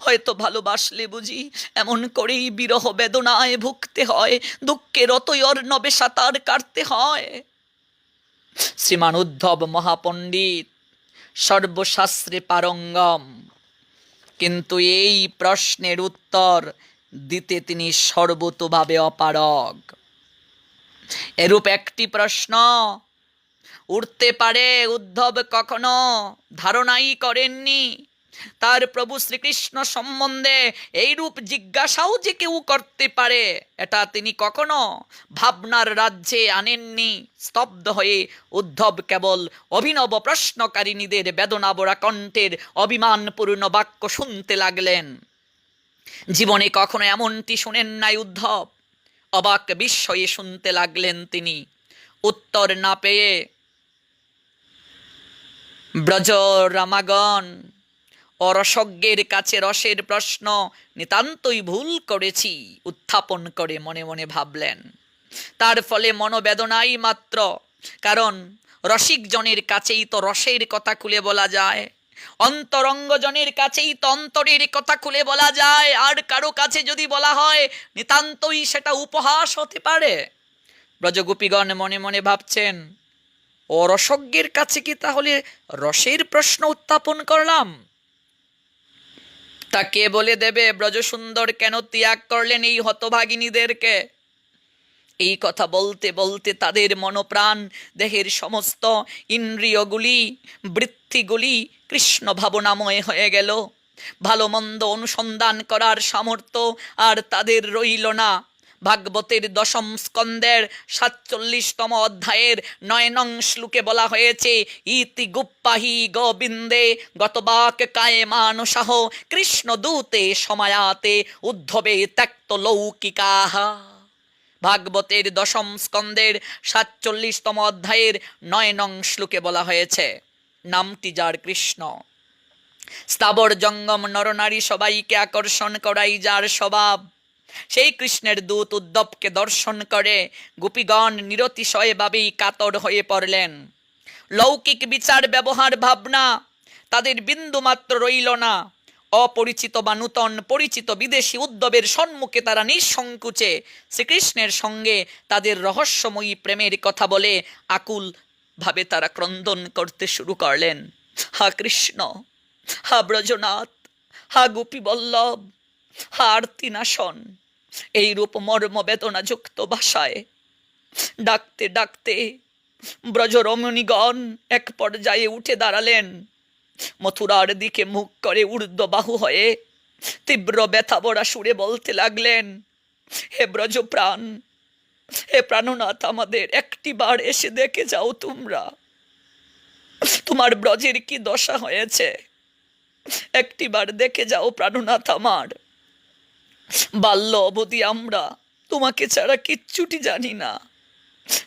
হয়তো ভালোবাসলে বুঝি এমন করেই বিরহ বেদনায় ভুগতে হয়, দুঃখের অতই অর্ণবে সাঁতার কাটতে হয়। শ্রীমান উদ্ধব মহাপণ্ডিত, সর্বশাস্ত্রে পারঙ্গম, কিন্তু এই প্রশ্নের উত্তর দিতে তিনি সর্বতোভাবে অপারগ। এরূপ একটি প্রশ্ন উঠতে পারে উদ্ধব কখনো ধারণাই করেননি। তার প্রভু শ্রীকৃষ্ণ সম্বন্ধে এইরূপ জিজ্ঞাসাও যে কেউ করতে পারে, এটা তিনি কখনো ভাবনার রাজ্যে আনেননি। স্তব্ধ হয়ে উদ্ধব কেবল অভিনব প্রশ্নকারিণীদের বেদনাবরা কণ্ঠের অভিমানপূর্ণ বাক্য শুনতে লাগলেন। জীবনে কখনো এমনটি শোনেন নাই উদ্ধব। অবাক বিস্ময়ে শুনতে লাগলেন তিনি। উত্তর না পেয়ে ব্রজ রামাগণ ও রসজ্ঞের কাছে রসের প্রশ্ন নিতান্তই ভুল করেছি উত্থাপন করে মনে মনে ভাবলেন। তার ফলে মনোবেদনাই মাত্র, কারণ রসিক জনের কাছেই তো রসের কথা খুলে বলা যায়, অন্তরঙ্গ জনের কাছেই তো অন্তরের কথা খুলে বলা যায়। আর কারো কাছে যদি বলা হয় নিতান্তই সেটা উপহাস হতে পারে। ব্রজগোপীগণ মনে মনে ভাবছেন, ও রসজ্ঞের কাছে কি তাহলে রসের প্রশ্ন উত্থাপন করলাম? তা কে বলে দেবে ব্রজসুন্দর কেন ত্যাগ করলেন এই হতভাগিনীদেরকে? এই কথা বলতে বলতে তাদের মনপ্রাণ দেহের সমস্ত ইন্দ্রিয়গুলি বৃত্তিগুলি কৃষ্ণ ভাবনাময় হয়ে গেল। ভালো মন্দ অনুসন্ধান করার সামর্থ্য আর তাদের রইল না। ভাগবতের দশম স্কন্দের 47তম অধ্যায়ের 9 নং শ্লোকে বলা হয়েছে, ইতি গুপ্পাহি গোবিন্দে গতবাক কায়ে মানসাহ কৃষ্ণ দূতে সমায়াতে উদ্ধবে ত্যক্ত লৌকিকাহ। ভাগবতের দশম স্কন্দের 47তম অধ্যায়ের 9 নং শ্লোকে বলা হয়েছে, নামটি যার কৃষ্ণ, স্থাবর জঙ্গম নরনারী সবাইকে আকর্ষণ করাই যার স্বভাব, সেই কৃষ্ণের দূত উদ্ধবকে দর্শন করে গোপীগণ নিরতিশয়ভাবেই কাতর হয়ে পড়লেন। লৌকিক বিচার ব্যবহার ভাবনা তাদের বিন্দুমাত্র রইল না। অপরিচিত বা নূতন পরিচিত বিদেশি উদ্ধবের সম্মুখে তারা নিঃসংকোচে শ্রীকৃষ্ণের সঙ্গে তাদের রহস্যময়ী প্রেমের কথা বলে আকুল ভাবে তারা ক্রন্দন করতে শুরু করলেন। হা কৃষ্ণ, হা ব্রজনাথ, হা গোপী বল্লভ, হা আরতিনাশন, এইরূপ মর্মবেদনা যুক্ত ভাষায় ডাকতে ডাকতে ব্রজরমণীগণ এক পর্যায়ে উঠে দাঁড়ালেন। মথুরার দিকে মুখ করে ঊর্ধ্ববাহু হয়ে তীব্র ব্যথাভরা সুরে বলতে লাগলেন, হে ব্রজপ্রাণ, হে প্রাণনাথ, আমাদের একটিবার এসে দেখে যাও তোমরা, তোমার ব্রজের কি দশা হয়েছে। একটিবার দেখে যাও প্রাণনাথ আমার। বাল্য অবধি আমরা তোমাকে ছাড়া কিচ্ছুটি জানি না।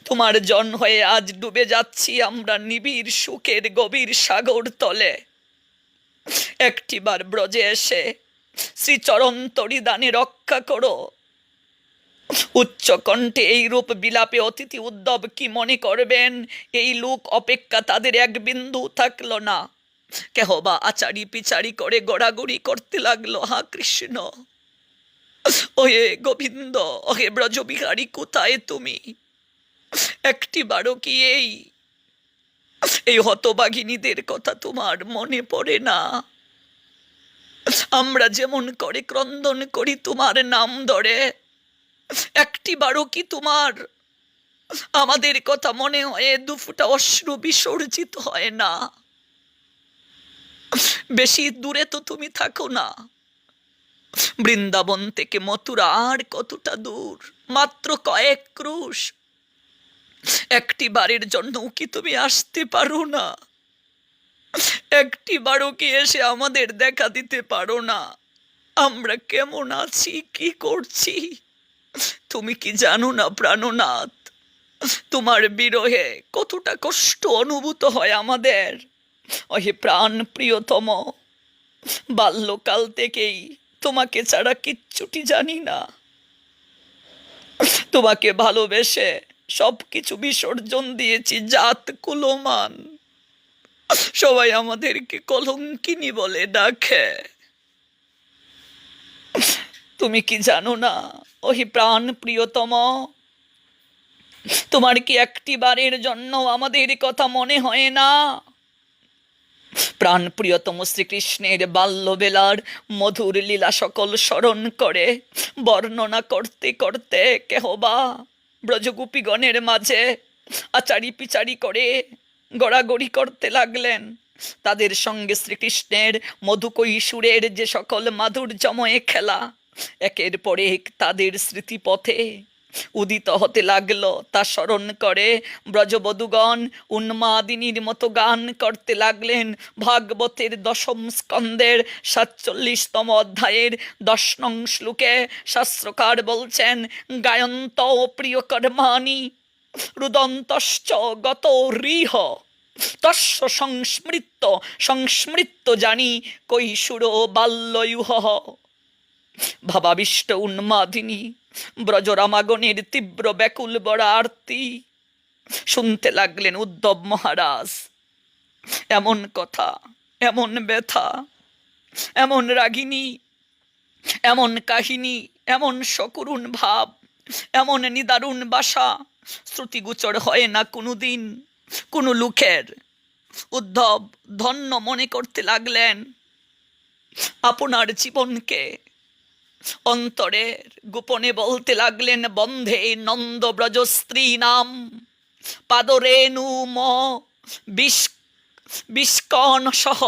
তোমার জন হয়ে আজ ডুবে যাচ্ছি আমরা নিবিড় সুখের গভীর সাগর তলে। একটিবার ব্রজে এসে শ্রীচরণ তরিদানে রক্ষা করো। উচ্চ কণ্ঠে এই রূপ বিলাপে অতিথি উদ্ধব কি মনে করবেন এই লোক অপেক্ষা তাদের এক বিন্দু থাকলো না। কেহ বা আচারি পিচারি করে গড়াগড়ি করতে লাগলো, হা কৃষ্ণ, ওহে গোবিন্দ, ওহে ব্রজবিহারী, কোথায় তুমি? একটিবারও কি এই এই হতবাগিনীদের কথা তোমার মনে পড়ে না? আমরা যেমন করে ক্রন্দন করি তোমার নাম ধরে, একটিবারও কি তোমার আমাদের কথা মনে হয়? দুফোঁটা অশ্রু বিসর্জিত হয় না? বেশি দূরে তো তুমি থাকো না। বৃন্দাবন থেকে মথুরা আর কতটা দূর, মাত্র কয়েক ক্রুশ। একটি বারের জন্য কি তুমি আসতে পারো না? একটি বারও কি এসে আমাদের দেখা দিতে পারো না? আমরা কেমন আছি, কি করছি তুমি কি জানো না প্রাণনাথ? তোমার বিরহে কতটা কষ্ট অনুভূত হয় আমাদের। ওহে প্রাণ প্রিয়তম, বাল্যকাল থেকেই তোমাকে ছাড়া কিচ্ছুটি জানি না। তোমাকে ভালোবেসে সবকিছু বিসর্জন দিয়েছি, জাত কুলমান। সবাই আমাদেরকে কলঙ্কিনী বলে ডাকে। তুমি কি জানো না ওহি প্রাণ প্রিয়তম, তোমার কি একটি বারের জন্য আমাদের কথা মনে হয় না? প্রাণ প্রিয়তম শ্রীকৃষ্ণের বাল্যবেলার মধুর লীলা সকল স্মরণ করে বর্ণনা করতে করতে কেহবা ব্রজগোপীগণের মাঝে আচারি পিচারি করে গড়াগড়ি করতে লাগলেন। তাদের সঙ্গে শ্রীকৃষ্ণের মধুকৈশোরের যে সকল মাধুর্যময় খেলা একের পর এক তাদের স্মৃতিপথে উদিত হতে লাগলো, তা স্মরণ করে ব্রজবধূগণ উন্মাদিনীর মতো গান করতে লাগলেন। ভাগবতের 10ম স্কন্ধের 47তম অধ্যায়ের 10 নং শ্লোকে শাস্ত্রকার বলছেন, গায়ন্ত প্রিয় কর্মাণি রুদন্তশ্চ গত রিহ তস্য সংস্মৃত্য জানি কৈশোর বাল্যয়ুহ। ভাবাবিষ্ট উন্মাদিনী ব্রজরামাগণের তীব্র ব্যাকুল বড় আরতি শুনতে লাগলেন উদ্ধব মহারাজ। এমন কথা, এমন ব্যথা, এমন রাগিনী, এমন কাহিনী, এমন সকরুণ ভাব, এমন নিদারুণ বাসা শ্রুতিগোচর হয় না কোনোদিন কোনো লোকের। উদ্ধব ধন্য মনে করতে লাগলেন আপনার জীবনকে। অন্তরের গোপনে বলতে লাগলেন, বন্ধে নন্দ ব্রজ স্ত্রী নাম পাদরেণু ম বিষ্কন সহ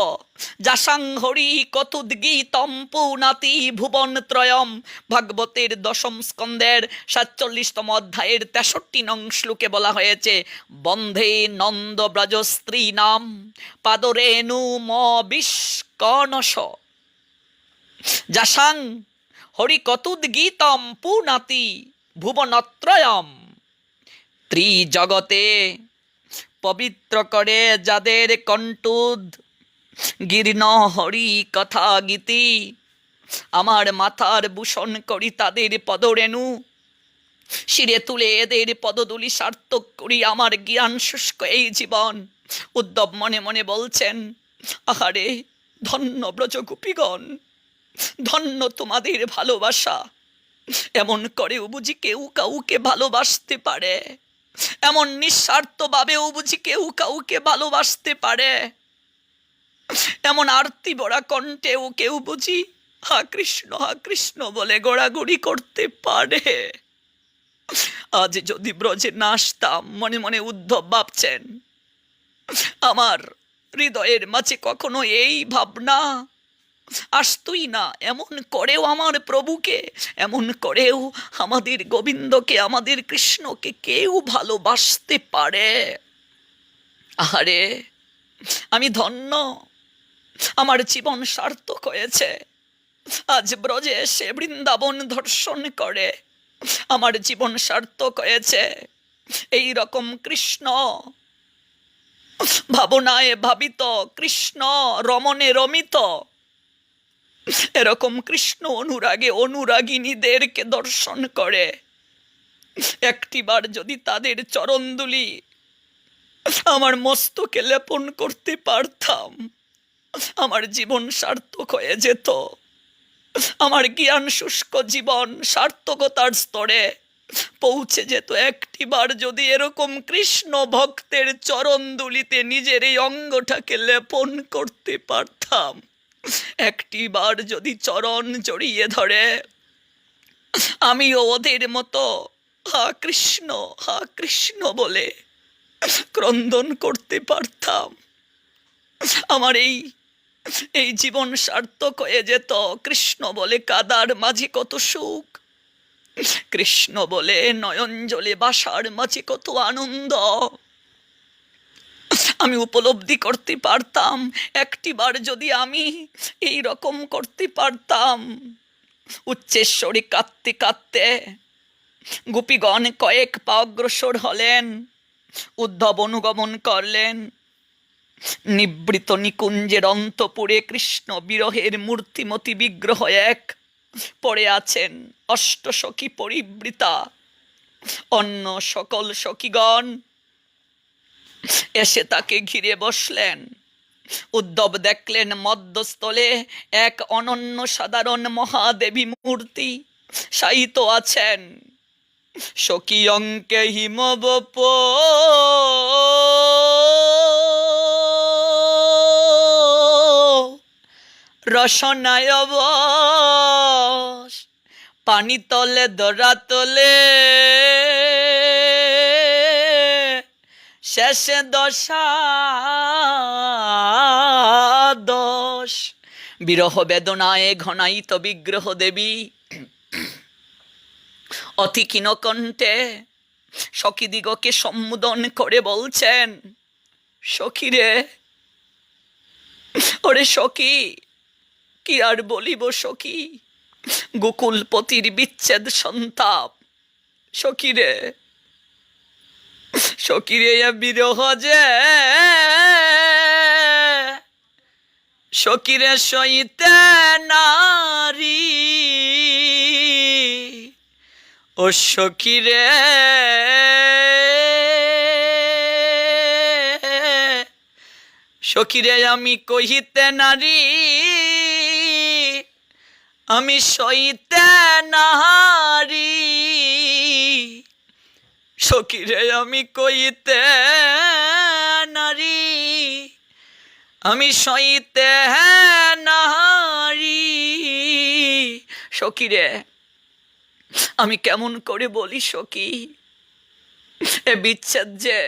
জাসাংহরি কতুদ্গীতম পুনাতি ভুবন ত্রয়ম। ভাগবতের 10ম স্কন্ধের 47তম অধ্যায়ের 63 নং শ্লোকে বলা হয়েছে, বন্ধে নন্দ ব্রজ স্ত্রী নাম পাদরেণু ম বিষ্কনস জাসাং হরি কতুদ্গীতম পুনাতি ভুবনত্রয়ম। ত্রিজগতে পবিত্র করে যাদের কণ্ঠুদ গির্ণ হরি কথা গীতি, আমার মাথার ভূষণ করি তাদের পদরেণু, শিরে তুলে এদের পদধূলি সার্থক করি আমার জ্ঞান শুষ্ক এই জীবন। উদ্ধব মনে মনে বলছেন, আহারে ধন্য ব্রজগোপীগণ, ধন্য তোমাদের ভালোবাসা। এমন করেও বুঝি কেউ কাউকে ভালোবাসতে পারে? এমন নিঃস্বার্থভাবেও বুঝি কেউ কাউকে ভালোবাসতে পারে? এমন আরতি ভরা কণ্ঠেও কেউ বুঝি হা কৃষ্ণ বলে গোড়াগড়ি করতে পারে? আজ যদি ব্রজে না আসতাম, মনে মনে উদ্ধব ভাবছেন, আমার হৃদয়ের মাঝে কখনো এই ভাবনা আসতই না। এমন করেও আমার প্রভুকে, এমন করেও আমাদের গোবিন্দকে, আমাদের কৃষ্ণকে কেউ ভালোবাসতে পারে? আহারে আমি ধন্য, আমার জীবন সার্থক হয়েছে। আজ ব্রজে এসে বৃন্দাবন দর্শন করে আমার জীবন সার্থক হয়েছে। এই রকম কৃষ্ণ ভাবনায় ভাবিত, কৃষ্ণ রমণে রমিত, এরকম কৃষ্ণ অনুরাগে অনুরাগিনীদেরকে দর্শন করে একটিবার যদি তাদের চরণধূলি আমার মস্তকে লেপন করতে পারতাম, আমার জীবন সার্থক হয়ে যেত। আমার জ্ঞান শুষ্ক জীবন সার্থকতার স্তরে পৌঁছে যেত। একটিবার যদি এরকম কৃষ্ণ ভক্তের চরণ দুলিতে নিজের এই অঙ্গটাকে লেপন করতে পারতাম, একটিবার যদি চরণ জড়িয়ে ধরে আমিও ওদের মতো হা কৃষ্ণ বলে ক্রন্দন করতে পারতাম, আমার এই জীবন সার্থক হয়ে যেত। কৃষ্ণ বলে কাদার মাঝে কত সুখ, কৃষ্ণ বলে নয়ন জলে বাসার মাঝে কত আনন্দ আমি উপলব্ধি করতে পারতাম। একটিবার যদি আমি এই রকম করতে পারতাম। উচ্চেশ্বরে কাঁদতে কাঁদতে গোপীগণ কয়েক পা অগ্রসর হলেন, উদ্ধব অনুগমন করলেন। নিবৃত নিকুঞ্জের অন্তপুরে কৃষ্ণ বিরহের মূর্তিমতি বিগ্রহ এক পড়ে আছেন, অষ্টসখী পরিবৃতা। অন্য সকল সখীগণ এসে তাকে ঘিরে বসলেন। উদ্ধব দেখলেন মধ্যস্থলে এক অনন্য সাধারণ মহাদেবী মূর্তি শায়িত আছেন। সখী অঙ্কে হিমবপ রসনায় বস, পানি তলে দরা তলে শেষে দশা দশ। বিরহ বেদনায় ঘনায়িত বিগ্রহ দেবী অতি ক্ষীণকণ্ঠে সখীদিগকে সম্বোধন করে বলছেন, সখীরে, ওরে সখী, কি আর বলিব সখী, গোকুলপতির বিচ্ছেদ সন্তাপ। সখীরে, সখীরে বিরহ যে সখীরে সইতে নারী, ও সখীরে সখীরে আমি কহিতে নারী, আমি সইতে নারী। সখীরে আমি কইতে নারী, আমি সইতে নারী। সখীরে আমি কেমন করে বলি সখী, এ বিচ্ছেদ যে,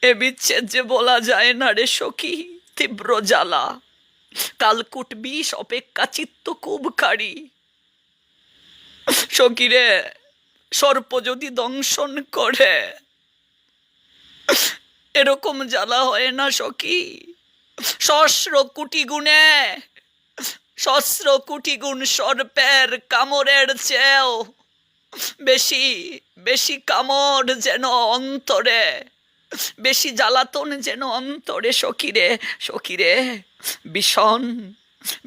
এ বিচ্ছেদ যে বলা যায় না রে সখী। তীব্র জ্বালা, কালকুট বিষ অপেক্ষা চিত্ত কুবকারী। সখীরে, সর্প যদি দংশন করে এরকম জ্বালা হয় না সখী। সহস্র কোটি গুণে, সহস্র কোটি গুণ সর্পের কামড়ের চেয়েও বেশি বেশি কামড় যেন অন্তরে, বেশি জ্বালাতন যেন অন্তরে। সখীরে, সখীরে, বিষণ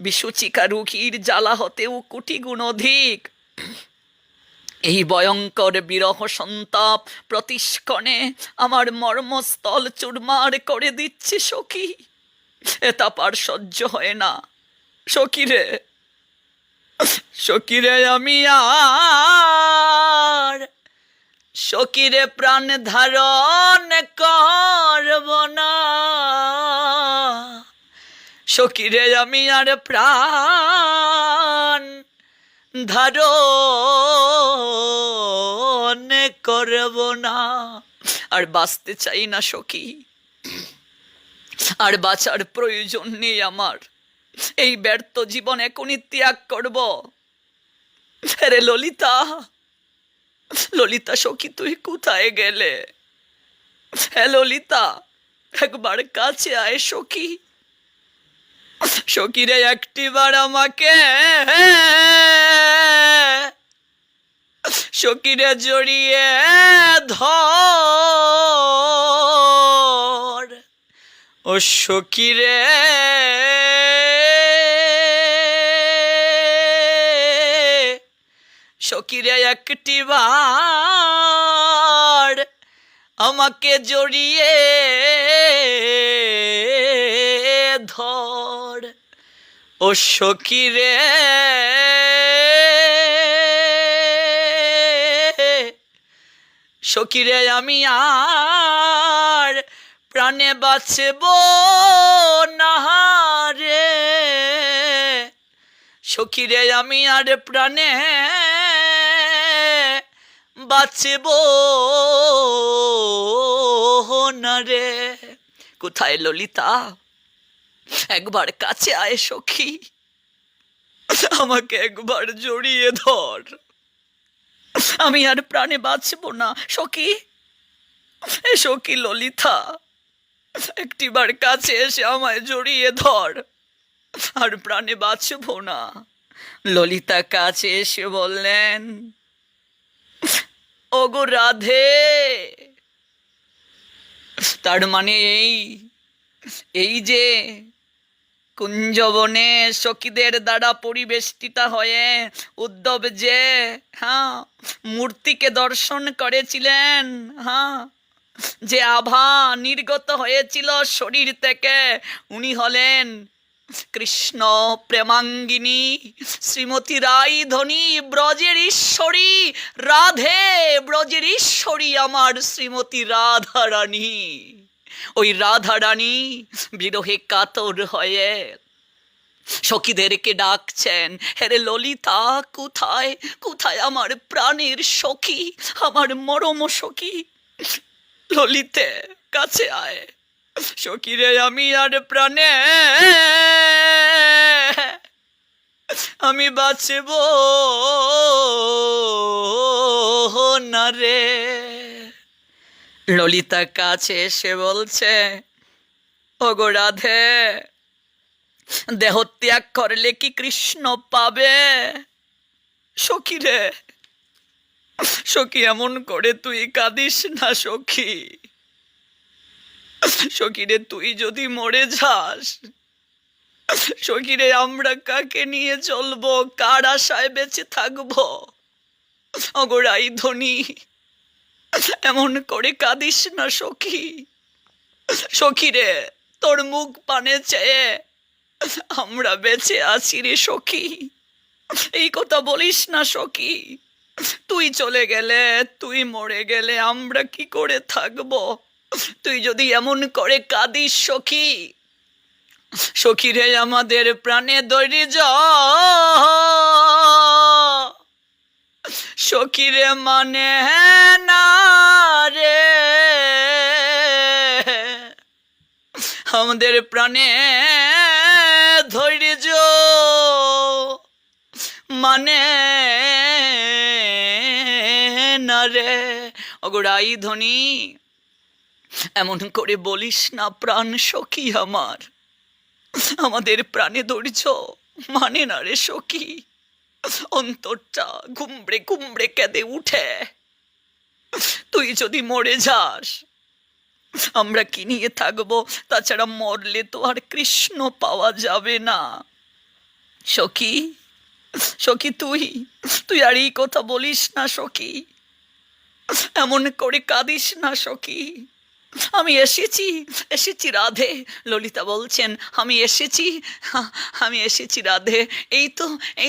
বিসূচিকা রুগীর জ্বালা হতেও কোটি গুণ অধিক। এই ভয়ঙ্কর বিরহ সন্তাপ প্রতিষ্কণে আমার মর্মস্থল চুরমার করে দিচ্ছে সখী। এটা পার সহ্য হয় না সখীরে। সখীরে আমি আর সখীরে প্রাণ ধারণ করব না, সখীরে আমি আর প্রাণ ধারণ করব না। আর বাঁচতে চাই না সখী, আর বাঁচার প্রয়োজন নেই আমার। এই ব্যর্থ জীবন এখনই ত্যাগ করব। রে ললিতা, ললিতা সখী তুই কোথায় গেলে? হ্যাঁ ললিতা, একবার কাছে আয় সখী। সখীরে একটিবার আমাকে সখীরে জড়িয়ে ধর, ও সখীরে সখীরে একটিবার আমাকে জড়িয়ে ধর, ও সখীরে সখীরে আমি আর প্রাণে বাঁচব না রে, সখীরে আমি আর প্রাণে বাঁচব না রে। কোথায় ললিতা? একবার কাছে আয় সখী, আমাকে একবার জড়িয়ে ধর, আমি আর প্রাণে বাঁচব না। সখী, এ সখী ললিতা, একটিবার কাছে এসে আমায় জড়িয়ে ধর, আর প্রাণে বাঁচব না। ললিতা কাছে এসে বললেন, ওগো রাধে। তার মানে এই যে কুঞ্জবনে সখীদের দ্বারা পরিবেষ্টিতা হয়ে উদ্ধব যে মূর্তিকে দর্শন করেছিলেন, যে আভা নির্গত হয়েছিল শরীর থেকে, উনি হলেন কৃষ্ণ প্রেমাঙ্গিনী শ্রীমতী রাইধনী, ব্রজের ঈশ্বরী রাধে, ব্রজের ঈশ্বরী আমার শ্রীমতী রাধা রানী। ওই রাধা রানী বিরহে কাতর হয়ে সখীদেরকে ডাকছেন, হেরে ললিতা কোথায়, কোথায় আমার প্রাণের সখী, আমার মরম সখী ললিতে, কাছে আয়। সখীরে আমি আর প্রাণে আমি বাঁচব না রে। ললিতা কাছে এসে বলছে, ওগো রাধে, দেহ ত্যাগ করলে কি কৃষ্ণ পাবে? সখী রে, সখী এমন করে তুই কাঁদিস না সখী, সখী রে তুই যদি মরে যাস, সখী রে আমরা কাকে নিয়ে চলবো, কার আশায় বেঁচে থাকবো? ওগো রাইধনী, এমন করে কাঁদিস না সখী, সখী রে তোর মুখ পানে চেয়ে আমরা বেঁচে আছি রে সখী, এই কথা বলিস না সখী। তুই চলে গেলে, তুই মরে গেলে আমরা কি করে থাকবো? তুই যদি এমন করে কাঁদিস সখী, সখী রে আমাদের প্রাণে ধৈর্য, সখী রে মানে না রে, আমাদের প্রাণে ধৈর্য মানে না রে। ওগো রাইধনী, এমন করে বলিস না প্রাণ সখী আমার, আমাদের প্রাণে ধৈর্য মানে না রে সখী। অন্তরটা ঘুমড়ে ঘুমড়ে কেঁদে উঠে, তুই যদি মরে যাস আমরা কি নিয়ে থাকবো? তাছাড়া মরলে তো আর কৃষ্ণ পাওয়া যাবে না। সখী, সখী তুই তুই আর এই কথা বলিস না সখী, এমন করে কাঁদিস না সখী। আমি এসেছি, এসেছি রাধে। ললিতা বলছেন, আমি এসেছি, আমি এসেছি রাধে, এই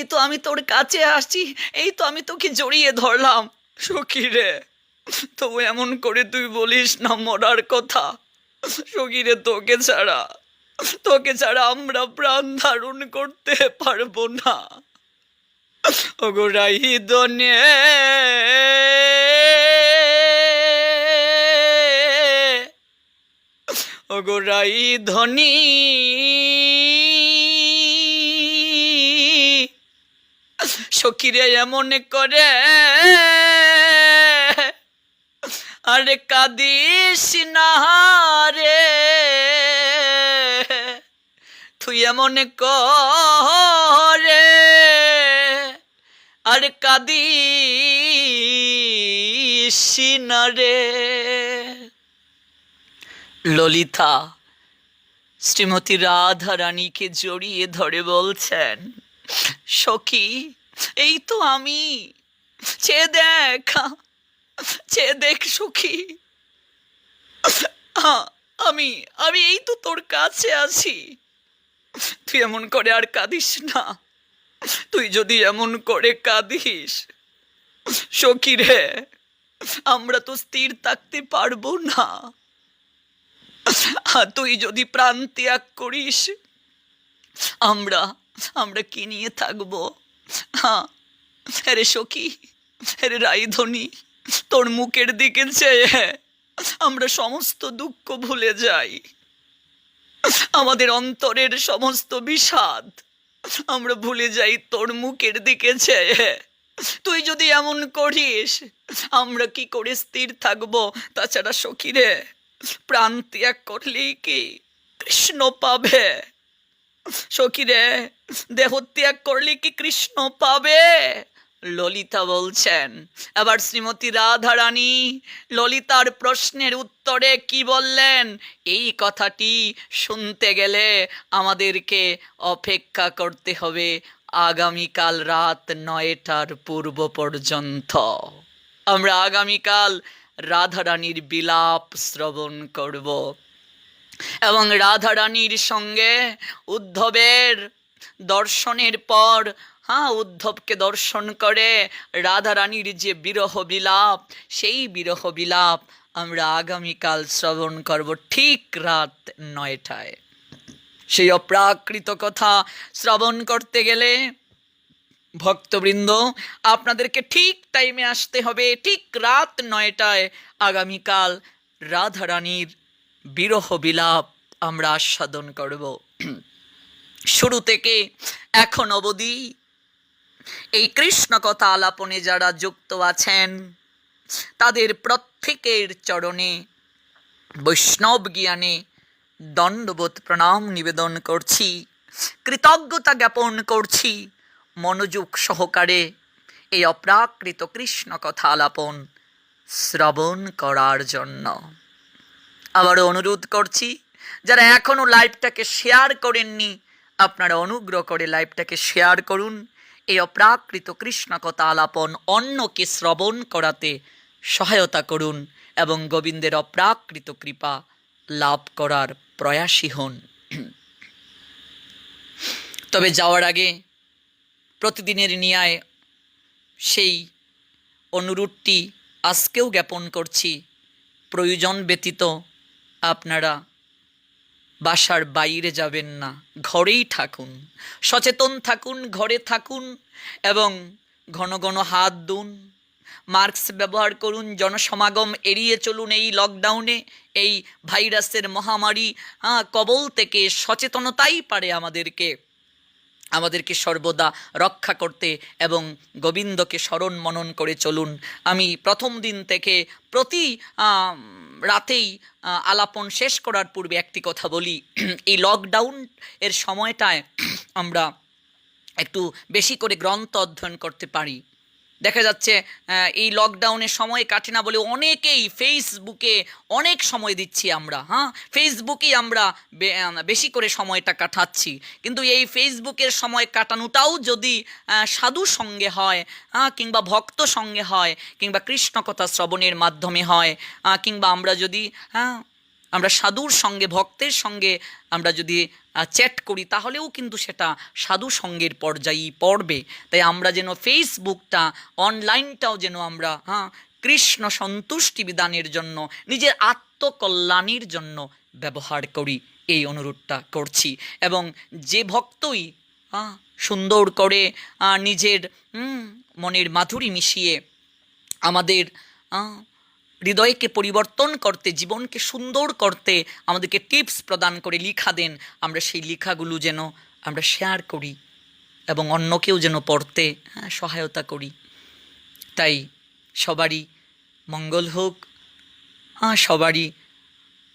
তো আমি তোর কাছে আসছি, এই তো আমি তোকে জড়িয়ে ধরলাম। সখী রে, তবু এমন করে তুই বলিস না মরার কথা। সখী রে, তোকে ছাড়া আমরা প্রাণ ধারণ করতে পারবো না। ওগো রাইধনে, ওগো রাইধনী, সখী রে এমন করে আরে কাঁদিস না রে, তুই এমন করে আর কাঁদিস না রে। ললিতা শ্রীমতী রাধা রানীকে জড়িয়ে ধরে বলছেন, সখী এই তো আমি, চেয়ে দেখ সখী, আমি এই তো তোর কাছে আছি, তুই এমন করে আর কাঁদিস না। তুই যদি এমন করে কাঁদিস সখী রে, আমরা তো স্থির থাকতে পারবো না। তুই যদি প্রাণ ত্যাগ করিস, আমরা আমরা কি নিয়ে থাকবো? আরে সখী, আরে রাইধনী, তোর মুখের দিকে চেয়ে আমরা সমস্ত দুঃখ ভুলে যাই, আমাদের অন্তরের সমস্ত বিষাদ আমরা ভুলে যাই তোর মুখের দিকে চেয়ে। তুই যদি এমন করিস, আমরা কি করে স্থির থাকবো? তাছাড়া সখী রে, প্রাণ ত্যাগ করলেই কি কৃষ্ণ পাবে? সখী রে, দেহ ত্যাগ করলে কি কৃষ্ণ পাবে? ললিতা বলছেন। আবার শ্রীমতী রাধারানী ললিতার প্রশ্নের উত্তরে কি বললেন? এই কথাটি শুনতে গেলে আমাদেরকে অপেক্ষা করতে হবে আগামীকাল রাত 9টার পূর্ব পর্যন্ত। আমরা আগামীকাল রাধারানীর বিলাপ শ্রবণ করব এবং রাধারানীর সঙ্গে উদ্ধবের দর্শনের পর উদ্ধবকে দর্শন করে রাধারানীর যে বিরহ বিলাপ, সেই বিরহ বিলাপ আমরা আগামীকাল শ্রবণ করব ঠিক রাত 9টায়। সেই অপ্রাকৃত কথা শ্রবণ করতে গেলে ভক্তবৃন্দ আপনাদেরকে ঠিক টাইমে আসতে হবে, ঠিক রাত 9টায় আগামীকাল রাধারানীর বিরহ বিলাপ আমরা আস্বাদন করব। শুরু থেকে এখন অবধি এই কৃষ্ণ কথা আলাপনে যারা যুক্ত আছেন তাদের প্রত্যেকের চরণে বৈষ্ণব জ্ঞানে দণ্ডবোধ প্রণাম নিবেদন করছি, কৃতজ্ঞতা জ্ঞাপন করছি মনোযোগ সহকারে এই অপ্রাকৃত কৃষ্ণ কথা আলাপন শ্রবণ করার জন্য। আবারও অনুরোধ করছি, যারা এখনও লাইভটাকে শেয়ার করেননি আপনারা অনুগ্রহ করে লাইভটাকে শেয়ার করুন। এই অপ্রাকৃত কৃষ্ণ কথা আলাপন অন্যকে শ্রবণ করাতে সহায়তা করুন এবং গোবিন্দের অপ্রাকৃত কৃপা লাভ করার প্রয়াসী হন। তবে যাওয়ার আগে প্রতিদিনের ন্যায় সেই অনুরোধটি আজকেও জ্ঞাপন করছি, প্রয়োজন ব্যতীত আপনারা বাসার বাইরে যাবেন না, ঘরেই থাকুন, সচেতন থাকুন, ঘরে থাকুন এবং ঘন ঘন হাত ধুন, মাস্ক ব্যবহার করুন, জনসমাগম এড়িয়ে চলুন। এই লকডাউনে এই ভাইরাসের মহামারী কবল থেকে সচেতনতাই পারে আমাদেরকে সর্বদা রক্ষা করতে এবং গোবিন্দকে স্মরণ মনন করে চলুন। আমি প্রথম দিন থেকে প্রতি রাতেই আলাপন শেষ করার পূর্বে একটি কথা বলি, এই লকডাউন এর সময়টায় আমরা একটু বেশি করে গ্রন্থ অধ্যয়ন করতে পারি। দেখা যাচ্ছে এই লকডাউনের সময় কাটে না বলে অনেকেই ফেসবুকে অনেক সময় দিচ্ছি আমরা, ফেসবুকেই আমরা বেশি করে সময়টা কাটাচ্ছি। কিন্তু এই ফেসবুকের সময় কাটানোটাও যদি সাধু সঙ্গে হয়, কিংবা ভক্ত সঙ্গে হয়, কিংবা কৃষ্ণ কথা শ্রবণের মাধ্যমে হয়, কিংবা আমরা যদি আমরা সাধুর সঙ্গে ভক্তের সঙ্গে আমরা যদি চ্যাট করি, তাহলেও কিন্তু সেটা সাধু সঙ্গের পর্যায়েই পড়বে। তাই আমরা যেন ফেসবুকটা, অনলাইনটাও যেন আমরা কৃষ্ণ সন্তুষ্টি বিধানের জন্য, নিজের আত্মকল্যাণের জন্য ব্যবহার করি, এই অনুরোধটা করছি। এবং যে ভক্তই সুন্দর করে নিজের মনের মাধুরী মিশিয়ে আমাদের হৃদয়কে পরিবর্তন করতে, জীবনকে সুন্দর করতে আমাদেরকে টিপস প্রদান করে লিখা দেন, আমরা সেই লেখাগুলো যেন আমরা শেয়ার করি এবং অন্যকেও যেন পড়তে সহায়তা করি। তাই সবারই মঙ্গল হোক, সবারই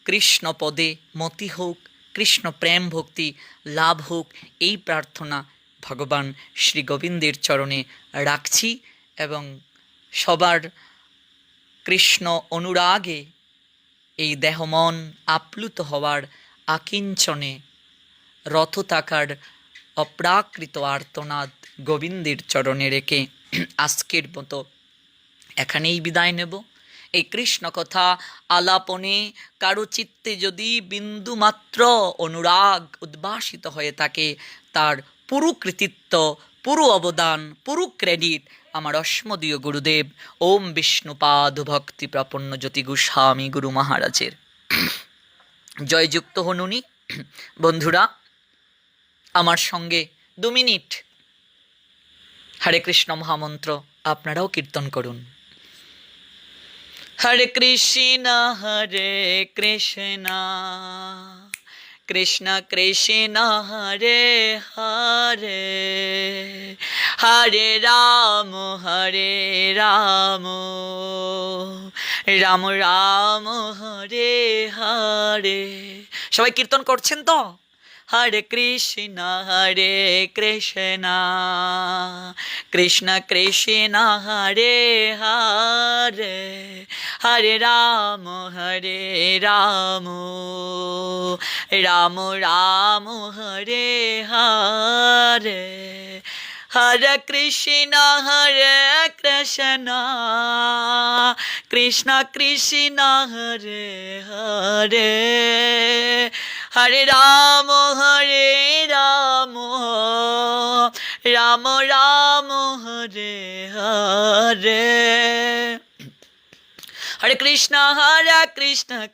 কৃষ্ণ পদে মতি হোক, কৃষ্ণ প্রেম ভক্তি লাভ হোক, এই প্রার্থনা ভগবান শ্রী গোবিন্দের চরণে রাখছি এবং সবার কৃষ্ণ অনুরাগে এই দেহমন আপ্লুত হওয়ার আকিঞ্চনে রথ থাকার অপ্রাকৃত আর্তনাদ গোবিন্দের চরণে রেখে আজকের মতো এখানেই বিদায় নেব। এই কৃষ্ণ কথা আলাপনে কারো চিত্তে যদি বিন্দুমাত্র অনুরাগ উদ্ভাসিত হয়ে থাকে, তার পুরো কৃতিত্ব, পুরো অবদান, পুরো ক্রেডিট আমার অস্মদীয় গুরুদেব ওম বিষ্ণুপাদ ভক্তি প্রপন্ন জ্যোতি গোস্বামী গুরু মহারাজের জয়যুক্ত হন উনি। বন্ধুরা, আমার সঙ্গে 2 মিনিট হরে কৃষ্ণ মহামন্ত্র আপনারাও কীর্তন করুন। হরে কৃষ্ণ কৃষ্ণ কৃষ্ণ হরে হরে, হরে রাম রাম রাম হরে হরে। সবাই কীর্তন করছেন তো? হরে কৃষ্ণ কৃষ্ণ কৃষ্ণ হরে হরে, হরে রাম রাম রাম হরে হরে। হরে কৃষ্ণ কৃষ্ণ কৃষ্ণ হরে হরে, হরে রাম রাম রাম হরে হরে। হরে কৃষ্ণ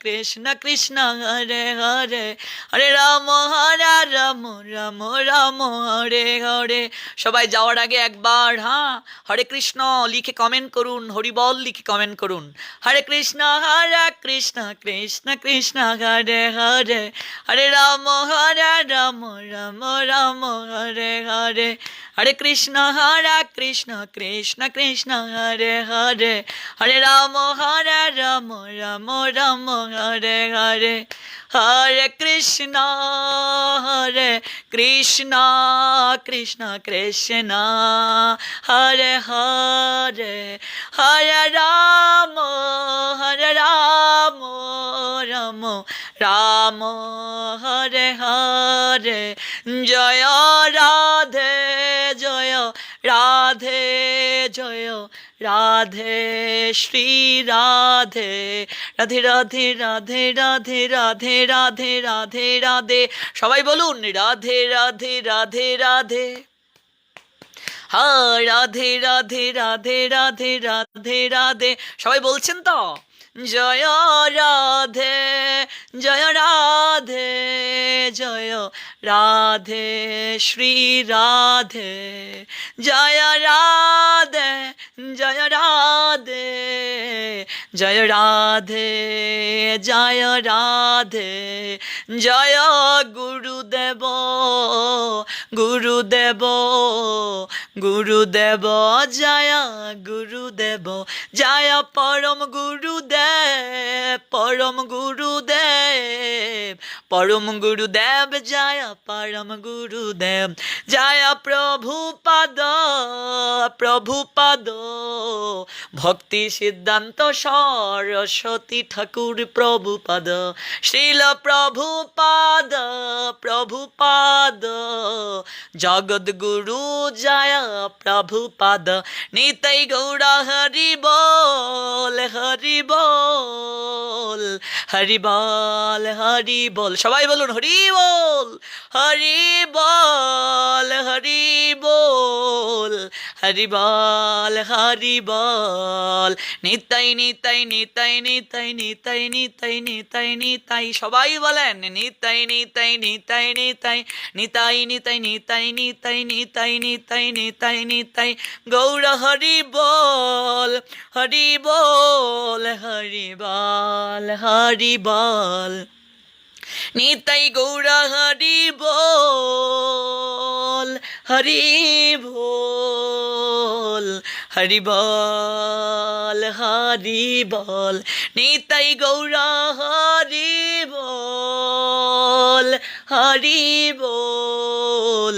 কৃষ্ণ কৃষ্ণ হরে হরে, হরে রাম রাম রাম হরে হরে। সবাই যাওয়ার আগে একবার হরে কৃষ্ণ লিখে কমেন্ট করুন, হরিবল লিখে কমেন্ট করুন। হরে কৃষ্ণ কৃষ্ণ কৃষ্ণ হরে হরে, হরে রাম রাম রাম হরে হরে। হরে কৃষ্ণ কৃষ্ণ কৃষ্ণ হরে হরে, হরে রাম রাম রাম হরে হরে। হরে কৃষ্ণ কৃষ্ণ কৃষ্ণ হরে হরে, হরে রাম রাম হরে হরে। জয় রাধে রাধে জয় রাধে শ্রী রাধে, রাধে রাধে রাধে রাধে রাধে রাধে রাধে রাধে। সবাই বলুন রাধে রাধে রাধে রাধে, হ্যাঁ রাধে রাধে রাধে রাধে রাধে রাধে। সবাই বলছেন তো? জয় রাধে জয় রাধে শ্রী রাধে, জয় রাধে জয় রাধে জয় গুরুদেব গুরুদেব জয় গুরুদেব, জয় পরম গুরুদেব জয় পরম গুরুদেব, জয় প্রভুপাদ ভক্তি সিদ্ধান্ত সরস্বতী ঠাকুর প্রভুপাদ, শ্রীল প্রভুপাদ জগদ্গুরু জয় প্রভুপাদ। নিতাই গৌরা হরি বল হরি বল। সবাই বলুন হরি বল হরি বল। নিতাই নিতাই নিতাই নিতাই নিতাই নিতাই নিতাই নিতাই। সবাই বলেন নিতাই নিতাই নিতাই নিতাই নিতাই নিতাই নিতাই নিতাই নিতাই নিতাই নিতাই নিতাই। গৌর হরি বল হরি বল নিতাই গৌর হরি বল হরি বল নিতাই গৌর হরি বল হরি বল।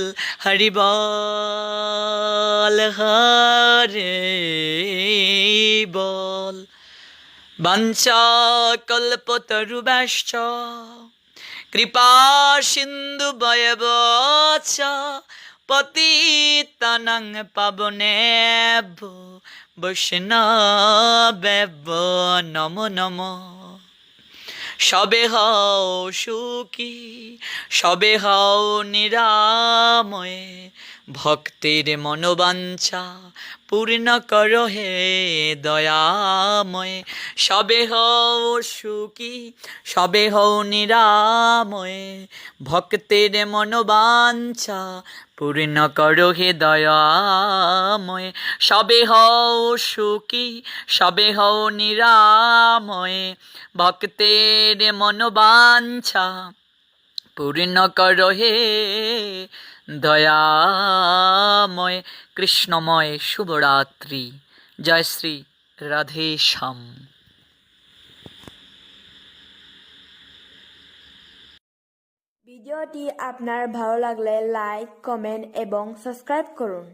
বাঞ্ছা কল্পতরুভ্যশ্চ কৃপা সিন্ধু বয়বচ পতিতানাং পাবনেভ্যো বৈষ্ণবেভ্যো নমো নমঃ। সবে হও সুখী সবে হও নিরাময়ে, ভক্তের মনোবাঞ্ছা পূর্ণ করো হে দয়াময়। সবে হও সুখী, সবে হও নিরাময়, ভক্তের মনোবাঞ্ছা পূর্ণ করো হে দয়াময়। সবে হও সুখী, সবে হও নিরাময়, ভক্তের মনোবাঞ্ছা পূর্ণ করো হে দয়াময়। কৃষ্ণময় শুভরাত্রি। জয় শ্রী রাধে শ্যাম। ভিডিওটি আপনার ভালো লাগলে লাইক, কমেন্ট এবং সাবস্ক্রাইব করুন।